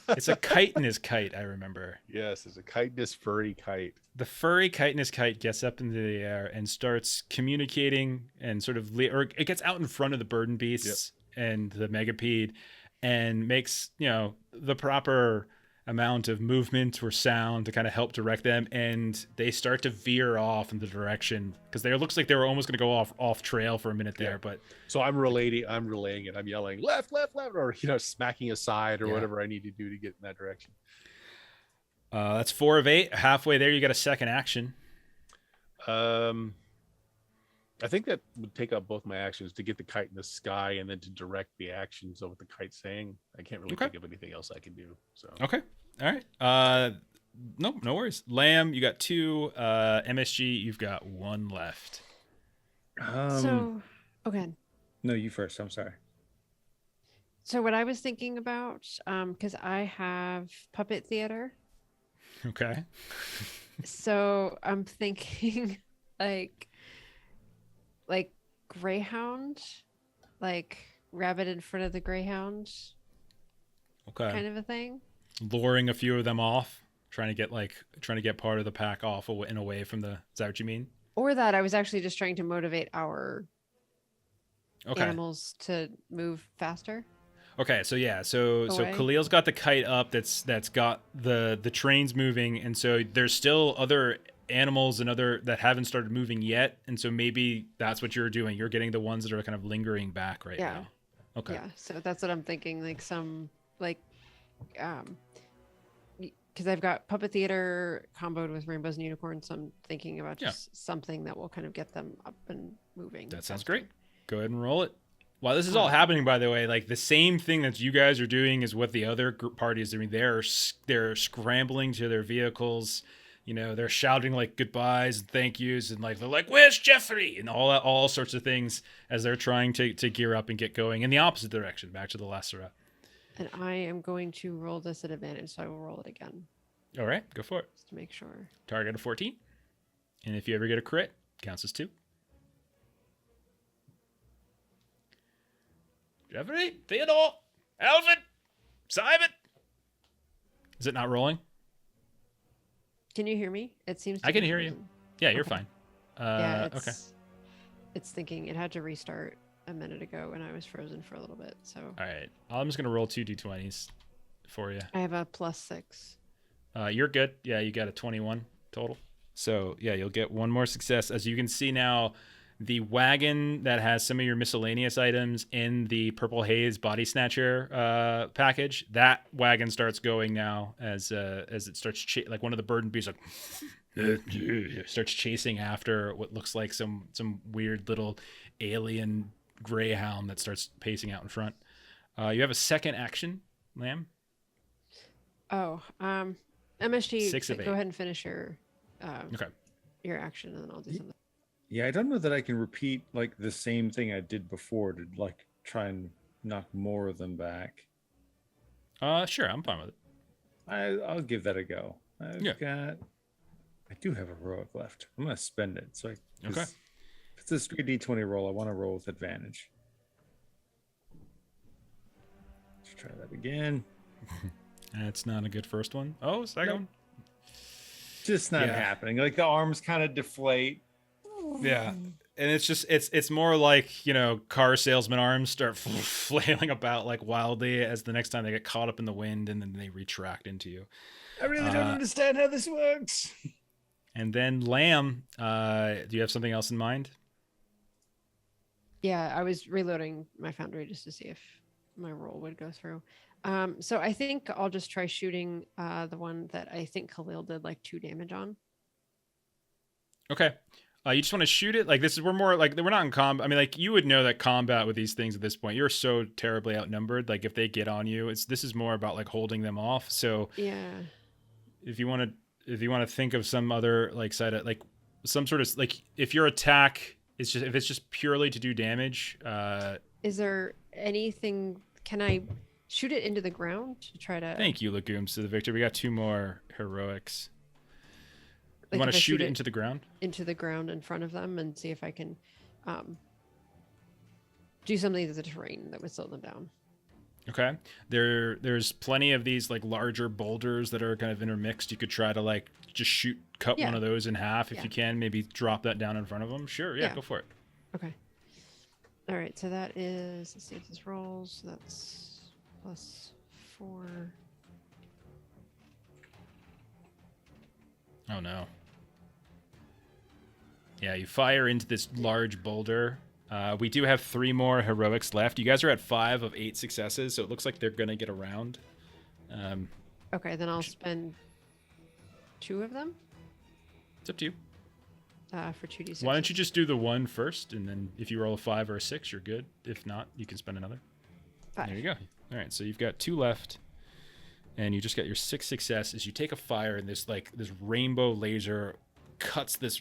It's a chitinous kite, I remember. Yes, it's a chitinous furry kite. The furry chitinous kite gets up into the air and starts communicating and sort of, or it gets out in front of the burden beasts and the megapede and makes, the proper amount of movement or sound to kind of help direct them. And they start to veer off in the direction because it looks like they were almost going to go off trail for a minute there. But so I'm relaying it. I'm yelling left, or smacking aside or whatever I need to do to get in that direction. That's 4 of 8. Halfway there, you got a second action. I think that would take up both my actions to get the kite in the sky and then to direct the actions of what the kite's saying. I can't really think of anything else I can do. So okay, all right. No worries. Lamb, you got 2. MSG, you've got 1 left. Okay. No, you first. I'm sorry. So what I was thinking about, because I have puppet theater. Okay. So I'm thinking like greyhound, like rabbit in front of the greyhound. Okay. Kind of a thing. Luring a few of them off, trying to get part of the pack off and away from the. Is that what you mean? Or that I was actually just trying to motivate our animals to move faster. Okay, so yeah, so Khalil's got the kite up that's got the trains moving, and so there's still other animals and other that haven't started moving yet, and so maybe that's what you're doing. You're getting the ones that are kind of lingering back right now. Okay. Yeah, so that's what I'm thinking. Like some because I've got puppet theater comboed with rainbows and unicorns. So I'm thinking about just something that will kind of get them up and moving. That sounds faster. great. Go ahead and roll it. While this is all happening, by the way, like the same thing that you guys are doing is what the other group party is doing. They're scrambling to their vehicles. You know, they're shouting like goodbyes and thank yous, and like they're like, "Where's Jeffrey?" and all sorts of things as they're trying to gear up and get going in the opposite direction, back to the Lacera. And I am going to roll this at advantage, so I will roll it again All right, go for it. just to make sure. Target of 14, and if you ever get a crit, counts as 2. Jeffrey, Theodore, Alvin, Simon. Is it not rolling? Can you hear me? It seems. I to can be hear you. frozen. Yeah, you're Okay. fine. Yeah, Okay. It's thinking it had to restart a minute ago, and I was frozen for a little bit. So All right. I'm just gonna roll 2 d20s for you. I have a +6. You're good. Yeah, you got a 21 total. So yeah, you'll get one more success. As you can see now, the wagon that has some of your miscellaneous items in the Purple Haze Body Snatcher package, that wagon starts going now as it starts like one of the burden beasts like starts chasing after what looks like some weird little alien greyhound that starts pacing out in front. You have a second action, Lamb. Oh, MSG. 6 of 8. Go ahead and finish your Okay. your action, and then I'll do something. Yeah, I don't know that I can repeat like the same thing I did before to like try and knock more of them back. Sure, I'm fine with it. I'll give that a go. Yeah. I do have a heroic left. I'm gonna spend it. So Okay. If it's this 3d20 roll, I want to roll with advantage. Let's try that again. That's not a good first one. Oh, second Nope. one. Just not Yeah. happening. Like the arms kind of deflate. Yeah, and it's just it's more like, you know, car salesman arms start flailing about like wildly as the next time they get caught up in the wind, and then they retract into you. I really don't understand how this works. And then Lamb, do you have something else in mind? Yeah, I was reloading my foundry just to see if my roll would go through. So I think I'll just try shooting the one that I think Khalil did like 2 damage on. Okay. You just want to shoot it? Like we're more like, we're not in combat. I mean, like you would know that combat with these things at this point, you're so terribly outnumbered. Like if they get on you, this is more about like holding them off. So Yeah. if you want to think of some other like side of like some sort of like, if your attack is just, if it's just purely to do damage, Is there anything? Can I shoot it into the ground to try to? thank you, Legumes, to the victor. We got 2 more heroics. You Like want if to I shoot it into the ground? into the ground in front of them and see if I can do something to the terrain that would slow them down. Okay. There's plenty of these like larger boulders that are kind of intermixed. You could try to like just cut one Yeah. of those in half if Yeah. you can. Maybe drop that down in front of them. Sure. Yeah. Yeah. Go for it. Okay. All right. So that is, let's see if this rolls. That's +4. Oh no. Yeah, you fire into this large boulder. We do have 3 more heroics left. You guys are at 5 of 8 successes, so it looks like they're gonna get around. Okay, then I'll spend 2 of them It's up to you. for 2d6. Why don't you just do the one first, and then if you roll a 5 or a 6, you're good. If not, you can spend another. 5. There you go. All right, so you've got 2 left, and you just got your 6 successes. You take a fire, and this rainbow laser cuts this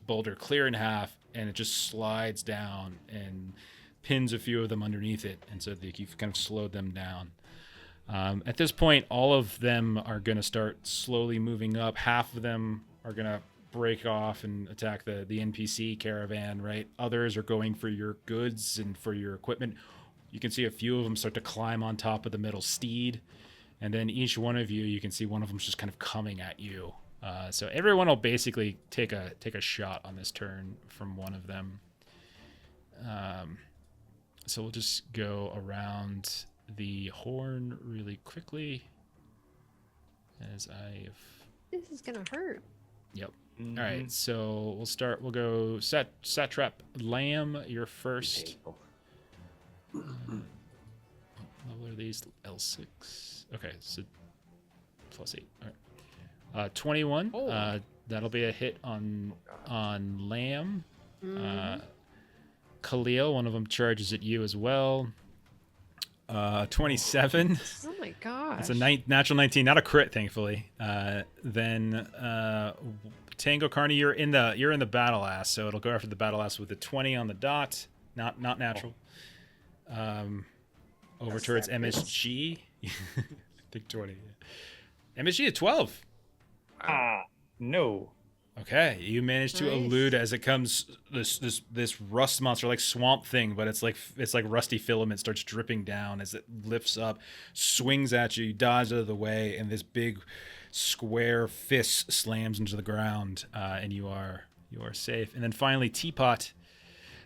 boulder clear in half, and it just slides down and pins a few of them underneath it, and so you've kind of slowed them down. At this point, all of them are going to start slowly moving up. Half of them are going to break off and attack the NPC caravan, right? Others are going for your goods and for your equipment. You can see a few of them start to climb on top of the metal steed. And then each one of you can see one of them's just kind of coming at you. So everyone will basically take a shot on this turn from one of them. So we'll just go around the horn really quickly. As This is going to hurt. Yep. All right, so we'll go Satrap Lamb, you're first. L6. Okay, so +8. All right. 21. Oh. That'll be a hit on Lamb. Mhm. Khalil, one of them charges at you as well. 27. Oh my gosh. It's a natural 19, not a crit, thankfully. Then Tango Carney, you're in the battle ass, so it'll go after the battle ass with a 20 on the dot. Not natural. Over towards MSG. I think 20. MSG at 12. No. Okay, you managed to Nice. elude as it comes this rust monster like swamp thing, but it's like rusty filament starts dripping down as it lifts up, swings at you, you dodge out of the way, and this big square fist slams into the ground, and you are safe. And then finally, Teapot.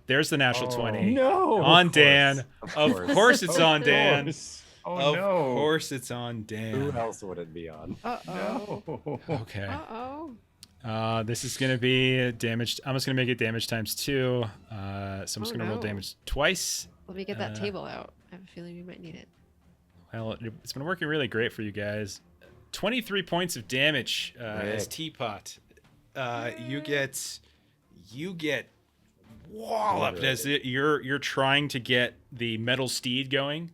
There's the natural 20 No. on Dan. Of course it's Of on Dan. course. Oh Of no. course it's on Who Dan. else would it be on? Uh-oh. No. Okay. Uh-oh. This is going to be damage. I'm just going to make it damage times 2. So I'm just going to roll no. damage twice. Let me get that table out. I have a feeling we might need it. Well, it's been working really great for you guys. 23 points of damage as Rick. Teapot. You get walloped as you're trying to get the metal steed going,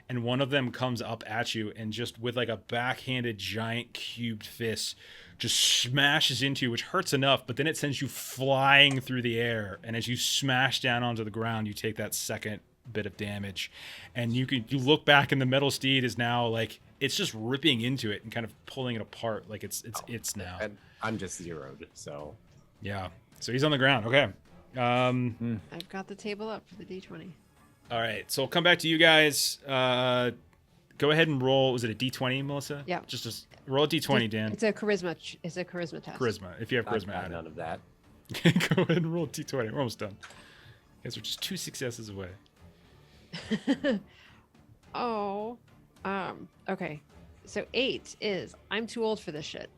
and one of them comes up at you and just with like a backhanded giant cubed fist just smashes into you, which hurts enough, but then it sends you flying through the air, and as you smash down onto the ground, you take that second bit of damage, and you look back and the metal steed is now like it's just ripping into it and kind of pulling it apart like it's now. And I'm just zeroed, so Yeah, so he's on the ground. Okay. I've got the table up for the D20. All right, so I'll come back to you guys. Go ahead and roll. Was it a D20, Melissa? Yeah. Just roll a D20, Dan. It's a charisma test. Charisma. If you have I've charisma, got add none of that. it. Go ahead and roll a D20. We're almost done. You guys are just 2 successes away. Oh. Okay. So 8 is I'm too old for this shit.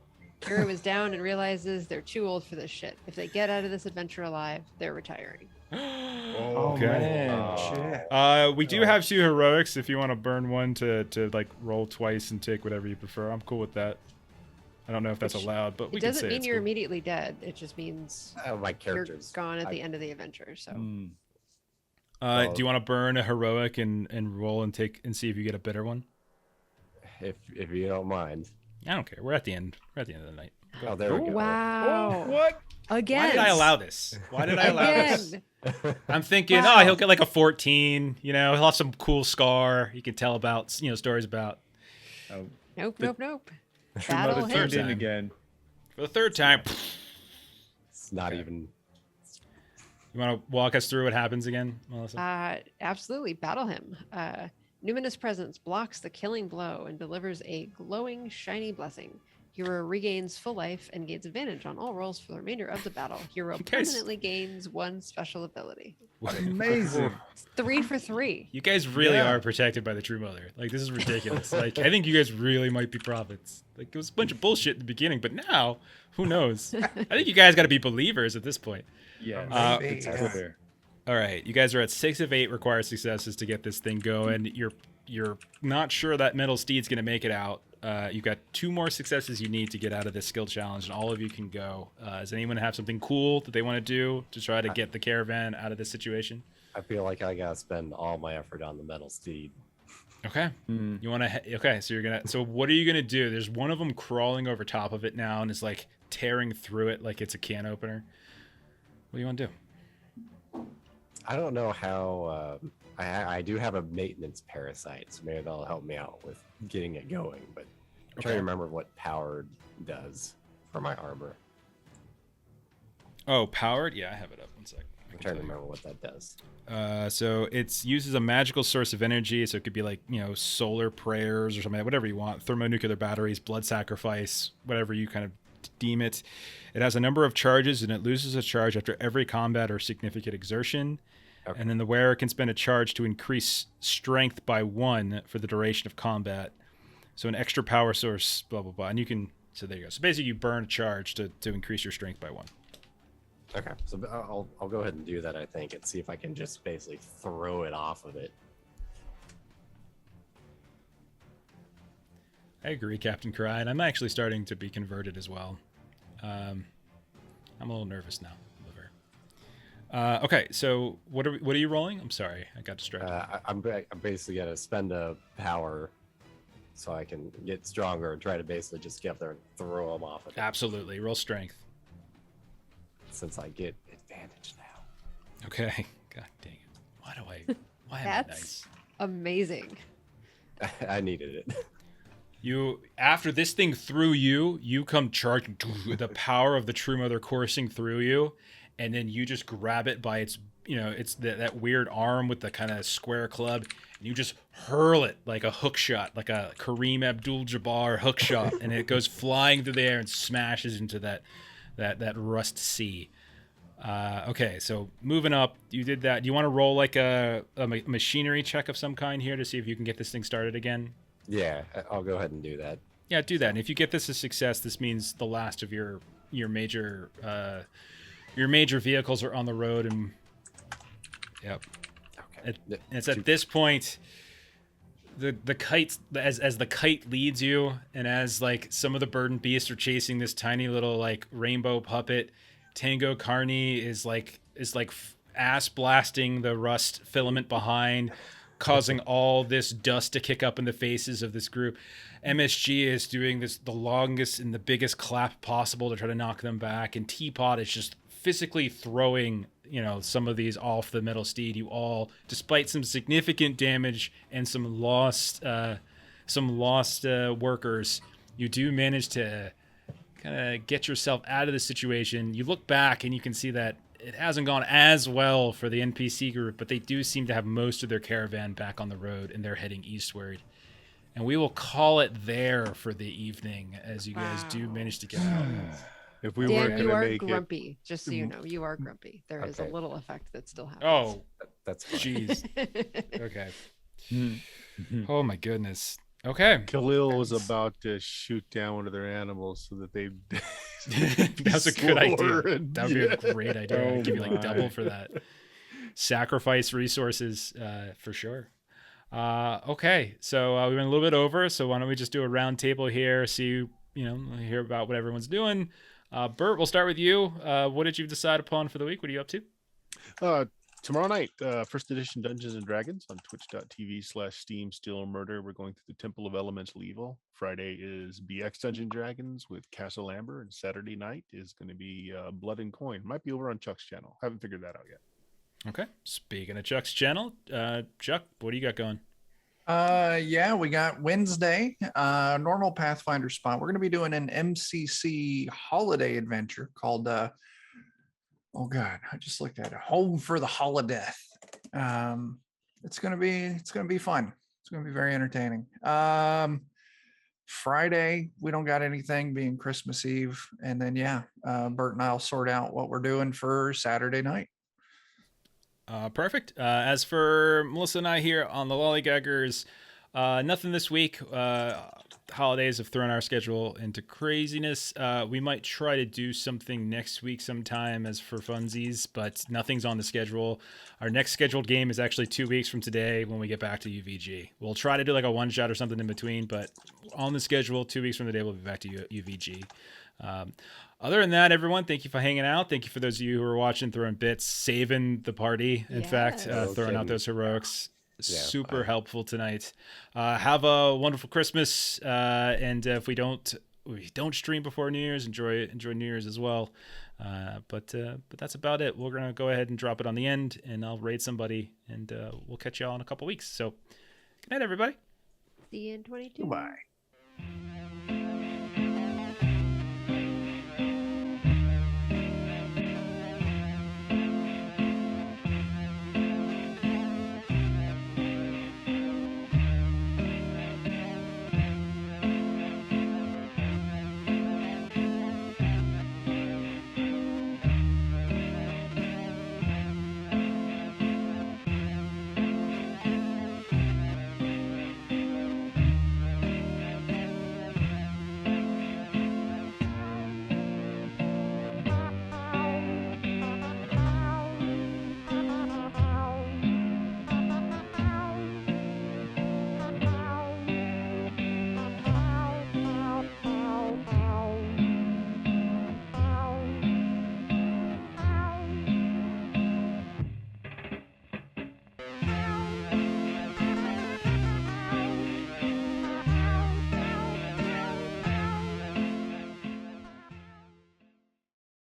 Kira is down and realizes they're too old for this shit. If they get out of this adventure alive, they're retiring. Oh Okay. man, shit. We do have 2 heroics if you want to burn one to like roll twice and take whatever you prefer. I'm cool with that. I don't know if that's allowed, but we It can doesn't say mean it's you're cool. immediately dead. It just means My you're characters. gone at I- the end of the adventure. So Do you want to burn a heroic and roll and take and see if you get a better one? If you don't mind. I don't care. We're at the end. We're at the end of the night. Oh, there we go. wow. What? Again. Why did I allow this? Why did I allow this? Again. I'm thinking, Wow. oh, he'll get like a 14. You know, he'll have some cool scar. You can tell about, stories about. Oh, Nope. True Mother Battle turned him. in again. For the third time. It's not Okay. even. You want to walk us through what happens again, Melissa? Absolutely. Battle him. Numinous presence blocks the killing blow and delivers a glowing, shiny blessing. Hero regains full life and gains advantage on all rolls for the remainder of the battle. Hero You guys- permanently gains 1 special ability. Amazing. 3 for 3. You guys really Yeah. are protected by the True Mother. Like, this is ridiculous. Like, I think you guys really might be prophets. Like, it was a bunch of bullshit in the beginning, but now, who knows? I think you guys got to be believers at this point. Yeah. Maybe, It's yeah. clear. All right, you guys are at 6 of 8 required successes to get this thing going. You're not sure that metal steed's going to make it out. You've got 2 more successes you need to get out of this skill challenge, and all of you can go. Does anyone have something cool that they want to do to try to get the caravan out of this situation? I feel like I gotta spend all my effort on the metal steed. Okay. Hmm. You want to? Okay, so you're gonna. So what are you gonna do? There's one of them crawling over top of it now, and is like tearing through it like it's a can opener. What do you want to do? I don't know how. I do have a maintenance parasite, so maybe that'll help me out with getting it going. But I'm trying Okay. to remember what powered does for my armor. Oh, powered. Yeah, I have it up. One sec. I I'm can trying to tell you. remember what that does. So it uses a magical source of energy. So it could be like, solar prayers or something, whatever you want. Thermonuclear batteries, blood sacrifice, whatever you kind of deem it. It has a number of charges, and it loses a charge after every combat or significant exertion. Okay. And then the wearer can spend a charge to increase strength by 1 for the duration of combat. So an extra power source, blah, blah, blah. And you can, so there you go. So basically you burn a charge to increase your strength by 1. Okay, so I'll go ahead and do that, I think, and see if I can just basically throw it off of it. I agree, Captain Cry, and I'm actually starting to be converted as well. I'm a little nervous now, Liver. Okay, so what are you rolling? I'm sorry, I got distracted. I'm basically gonna spend a power so I can get stronger and try to basically just get up there and throw them off of it. Absolutely, roll strength. Since I get advantage now. Okay, god dang it. Why am I That's nice? amazing. I needed it. You, after this thing threw you, you come charging with the power of the True Mother coursing through you, and then you just grab it by its, it's that weird arm with the kind of square club, and you just hurl it like a hook shot, like a Kareem Abdul-Jabbar hook shot, and it goes flying through the air and smashes into that rust sea. Okay, so moving up, you did that. Do you want to roll like a machinery check of some kind here to see if you can get this thing started again? Yeah, I'll go ahead and do that. Yeah, do that. And if you get this a success, this means the last of your major vehicles are on the road. And yep. Okay. It's at this point the kite as the kite leads you, and as like some of the burdened beasts are chasing this tiny little like rainbow puppet, Tango Carney is like ass blasting the rust filament behind, causing all this dust to kick up in the faces of this group. MSG is doing the longest and the biggest clap possible to try to knock them back, and Teapot is just physically throwing some of these off the metal steed. You all, despite some significant damage and some lost workers, you do manage to kind of get yourself out of the situation. You look back and you can see that it hasn't gone as well for the NPC group, but they do seem to have most of their caravan back on the road, and they're heading eastward. And we will call it there for the evening, as you guys do manage to get out. If we Dan, weren't you going are to make grumpy. Just so you know, you are grumpy. There is a Okay. little effect that still happens. Oh, That's fine. jeez. Okay. Oh my goodness. Okay. Khalil was about to shoot down one of their animals so that they. That's a good idea. slower That would be a great idea. Oh I'd give you like my. double for that. Sacrifice resources for sure. Okay, so we went a little bit over. So why don't we just do a round table here? See, hear about what everyone's doing. Bert, we'll start with you. What did you decide upon for the week? What are you up to? Tomorrow night, first edition Dungeons and Dragons on twitch.tv/Steam Still Murder. We're going through the Temple of Elemental Evil. Friday is BX Dungeons Dragons with Castle Amber, and Saturday night is going to be Blood and Coin. Might be over on Chuck's channel. Haven't figured that out yet. Okay. Speaking of Chuck's channel, Chuck, what do you got going? Yeah, we got Wednesday, normal Pathfinder spot. We're going to be doing an MCC holiday adventure called oh God, I just looked at it. Home for the Holodeath. It's gonna be fun. It's gonna be very entertaining. Friday, we don't got anything, being Christmas Eve, and then Bert and I'll sort out what we're doing for Saturday night. Perfect. As for Melissa and I here on the Lollygaggers, nothing this week. Holidays have thrown our schedule into craziness. We might try to do something next week sometime as for funsies, but nothing's on the schedule. Our next scheduled game is actually 2 weeks from today when we get back to UVG. We'll try to do like a one shot or something in between, but on the schedule, 2 weeks from today, we'll be back to UVG. Other than that, everyone, thank you for hanging out. Thank you for those of you who are watching, throwing bits, saving the party. In fact, Yes. throwing out those heroics. Yeah, Super helpful tonight. Have a wonderful Christmas. And if we don't stream before New Year's, enjoy New Year's as well. But that's about it. We're gonna go ahead and drop it on the end, and I'll raid somebody, and we'll catch y'all in a couple weeks. So, good night, everybody. See you in 22. Goodbye.